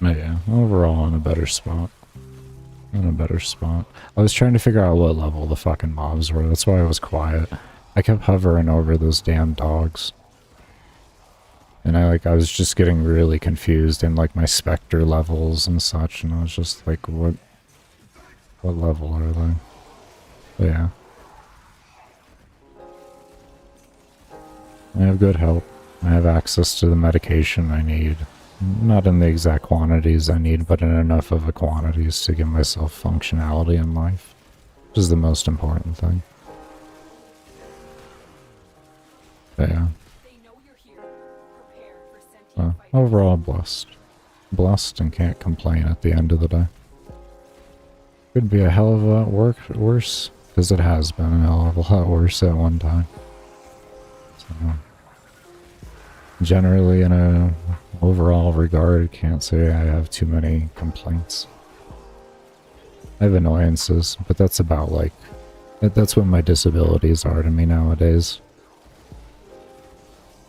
[SPEAKER 1] But yeah, overall in a better spot. In a better spot. I was trying to figure out what level the fucking mobs were, that's why I was quiet. I kept hovering over those damn dogs. And I was just getting really confused in like my specter levels and such, and I was just like, what level are they? But yeah. I have good help. I have access to the medication I need. Not in the exact quantities I need, but in enough of a quantities to give myself functionality in life, which is the most important thing. But yeah. Overall, blessed. Blessed and can't complain at the end of the day. Could be a hell of a lot worse, because it has been a hell of a lot worse at one time. So, generally, in a overall regard, can't say I have too many complaints. I have annoyances, but that's about like, that's what my disabilities are to me nowadays.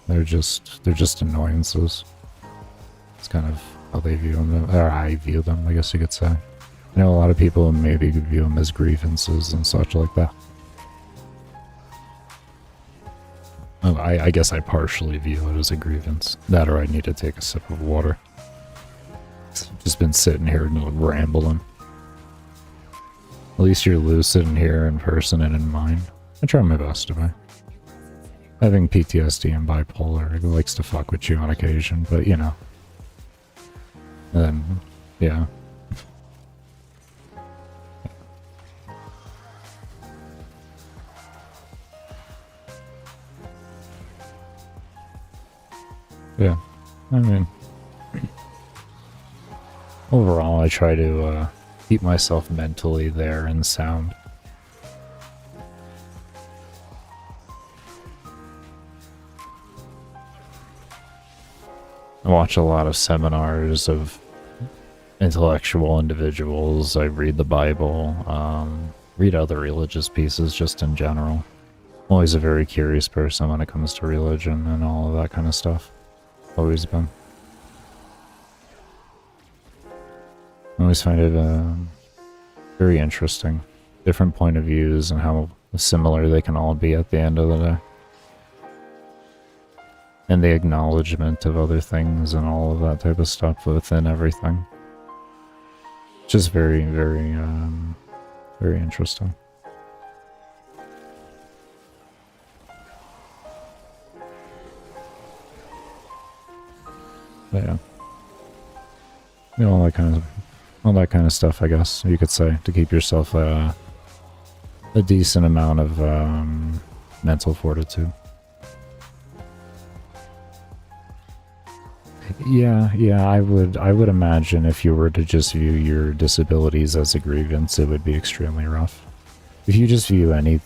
[SPEAKER 1] They're just annoyances. It's kind of how they view them, or I view them, I guess you could say. I know a lot of people maybe view them as grievances and such like that. I guess I partially view it as a grievance. That or I need to take a sip of water. Just been sitting here and rambling. At least you're lucid in here in person and in mind. I try my best to be. Having PTSD and bipolar, it likes to fuck with you on occasion, but you know. And then, yeah. Yeah, I mean, overall I try to keep myself mentally there and sound. I watch a lot of seminars of intellectual individuals, I read the Bible, Read other religious pieces just in general. I'm always a very curious person when it comes to religion and all of that kind of stuff. Always been. I always find it very interesting. Different point of views and how similar they can all be at the end of the day. And the acknowledgement of other things and all of that type of stuff within everything. Just very, very, very interesting. But yeah. You know, all that kind of stuff, I guess you could say, to keep yourself a decent amount of mental fortitude. Yeah, I would imagine if you were to just view your disabilities as a grievance, it would be extremely rough. If you just view any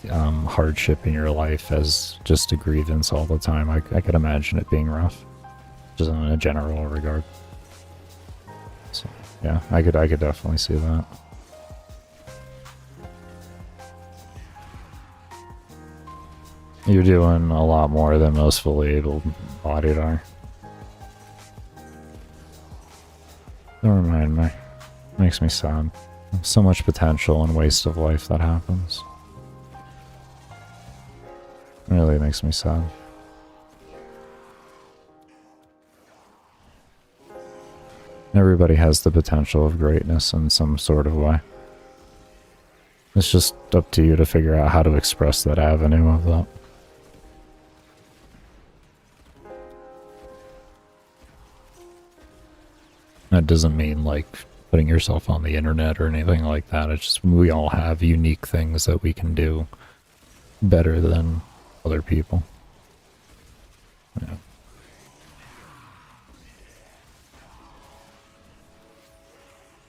[SPEAKER 1] hardship in your life as just a grievance all the time, I could imagine it being rough, just in a general regard. So, yeah, I could definitely see that. You're doing a lot more than most fully able-bodied are. Don't remind me. Makes me sad. So much potential and waste of life that happens. It really makes me sad. Everybody has the potential of greatness in some sort of way. It's just up to you to figure out how to express that avenue of that. That doesn't mean like putting yourself on the internet or anything like that. It's just we all have unique things that we can do better than other people. Yeah.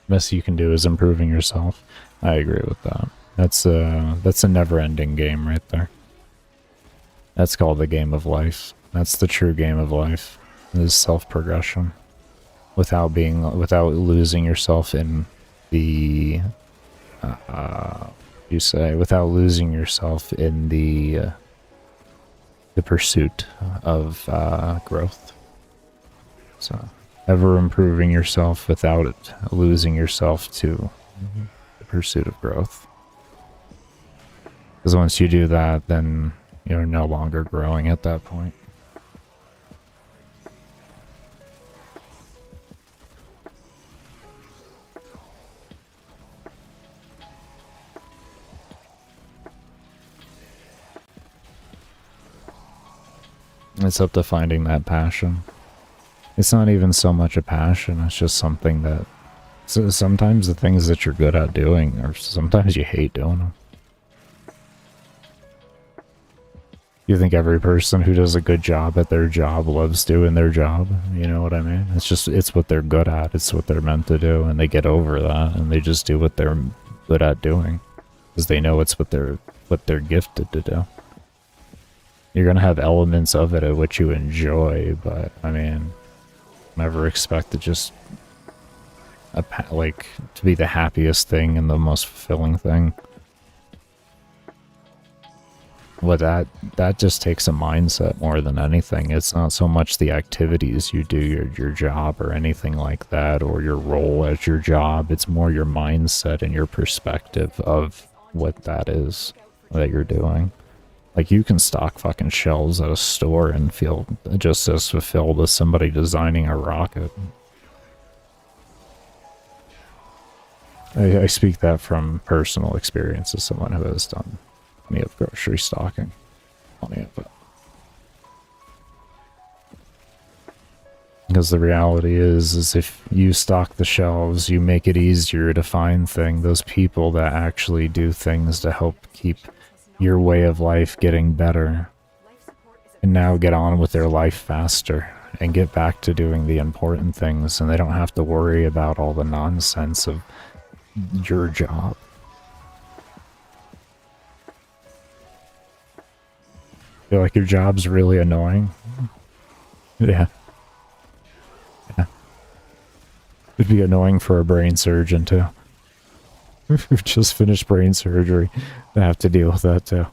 [SPEAKER 1] Best you can do is improving yourself. I agree with that. That's a never-ending game right there. That's called the game of life. That's the true game of life. Is self-progression. Without losing yourself in the without losing yourself in the pursuit of growth. So ever improving yourself without losing yourself to the pursuit of growth. Because once you do that, then you're no longer growing at that point. It's up to finding that passion. It's not even so much a passion, it's just something that... So sometimes the things that you're good at doing, or sometimes you hate doing them. You think every person who does a good job at their job loves doing their job? You know what I mean? It's what they're good at, it's what they're meant to do, and they get over that, and they just do what they're good at doing. Because they know it's what they're gifted to do. You're gonna have elements of it at which you enjoy, but I mean, never expect it just to be the happiest thing and the most fulfilling thing. Well, that just takes a mindset more than anything. It's not so much the activities you do, your job or anything like that, or your role at your job. It's more your mindset and your perspective of what that is that you're doing. Like, you can stock fucking shelves at a store and feel just as fulfilled as somebody designing a rocket. I speak that from personal experience as someone who has done plenty of grocery stocking. Plenty of it. Because the reality is if you stock the shelves, you make it easier to find those people that actually do things to help keep your way of life getting better, and now get on with their life faster and get back to doing the important things, and they don't have to worry about all the nonsense of your job. Feel like your job's really annoying? Yeah. It'd be annoying for a brain surgeon too. who just finished brain surgery that have to deal with that too.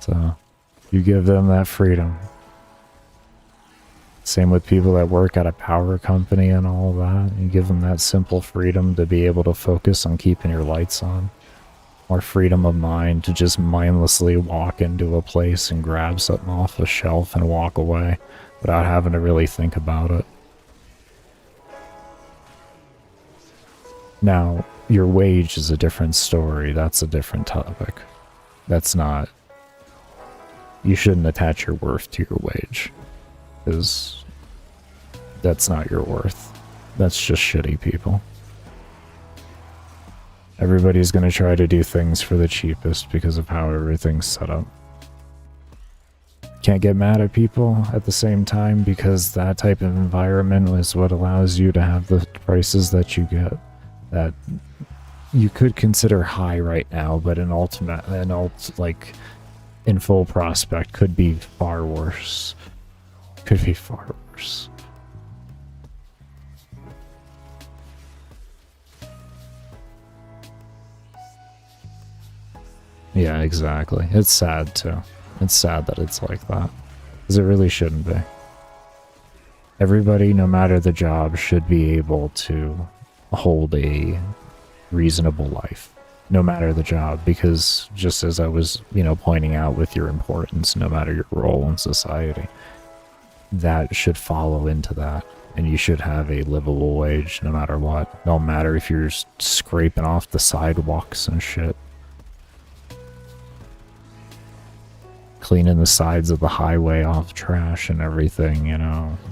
[SPEAKER 1] So, you give them that freedom. Same with people that work at a power company and all that. You give them that simple freedom to be able to focus on keeping your lights on. Or freedom of mind to just mindlessly walk into a place and grab something off a shelf and walk away without having to really think about it. Now, your wage is a different story. That's a different topic. That's not... You shouldn't attach your worth to your wage. Because that's not your worth. That's just shitty people. Everybody's going to try to do things for the cheapest because of how everything's set up. Can't get mad at people at the same time because that type of environment is what allows you to have the prices that you get. That you could consider high right now, but in full prospect could be far worse. Could be far worse. Yeah, exactly. It's sad too. It's sad that it's like that. Because it really shouldn't be. Everybody, no matter the job, should be able to hold a reasonable life. No matter the job. Because just as I was, pointing out with your importance, no matter your role in society, that should follow into that. And you should have a livable wage no matter what. No matter if you're scraping off the sidewalks and shit. Cleaning the sides of the highway off trash and everything,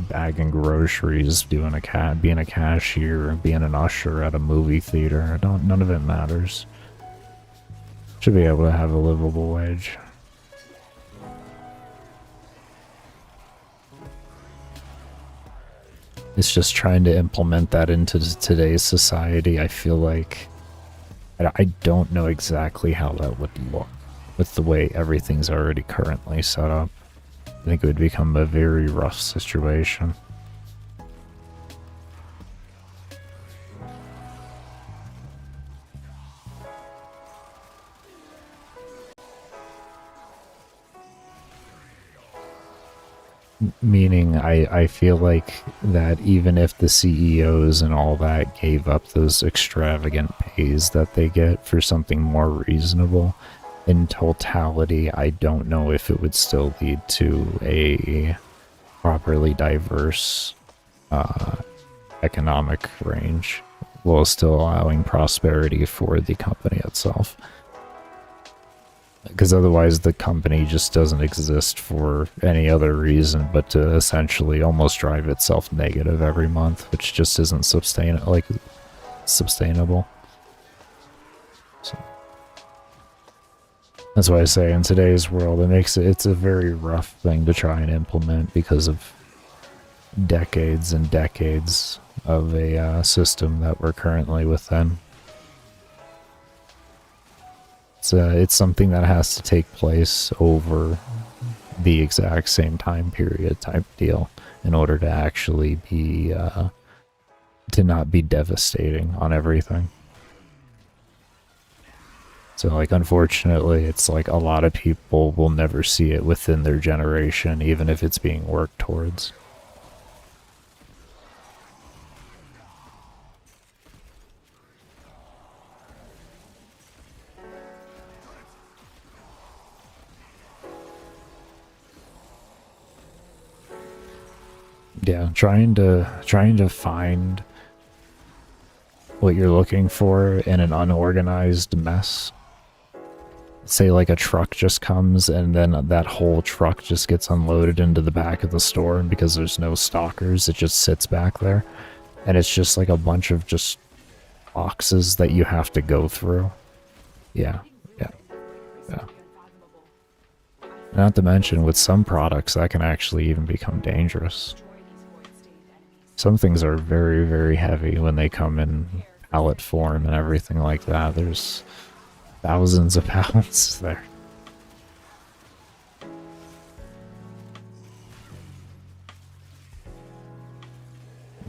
[SPEAKER 1] bagging groceries, being a cashier, being an usher at a movie theater. None of it matters. Should be able to have a livable wage. It's just trying to implement that into today's society. I feel like I don't know exactly how that would look. With the way everything's already currently set up, I think it would become a very rough situation. Meaning, I feel like that even if the CEOs and all that gave up those extravagant pays that they get for something more reasonable, in totality, I don't know if it would still lead to a properly diverse economic range, while still allowing prosperity for the company itself. Because otherwise the company just doesn't exist for any other reason but to essentially almost drive itself negative every month, which just isn't sustainable. So. That's why I say in today's world it's a very rough thing to try and implement because of decades and decades of a system that we're currently within. It's something that has to take place over the exact same time period type deal in order to actually be to not be devastating on everything. So, unfortunately, it's a lot of people will never see it within their generation, even if it's being worked towards. Yeah, trying to find what you're looking for in an unorganized mess. Say a truck just comes and then that whole truck just gets unloaded into the back of the store, and because there's no stalkers, it just sits back there. And it's just a bunch of just boxes that you have to go through. Yeah. Not to mention, with some products, that can actually even become dangerous. Some things are very, very heavy when they come in pallet form and everything like that. There's thousands of pounds there.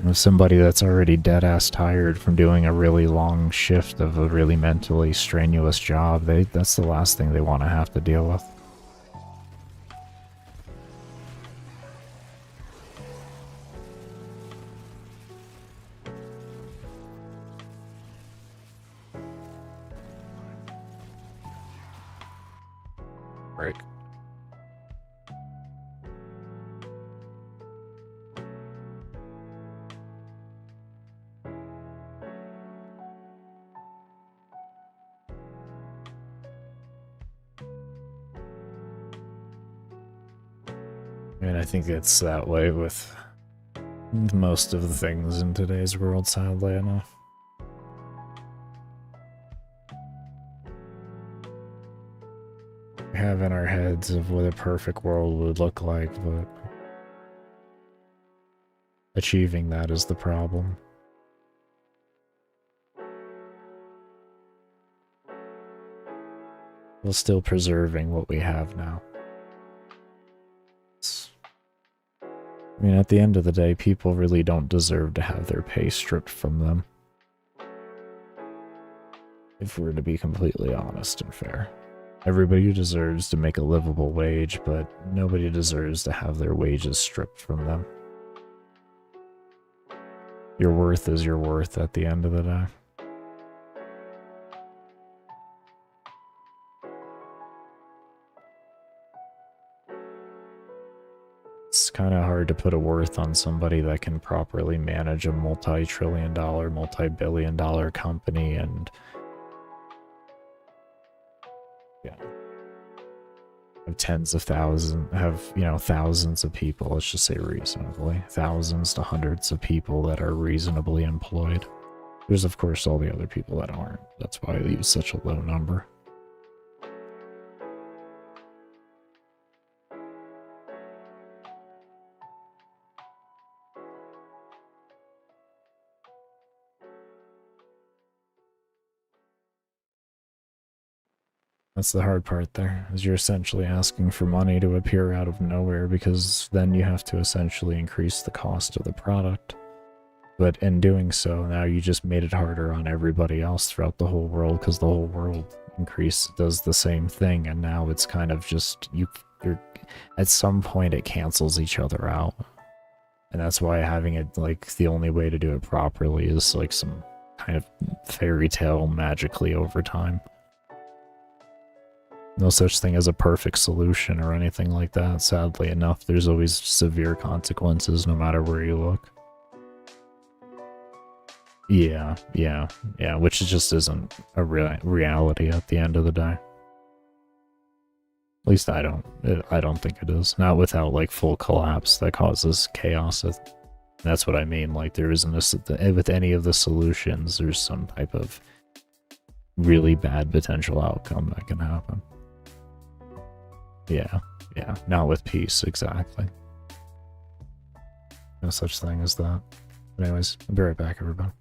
[SPEAKER 1] If somebody that's already dead-ass tired from doing a really long shift of a really mentally strenuous job, that's the last thing they want to have to deal with. Break. I mean, I think it's that way with most of the things in today's world, sadly enough. We have in our heads of what a perfect world would look like, but achieving that is the problem. While still preserving what we have now. I mean, at the end of the day, people really don't deserve to have their pay stripped from them. If we're to be completely honest and fair. Everybody deserves to make a livable wage, but nobody deserves to have their wages stripped from them. Your worth is your worth at the end of the day. It's kind of hard to put a worth on somebody that can properly manage a multi-trillion-dollar, multi-billion-dollar company and have tens of thousands, thousands of people, let's just say reasonably, thousands to hundreds of people that are reasonably employed. There's of course all the other people that aren't. That's why I use such a low number. That's the hard part there, is you're essentially asking for money to appear out of nowhere because then you have to essentially increase the cost of the product. But in doing so, now you just made it harder on everybody else throughout the whole world because the whole world does the same thing, and now it's kind of just, you're at some point it cancels each other out. And that's why having it, like, the only way to do it properly is like some kind of fairy tale magically over time. No such thing as a perfect solution or anything like that, sadly enough. There's always severe consequences no matter where you look. Yeah, which just isn't a reality at the end of the day. At least I don't think it is. Not without, like, full collapse that causes chaos. That's what I mean, like, there isn't with any of the solutions, there's some type of really bad potential outcome that can happen. Yeah, not with peace, exactly. No such thing as that. But anyways, I'll be right back, everybody.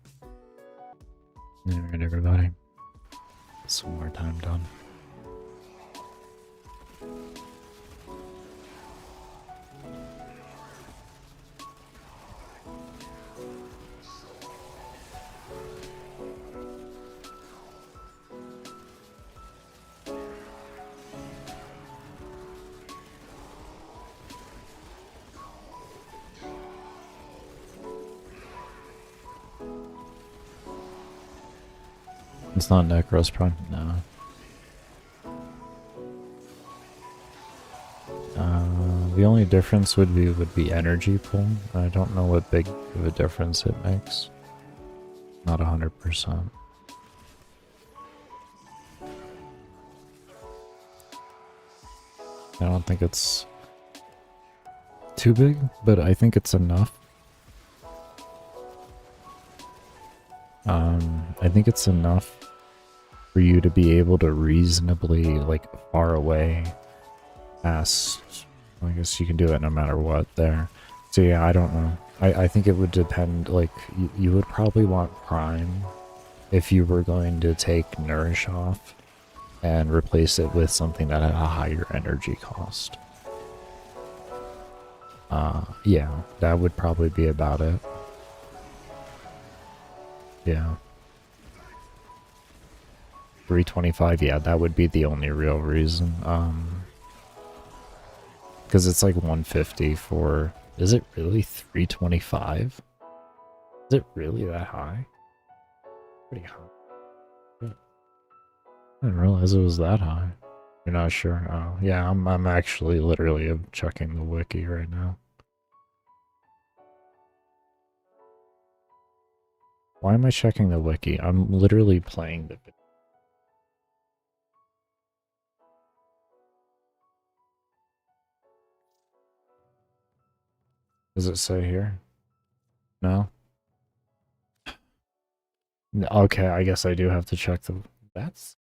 [SPEAKER 1] Alright, everybody. Some more time done. It's not Nekros Prime? No. The only difference would be energy pool. I don't know what big of a difference it makes. Not 100%. I don't think it's too big, but I think it's enough. I think it's enough for you to be able to reasonably, like, far away past. I guess you can do that no matter what there. So yeah, I don't know. I think it would depend, like, you would probably want Prime if you were going to take Nourish off and replace it with something that had a higher energy cost. Yeah, that would probably be about it. Yeah. 325, yeah, that would be the only real reason. Because it's like 150 for... Is it really 325? Is it really that high? Pretty high. I didn't realize it was that high. You're not sure? Oh, yeah, I'm actually literally checking the wiki right now. Why am I checking the wiki? I'm literally playing the video. Does it say here? No? Okay, I guess I do have to check the... That's...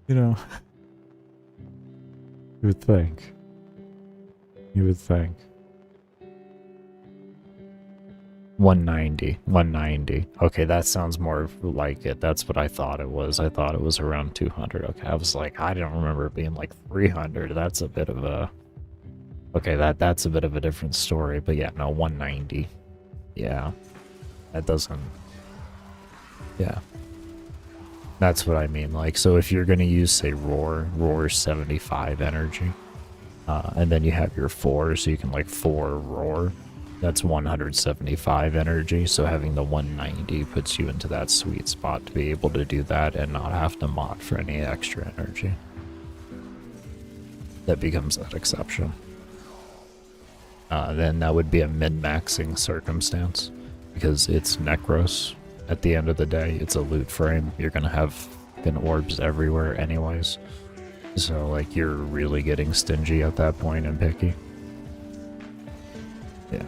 [SPEAKER 1] You know... You would think. You would think. 190. 190. Okay, that sounds more like it. That's what I thought it was. I thought it was around 200. Okay, I was like, I don't remember it being like 300. That's a bit of a... Okay, that's a bit of a different story. But yeah, no, 190. Yeah. That doesn't... Yeah. That's what I mean. Like, so if you're going to use, say, Roar 75 energy, and then you have your 4, so you can, like, 4 Roar, that's 175 energy, so having the 190 puts you into that sweet spot to be able to do that and not have to mod for any extra energy. That becomes that exception. Then that would be a min-maxing circumstance, because it's Nekros. At the end of the day, it's a loot frame. You're gonna have fucking orbs everywhere anyways. So, like, you're really getting stingy at that point and picky. Yeah.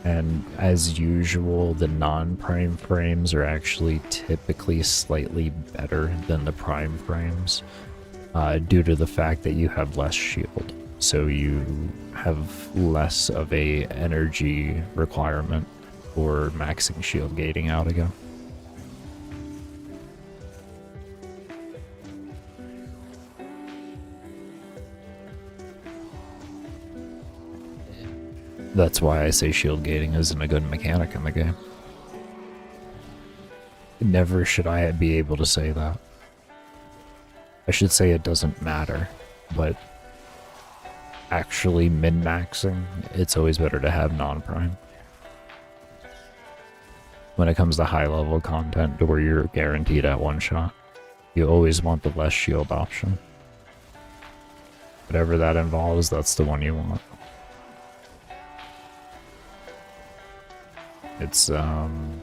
[SPEAKER 1] And as usual, the non-prime frames are actually typically slightly better than the prime frames, due to the fact that you have less shield. So you have less of a energy requirement for maxing shield gating out again. That's why I say shield gating isn't a good mechanic in the game. Never should I be able to say that. I should say it doesn't matter, but actually min-maxing, it's always better to have non-prime. When it comes to high-level content where you're guaranteed at one shot, you always want the less shield option. Whatever that involves, that's the one you want. It's kind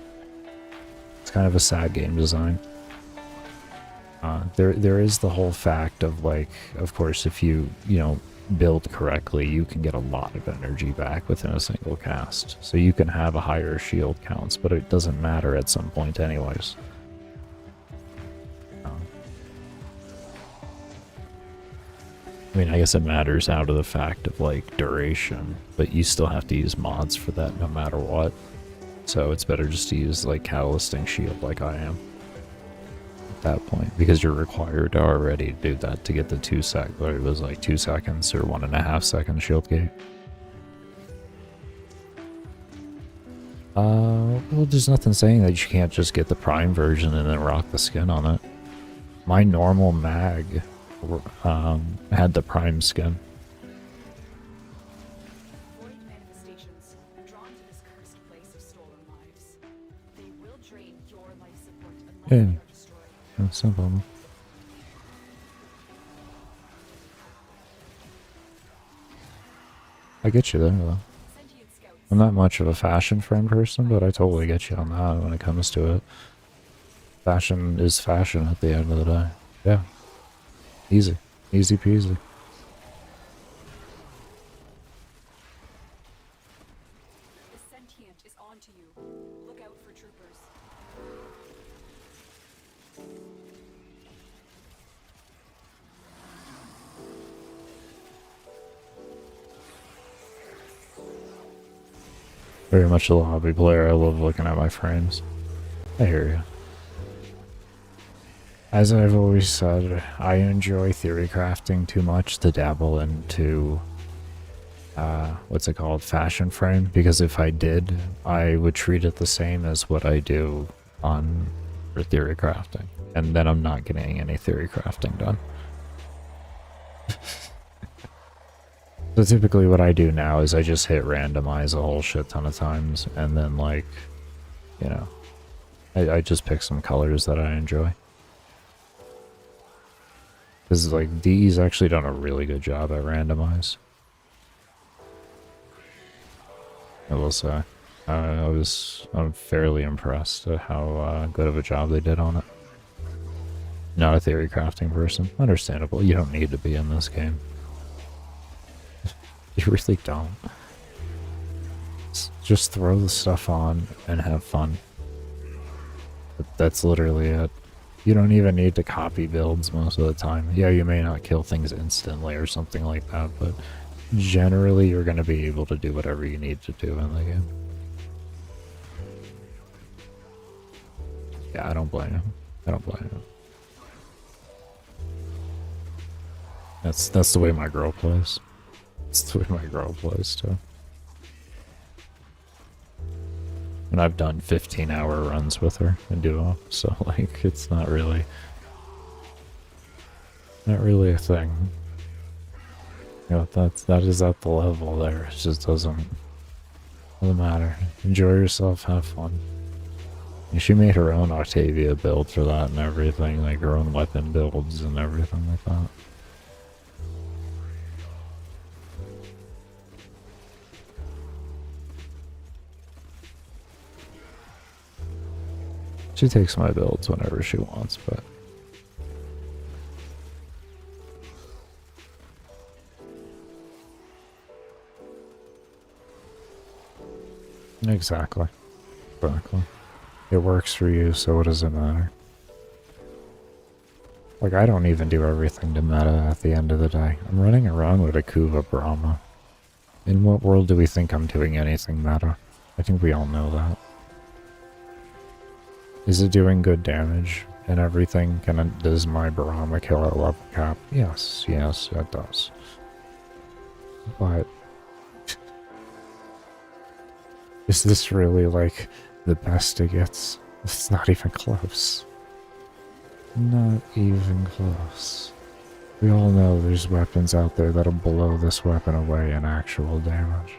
[SPEAKER 1] of a sad game design. There is the whole fact of, like, of course, if you build correctly, you can get a lot of energy back within a single cast. So you can have a higher shield counts, but it doesn't matter at some point anyways. I mean, I guess it matters out of the fact of, like, duration, but you still have to use mods for that no matter what. So it's better just to use, like, Catalysting Shield like I am at that point, because you're required to already do that to get the 2 sec, but it was like 2 seconds or 1.5 second shield gate. Well, there's nothing saying that you can't just get the prime version and then rock the skin on it. My normal mag had the prime skin.
[SPEAKER 2] Void manifestations drawn to this cursed place of stolen lives. They will drain your life support unless
[SPEAKER 1] Yeah.
[SPEAKER 2] they are destroyed.
[SPEAKER 1] That's no problem. I get you there, though.
[SPEAKER 2] Sentient scouts.
[SPEAKER 1] I'm not much of a fashion friend person, but I totally get you on that when it comes to it. Fashion is fashion at the end of the day. Yeah. Easy. Easy peasy.
[SPEAKER 2] The sentient is onto you. Look out for troopers.
[SPEAKER 1] Very much a hobby player. I love looking at my frames. I hear you. As I've always said, I enjoy theory crafting too much to dabble into what's it called, fashion frame, because if I did, I would treat it the same as what I do on for theory crafting, and then I'm not getting any theory crafting done. So typically what I do now is I just hit randomize a whole shit ton of times, and then, like, you know, I just pick some colors that I enjoy. Because, like, D's actually done a really good job at randomize. I will say. I'm fairly impressed at how good of a job they did on it. Not a theory crafting person. Understandable. You don't need to be in this game. You really don't. Just throw the stuff on and have fun. That's literally it. You don't even need to copy builds most of the time. Yeah, you may not kill things instantly or something like that, but generally you're going to be able to do whatever you need to do in the game. Yeah, I don't blame him. I don't blame him. That's the way my girl plays. That's the way my girl plays too. And I've done 15-hour runs with her in duo, so like it's not really a thing. You know, that is at the level there. It just doesn't matter. Enjoy yourself, have fun. And she made her own Octavia build for that and everything, like her own weapon builds and everything like that. She takes my builds whenever she wants, but exactly. It works for you, so what does it matter? Like, I don't even do everything to meta at the end of the day. I'm running around with a Kuva Brahma. In what world do we think I'm doing anything meta? I think we all know that. Is it doing good damage and everything? Does my Brahma kill at level cap? Yes, it does. But is this really like the best it gets? It's not even close. Not even close. We all know there's weapons out there that'll blow this weapon away in actual damage.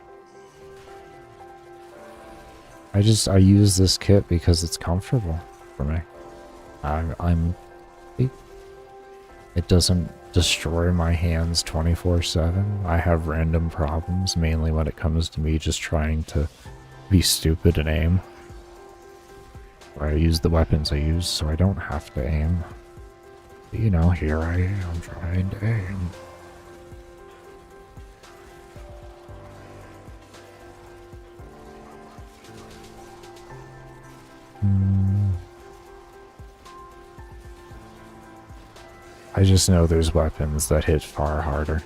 [SPEAKER 1] I use this kit because it's comfortable for me. It doesn't destroy my hands 24/7. I have random problems, mainly when it comes to me just trying to be stupid and aim. I use the weapons I use so I don't have to aim. You know, here I am trying to aim. I just know there's weapons that hit far harder.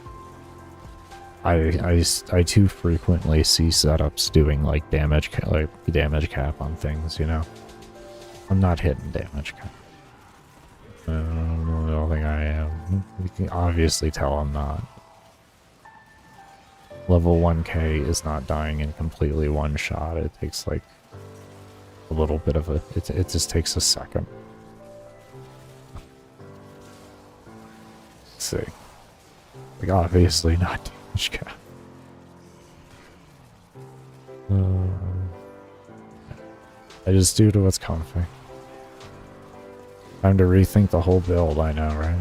[SPEAKER 1] I too frequently see setups doing like damage cap on things, you know. I'm not hitting damage cap. I don't think I am. You can obviously tell I'm not. Level 1k is not dying in completely one shot. It takes like a little bit of it just takes a second. Let's see. Like, obviously not damage cap. I just do to what's comfy. Time to rethink the whole build, I know, right?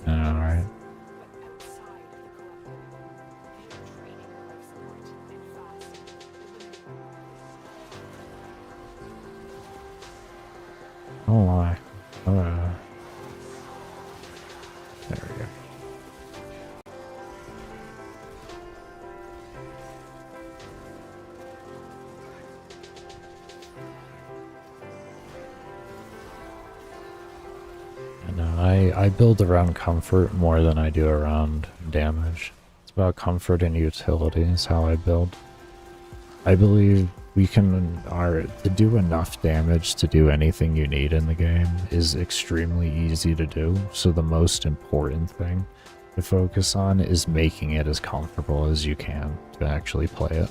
[SPEAKER 1] I know, right? Oh my. There we go. I build around comfort more than I do around damage. It's about comfort and utility is how I build. I believe we to do enough damage to do anything you need in the game is extremely easy to do. So the most important thing is to to focus on is making it as comfortable as you can to actually play it.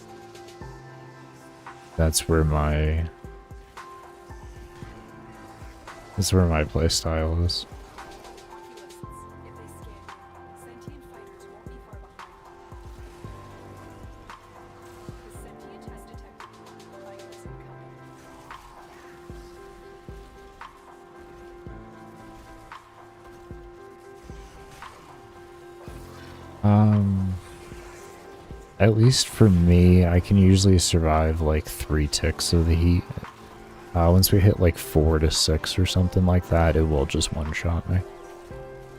[SPEAKER 1] That's where my play style is. At least for me, I can usually survive like 3 ticks of the heat. Once we hit like 4 to 6 or something like that, it will just one-shot me.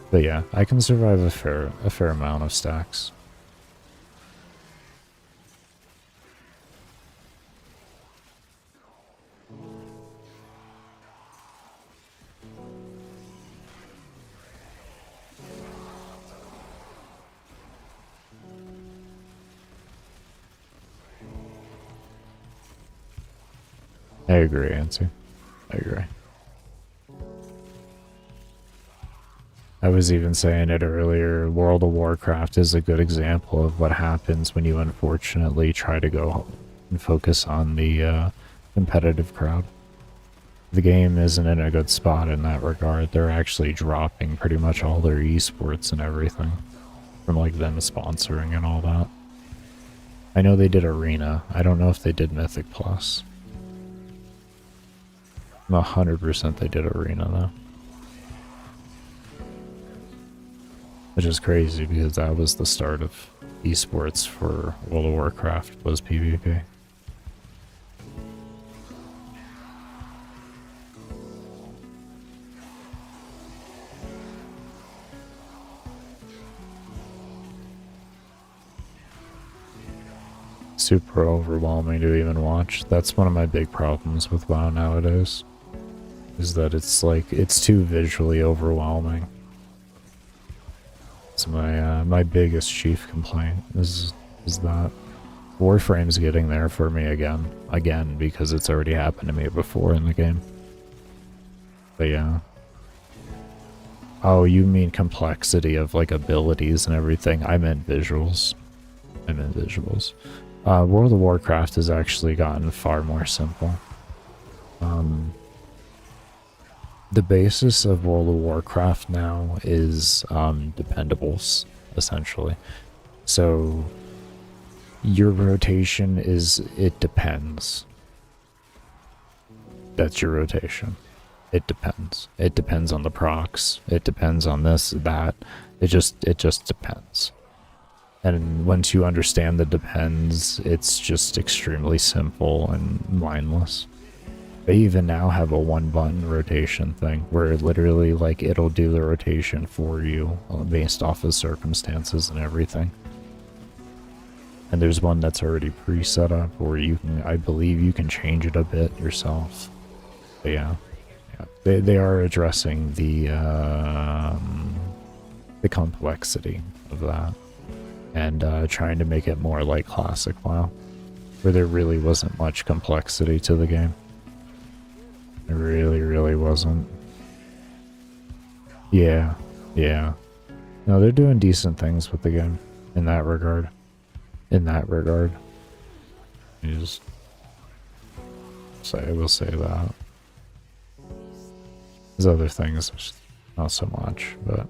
[SPEAKER 1] But yeah, I can survive a fair amount of stacks. I agree, Answer. I agree. I was even saying it earlier, World of Warcraft is a good example of what happens when you unfortunately try to go and focus on the competitive crowd. The game isn't in a good spot in that regard. They're actually dropping pretty much all their esports and everything from like them sponsoring and all that. I know they did Arena. I don't know if they did Mythic Plus. I'm 100% they did Arena though. Which is crazy because that was the start of esports for World of Warcraft, was PvP. Super overwhelming to even watch. That's one of my big problems with WoW nowadays. Is that it's like, it's too visually overwhelming. It's my biggest chief complaint is that Warframe's getting there for me again because it's already happened to me before in the game. But yeah. Oh, you mean complexity of like abilities and everything? I meant visuals. World of Warcraft has actually gotten far more simple. The basis of World of Warcraft now is dependables, essentially. So your rotation is, it depends. That's your rotation. It depends. It depends on the procs. It depends on this, that. It just depends. And once you understand the depends, it's just extremely simple and mindless. They even now have a 1-button rotation thing where literally like it'll do the rotation for you based off of circumstances and everything. And there's one that's already pre-set up where you can, I believe you can change it a bit yourself. But yeah, they are addressing the complexity of that and trying to make it more like classic WoW, where there really wasn't much complexity to the game. It really wasn't. Yeah. No, they're doing decent things with the game in that regard. You just say, I will say that. There's other things, not so much, but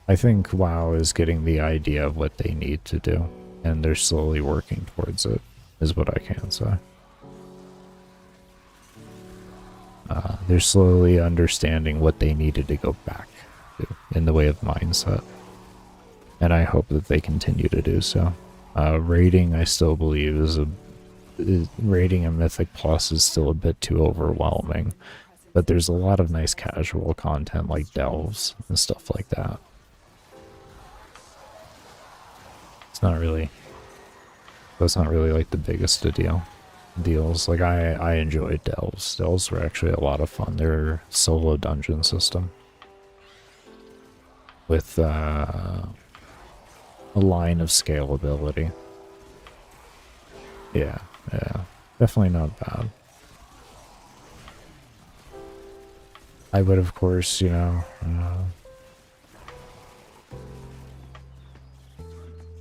[SPEAKER 1] I think WoW is getting the idea of what they need to do, and they're slowly working towards it, is what I can say. They're slowly understanding what they needed to go back to in the way of mindset. And I hope that they continue to do so. Rating, I still believe, rating a Mythic Plus is still a bit too overwhelming. But there's a lot of nice casual content like delves and stuff like that. That's not really like the biggest of deals. Like I enjoyed delves. Delves were actually a lot of fun. They're solo dungeon system with a line of scalability. Yeah, definitely not bad. I would, of course,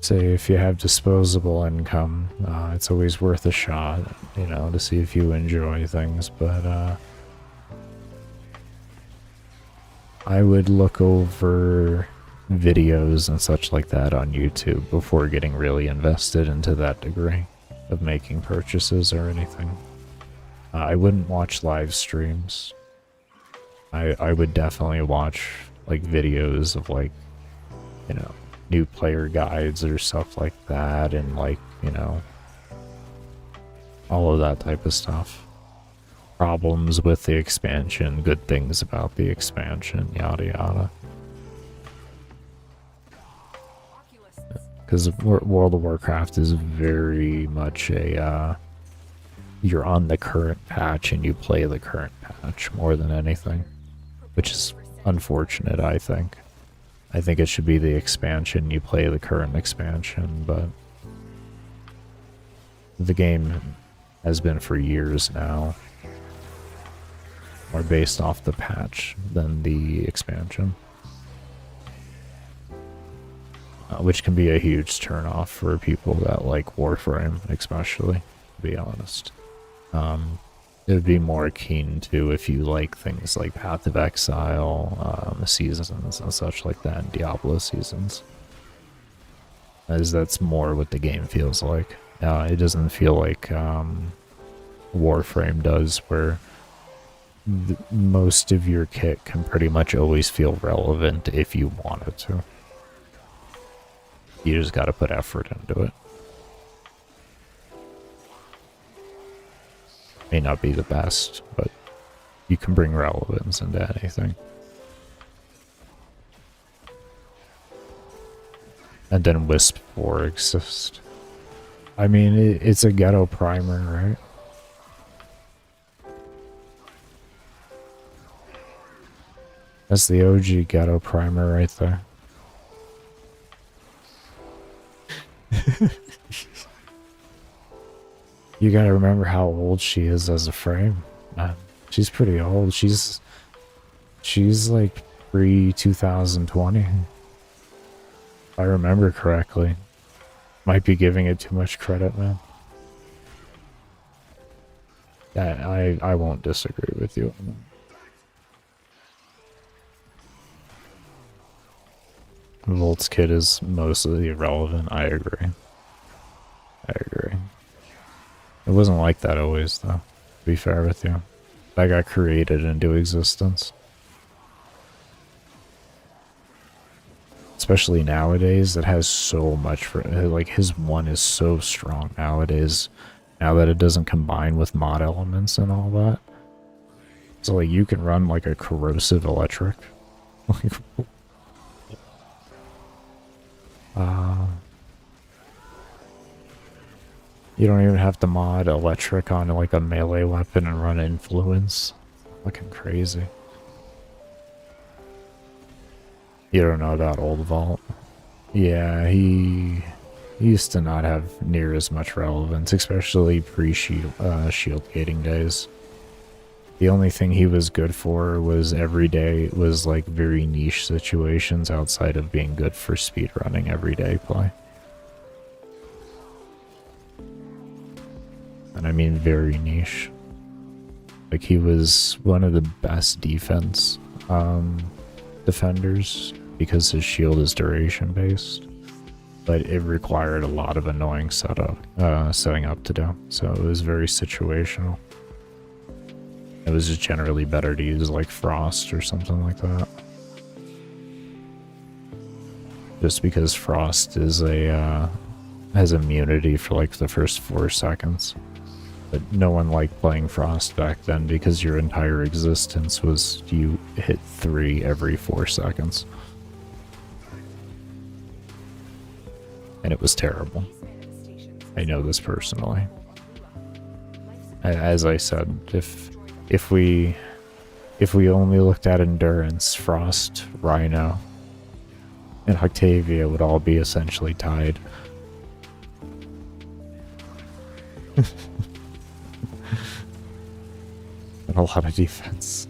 [SPEAKER 1] say if you have disposable income, it's always worth a shot, you know, to see if you enjoy things, but I would look over videos and such like that on YouTube before getting really invested into that degree of making purchases or anything. I wouldn't watch live streams. I would definitely watch like videos of like, you know, new player guides or stuff like that, and like, you know, all of that type of stuff. Problems with the expansion, good things about the expansion, yada yada. Because World of Warcraft is very much a, you're on the current patch and you play the current patch more than anything. Which is unfortunate, I think. I think it should be the expansion, you play the current expansion, but the game has been for years now more based off the patch than the expansion. Which can be a huge turnoff for people that like Warframe, especially, to be honest. It would be more keen to if you like things like Path of Exile, Seasons, and such like that, and Diablo Seasons. As that's more what the game feels like. It doesn't feel like Warframe does, where most of your kit can pretty much always feel relevant if you want it to. You just gotta put effort into it. May not be the best, but you can bring relevance into anything. And then Wisp 4 exists. I mean, it's a ghetto primer, right? That's the OG ghetto primer right there. You gotta remember how old she is as a frame. She's pretty old. She's like pre-2020. If I remember correctly. Might be giving it too much credit, man. I won't disagree with you. Volt's kit is mostly irrelevant. I agree. I agree. It wasn't like that always, though, to be fair with you. That got created into existence. Especially nowadays, it has so much for, like, his one is so strong nowadays, now that it doesn't combine with mod elements and all that. So, like, you can run, like, a corrosive electric. You don't even have to mod electric on like a melee weapon and run influence. Fucking crazy. You don't know about Old Vault? Yeah, he used to not have near as much relevance, especially pre-shield gating days. The only thing he was good for was everyday, was like very niche situations outside of being good for speedrunning everyday play. And I mean very niche. Like, he was one of the best defense defenders because his shield is duration based, but it required a lot of annoying setting up to do, so it was very situational. It was just generally better to use like Frost or something like that, just because Frost is a has immunity for like the first 4 seconds. But no one liked playing Frost back then because your entire existence was you hit 3 every 4 seconds. And it was terrible. I know this personally. As I said, if we only looked at endurance, Frost, Rhino, and Octavia would all be essentially tied. And a lot of defense.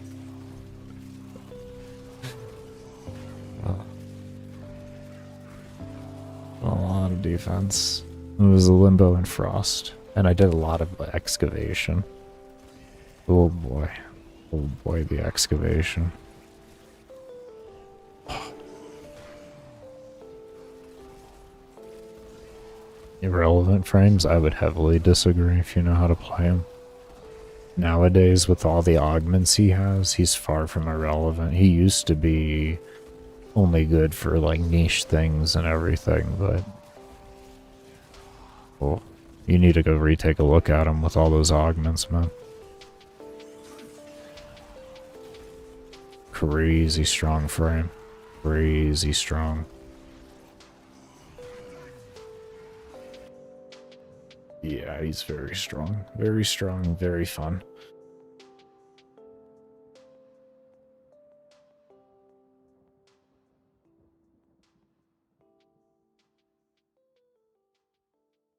[SPEAKER 1] A lot of defense. It was Limbo and Frost. And I did a lot of excavation. Oh boy. Oh boy, the excavation. Irrelevant frames? I would heavily disagree if you know how to play him. Nowadays, with all the augments he has, he's far from irrelevant. He used to be only good for like niche things and everything, but well, you need to go retake a look at him with all those augments, man. Crazy strong frame. Crazy strong. Yeah, he's very strong, very fun.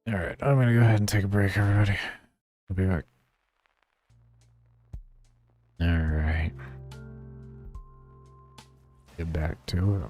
[SPEAKER 1] Alright, I'm gonna go ahead and take a break, everybody. I'll be back. Alright. Get back to it.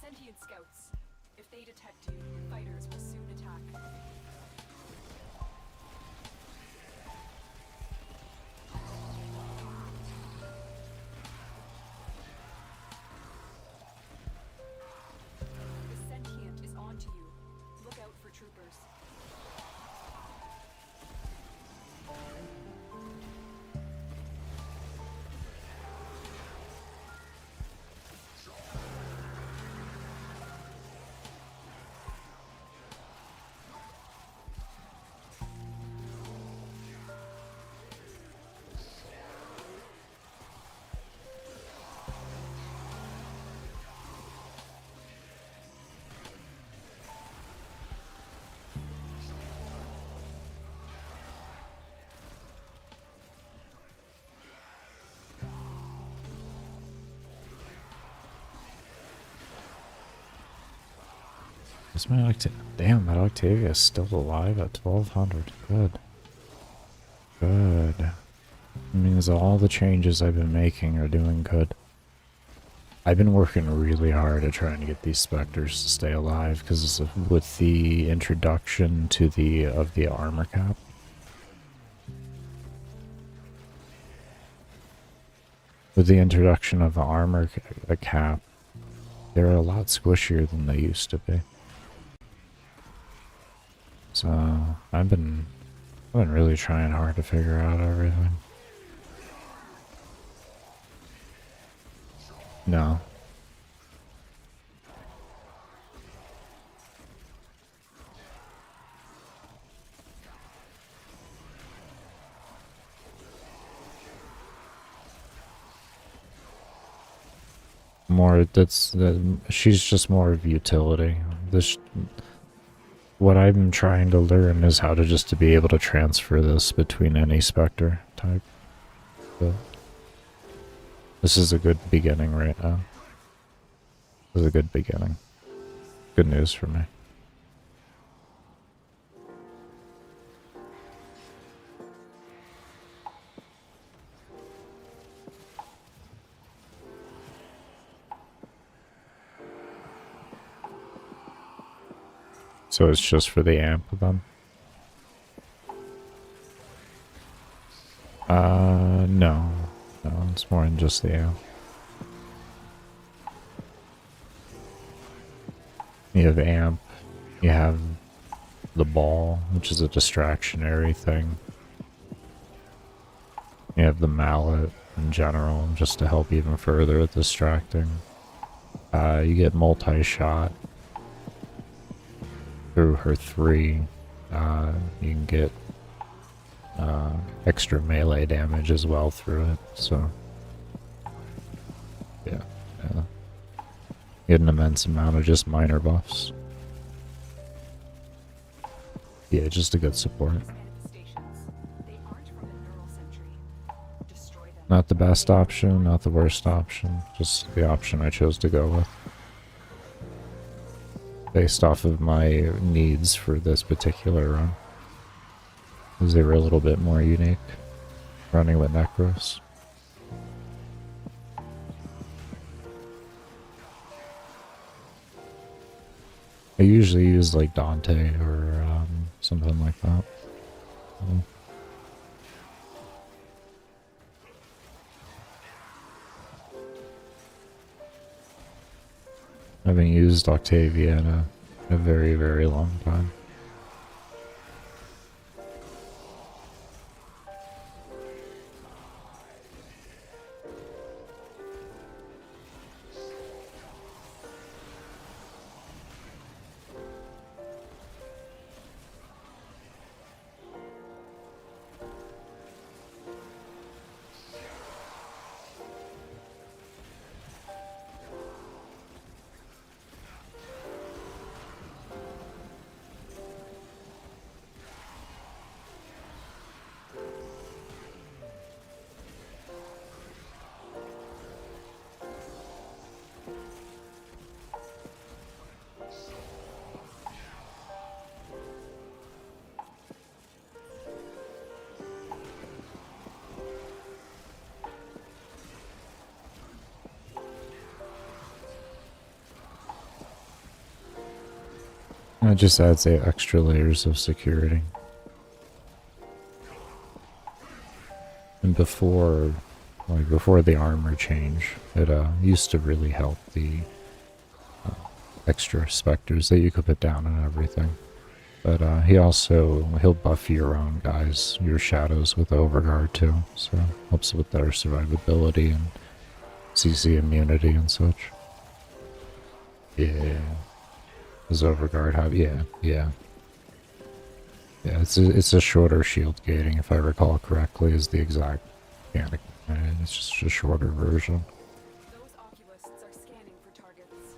[SPEAKER 2] Sentient scouts. If they detect you, fighters will soon attack. The sentient is onto you. Look out for troopers.
[SPEAKER 1] Is my damn, that Octavia is still alive at 1200. Good. Good. It means all the changes I've been making are doing good. I've been working really hard at trying to get these specters to stay alive because with the introduction to the armor cap. With the introduction of the armor cap, they're a lot squishier than they used to be. So I've been really trying hard to figure out everything. No. She's just more of utility. What I'm trying to learn is how to be able to transfer this between any specter type. But this is a good beginning right now. This is a good beginning. Good news for me. So it's just for the amp then? No. No, it's more than just the amp. You have amp, you have the ball, which is a distractionary thing. You have the mallet in general, just to help even further with distracting. You get multi-shot. Through her 3, you can get extra melee damage as well through it, so yeah. Get an immense amount of just minor buffs. Yeah, just a good support.
[SPEAKER 2] Manifestations. They aren't from a neural sentry. Destroy them.
[SPEAKER 1] Not the best option, not the worst option, just the option I chose to go with. Based off of my needs for this particular run. Because they were a little bit more unique. Running with Nekros. I usually use like Dante or something like that. I haven't used Octavia in a very, very long time. It just adds extra layers of security. And before the armor change, it used to really help the extra specters that you could put down and everything. But he'll buff your own guys, your shadows with overguard too, so helps with their survivability and CC immunity and such. Yeah. Does overguard have? Yeah. Yeah, it's a shorter shield gating, if I recall correctly, is the exact mechanic. It's just a shorter version.
[SPEAKER 2] Those oculists are scanning for targets.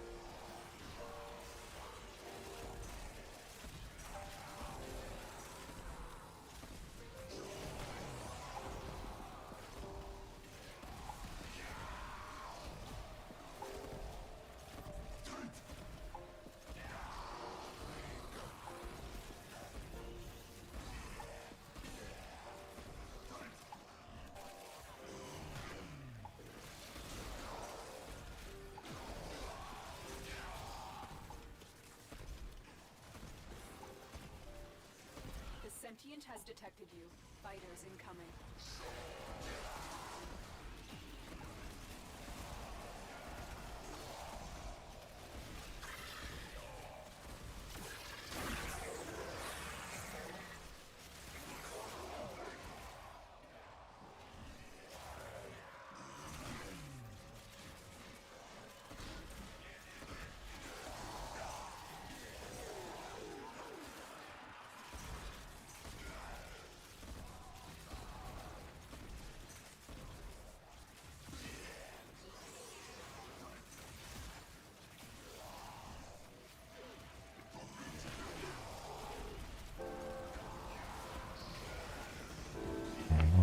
[SPEAKER 2] The sentient has detected you. Fighters incoming.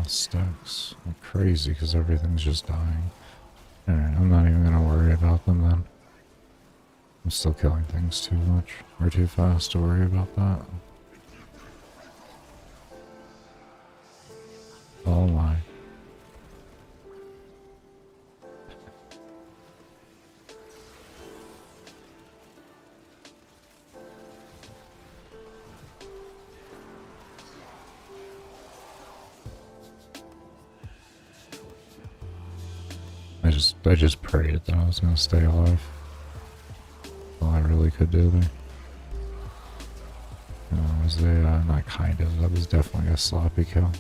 [SPEAKER 1] Stacks like crazy because everything's just dying. Alright, I'm not even gonna worry about them then. I'm still killing things too much or too fast to worry about that. Oh my. I just prayed that I was gonna stay alive. All I really could do there. It was not kind of, that was definitely a sloppy kill.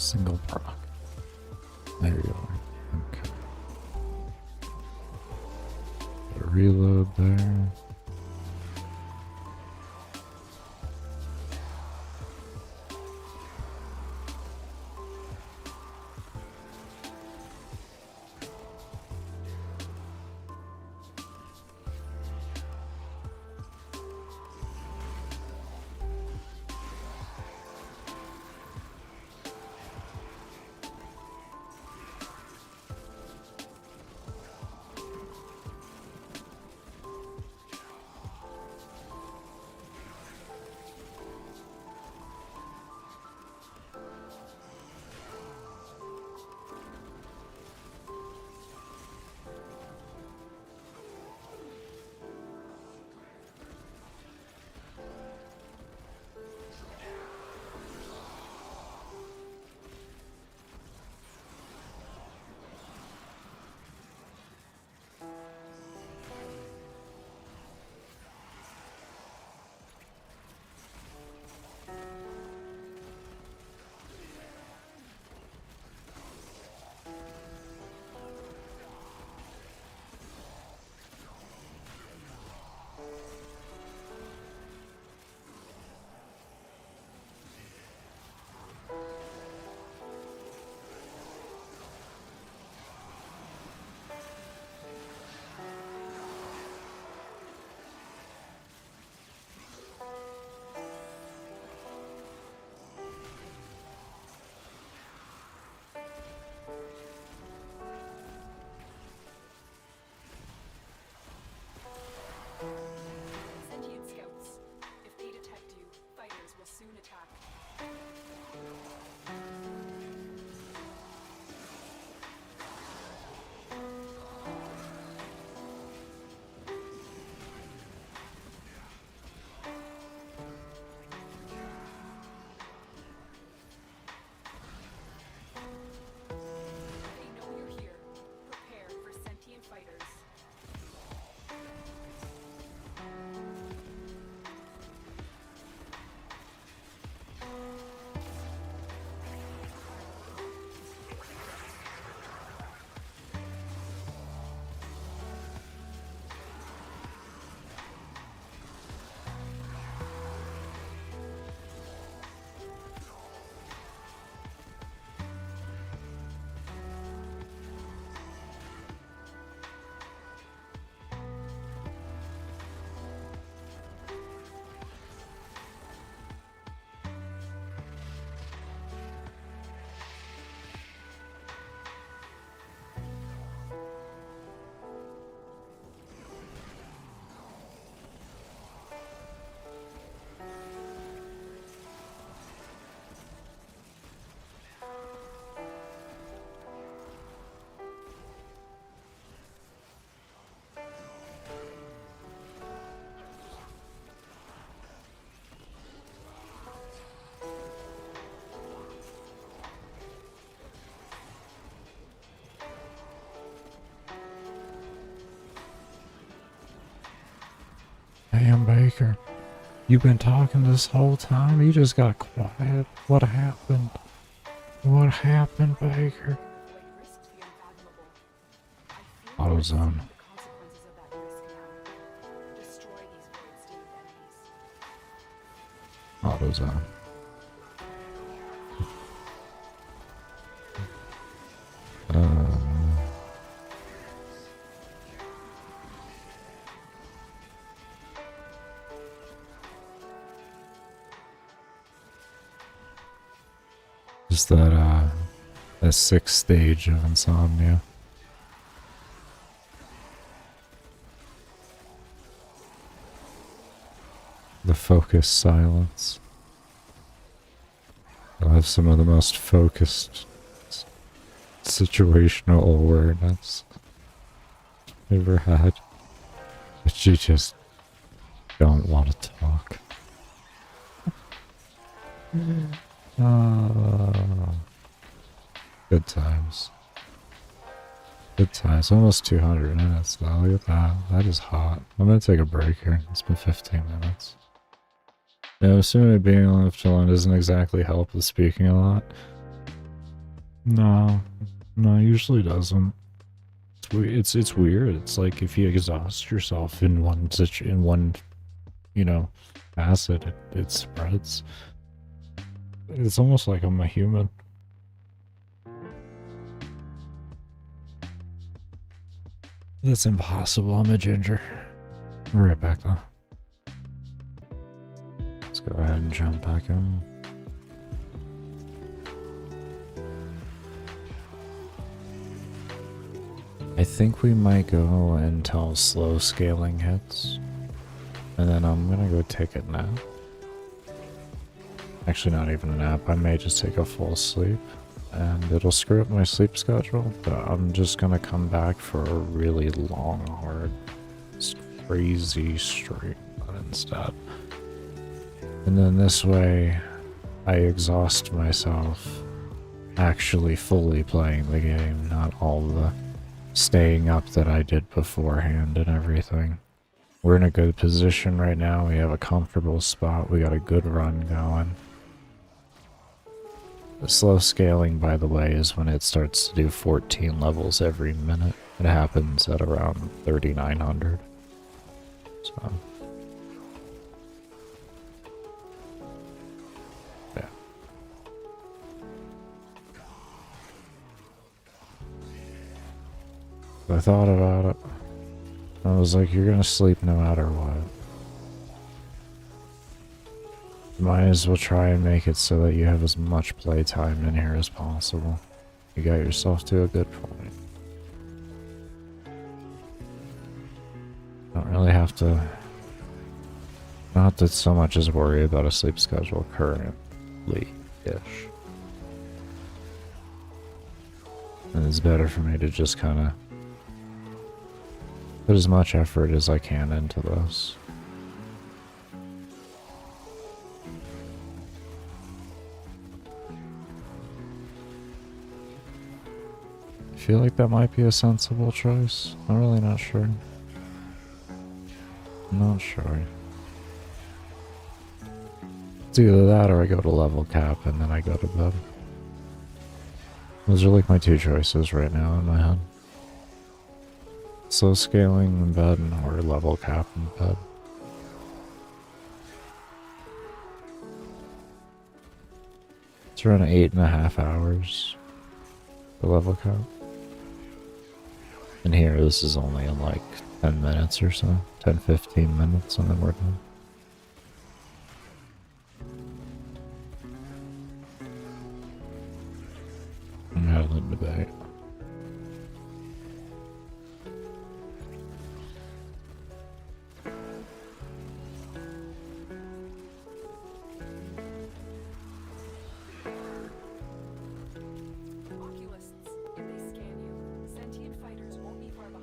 [SPEAKER 1] Single proc. There you are. Okay. Reload there.
[SPEAKER 2] Sentient scouts. If they detect you, fighters will soon attack. They know you're here. Prepare for sentient fighters.
[SPEAKER 1] Damn, Baker. You've been talking this whole time? You just got quiet? What happened? What happened, Baker?
[SPEAKER 2] Like risked the unfathomable. I feel
[SPEAKER 1] AutoZone.
[SPEAKER 2] the consequences of that risk now. Destroy these void-stained enemies.
[SPEAKER 1] AutoZone. Just that sixth stage of insomnia. The focused silence. I have some of the most focused situational awareness I've ever had. But you just don't want to talk. Good times. Good times. Almost 200 minutes though. Look at that. That is hot. I'm gonna take a break here. It's been 15 minutes. Yeah, I'm assuming being left alone doesn't exactly help with speaking a lot. No, no, it usually doesn't. It's weird. It's like if you exhaust yourself in one you know facet, it spreads. It's almost like I'm a human. That's impossible. I'm a ginger. I'll be right back though. Let's go ahead and jump back in. I think we might go until slow scaling hits. And then I'm gonna go take a nap. Actually, not even a nap. I may just take a full sleep. And it'll screw up my sleep schedule. But I'm just gonna come back for a really long, hard, crazy stream instead. And then this way, I exhaust myself actually fully playing the game, not all the staying up that I did beforehand and everything. We're in a good position right now. We have a comfortable spot. We got a good run going. The slow scaling, by the way, is when it starts to do 14 levels every minute. It happens at around 3,900. So... yeah. I thought about it. I was like, you're gonna sleep no matter what. Might as well try and make it so that you have as much playtime in here as possible. You got yourself to a good point. Don't really have to... not that so much as worry about a sleep schedule currently-ish. And it's better for me to just kind of put as much effort as I can into this. I feel like that might be a sensible choice. I'm really not sure. I'm not sure. It's either that or I go to level cap and then I go to bed. Those are like my two choices right now in my head. Slow scaling in bed or level cap in bed. It's around 8.5 hours for level cap. And here this is only in like 10 minutes or so. 10-15 minutes and then we're done. I'm having a debate.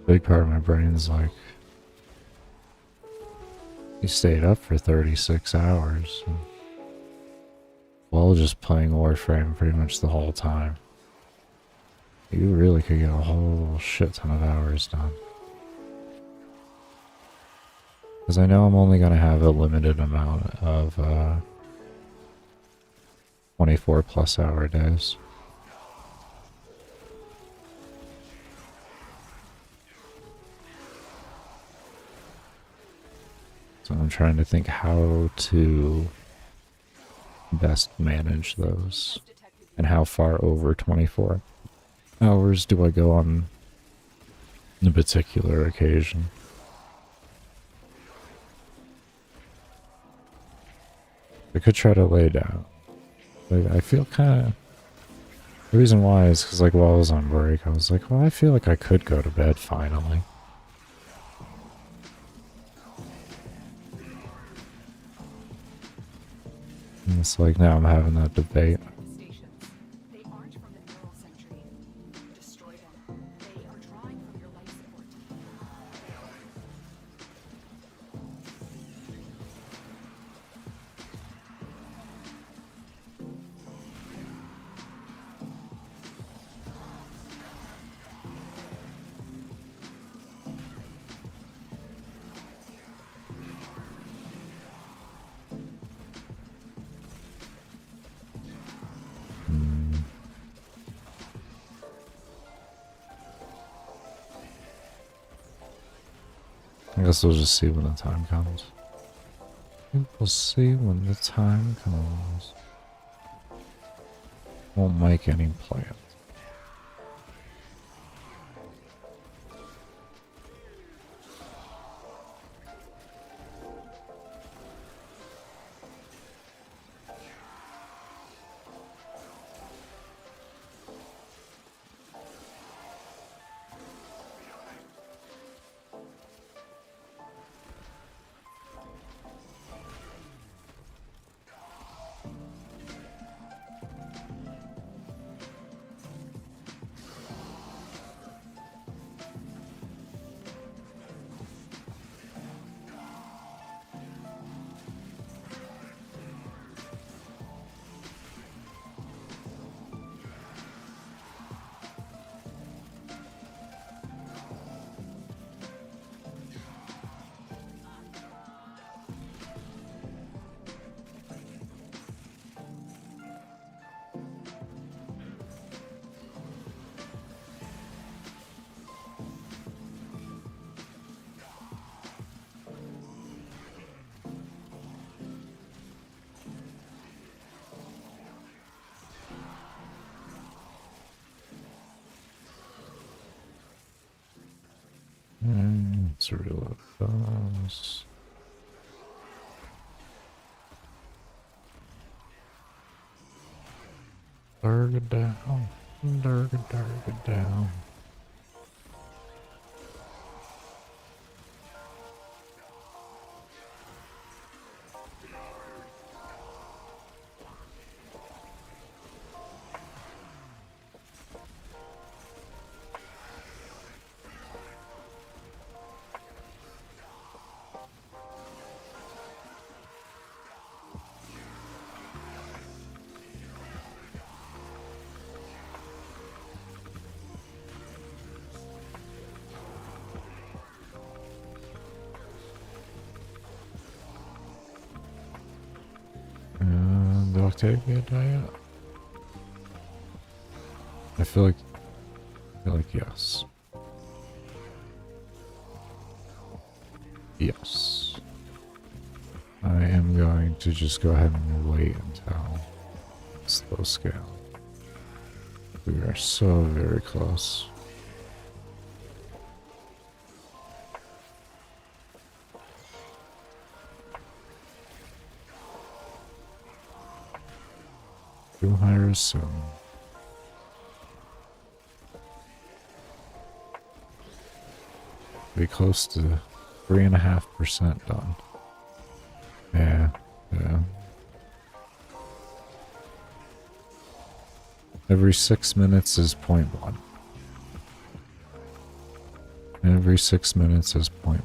[SPEAKER 1] Big part of my brain's like, you stayed up for 36 hours. While just playing Warframe pretty much the whole time. You really could get a whole shit ton of hours done. Because I know I'm only going to have a limited amount of 24 plus hour days. So I'm trying to think how to best manage those. And how far over 24 hours do I go on a particular occasion. I could try to lay down. Like, I feel kind of... The reason why is because, like, while I was on break, I was like, well, I feel like I could go to bed finally. And it's like, now I'm having that debate. I guess we'll just see when the time comes. We'll see when the time comes. Won't make any plans. Let's reload those. Darga down. Darga down. And the Octavia diet. I feel like yes. Yes. I am going to just go ahead and wait until slow scale. We are so very close. Too higher soon. Be close to 3.5% done. Yeah. Every 6 minutes is 0.1. Every 6 minutes is 0.1.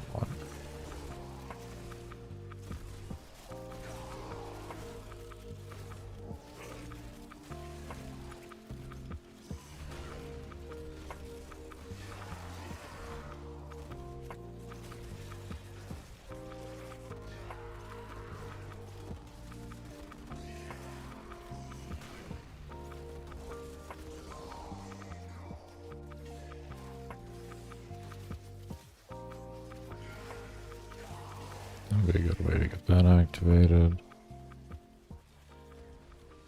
[SPEAKER 1] Pretty good way to get that activated.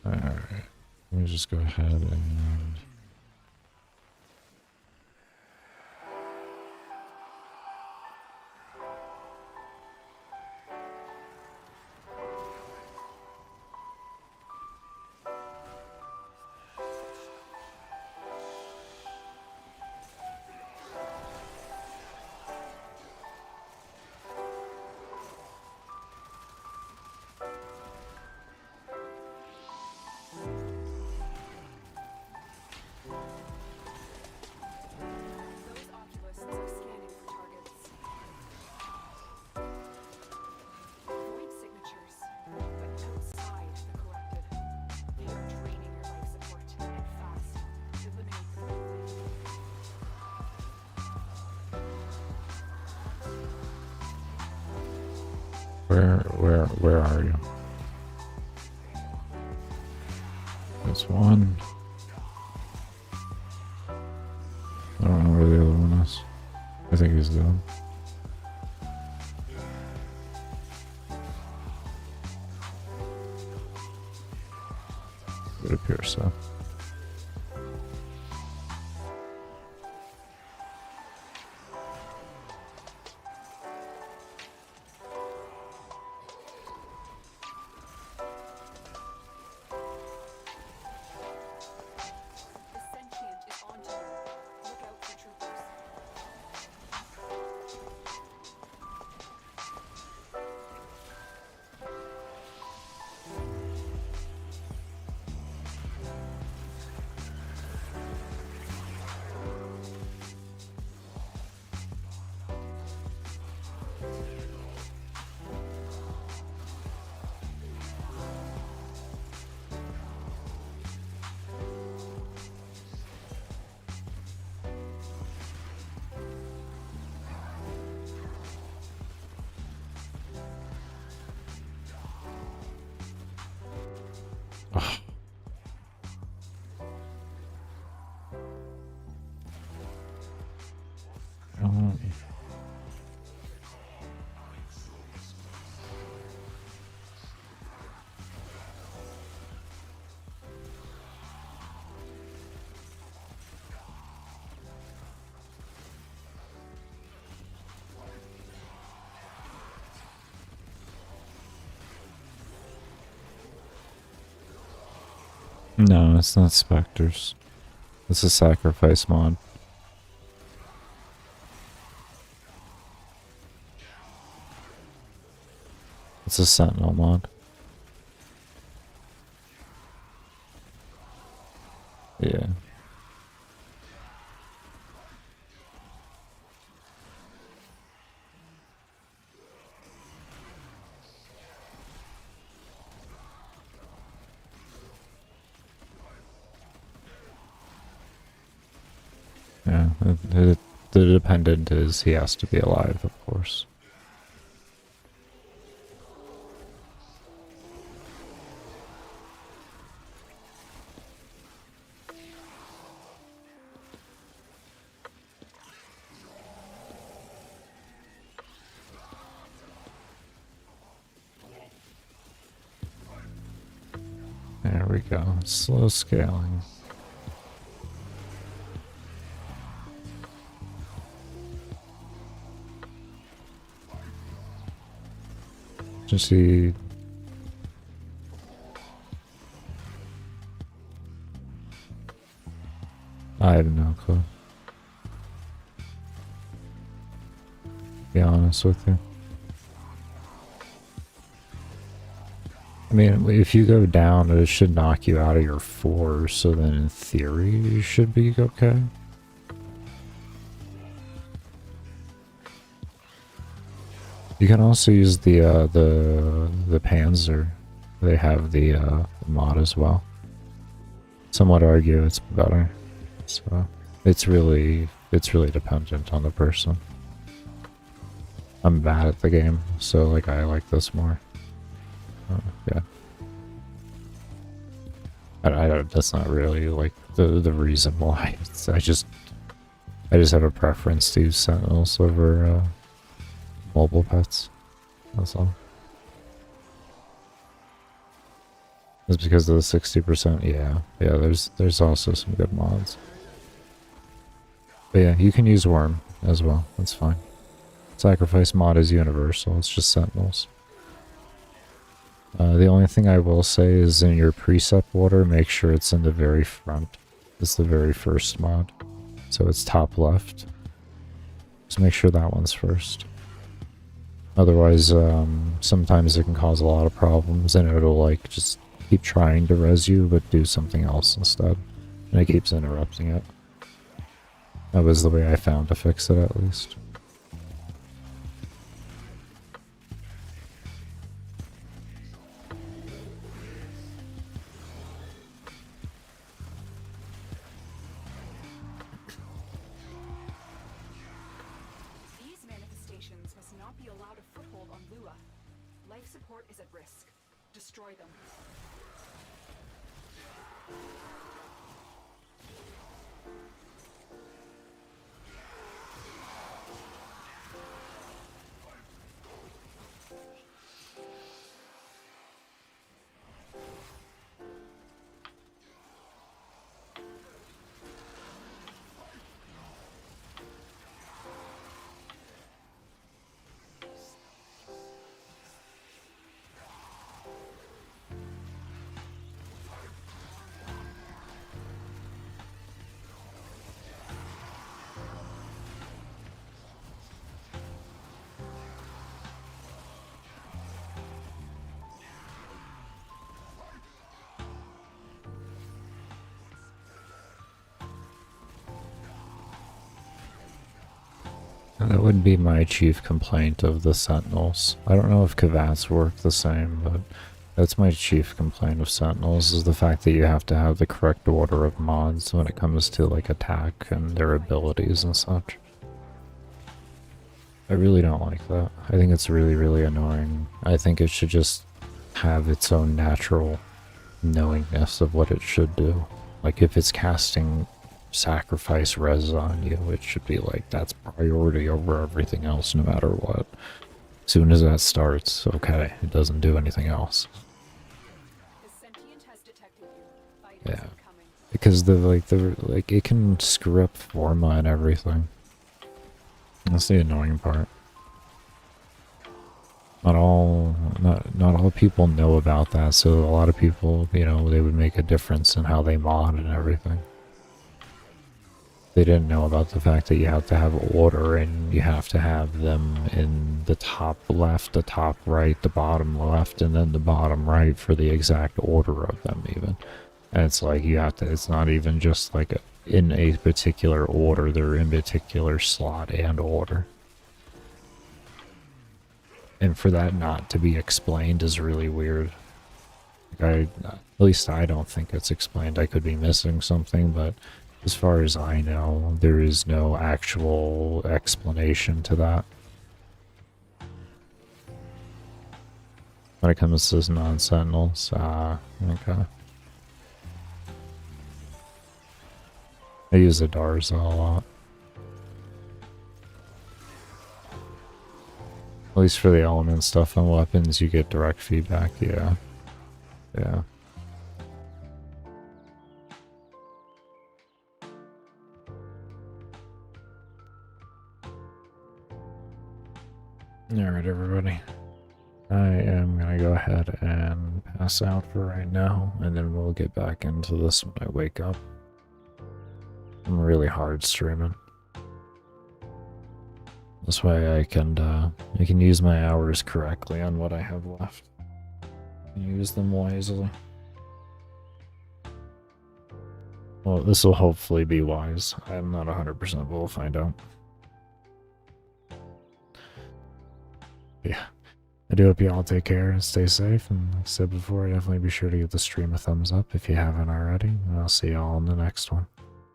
[SPEAKER 1] Alright, let me just go ahead and... Where are you? That's one. I don't know where the other one is. I think he's done. so.
[SPEAKER 2] The sentient is onto you. Look out for troopers.
[SPEAKER 1] No, it's not specters. It's a sacrifice mod. It's a sentinel mod. Yeah. Yeah, the dependent is he has to be alive, of course. There we go. Slow scaling. Just see. I have no clue. To be honest with you. I mean, if you go down, it should knock you out of your 4, so then in theory you should be okay. You can also use the Panzer. They have the mod as well. Some would argue it's better. So it's really dependent on the person. I'm bad at the game, so like I like this more. Yeah. I don't, that's not really like the reason why. I just have a preference to use sentinels over mobile pets. That's all. It's because of the 60%. Yeah, there's also some good mods. But yeah, you can use worm as well. That's fine. Sacrifice mod is universal. It's just sentinels. The only thing I will say is in your precept order, make sure it's in the very front. It's the very first mod. So it's top left. Just make sure that one's first. Otherwise, sometimes it can cause a lot of problems and it'll like just keep trying to res you, but do something else instead. And it keeps interrupting it. That was the way I found to fix it, at least.
[SPEAKER 2] These manifestations must not be allowed a foothold on Lua. Life support is at risk. Destroy them.
[SPEAKER 1] That would be my chief complaint of the Sentinels. I don't know if Kavats work the same, but that's my chief complaint of Sentinels, is the fact that you have to have the correct order of mods when it comes to like attack and their abilities and such. I really don't like that. I think it's really, really annoying. I think it should just have its own natural knowingness of what it should do. Like if it's casting sacrifice res on you, it should be like that's priority over everything else no matter what. As soon as that starts, okay, it doesn't do anything else. Yeah. Because the it can screw up forma and everything. That's the annoying part. Not all people know about that, so a lot of people, you know, they would make a difference in how they mod and everything. They didn't know about the fact that you have to have order and you have to have them in the top left, the top right, the bottom left, and then the bottom right for the exact order of them even. And it's like you have to, it's not even just like in a particular order, they're in particular slot and order. And for that not to be explained is really weird. Like at least I don't think it's explained. I could be missing something, but as far as I know, there is no actual explanation to that. When it comes to non-sentinels, okay. I use the Darza a lot. At least for the element stuff on weapons, you get direct feedback, yeah. Yeah. Alright, everybody. I am gonna go ahead and pass out for right now, and then we'll get back into this when I wake up. I'm really hard streaming. This way I can use my hours correctly on what I have left. Use them wisely. Well, this will hopefully be wise. I'm not 100%, but we'll find out. Yeah. I do hope you all take care and stay safe, and like I said before, definitely be sure to give the stream a thumbs up if you haven't already, and I'll see you all in the next one.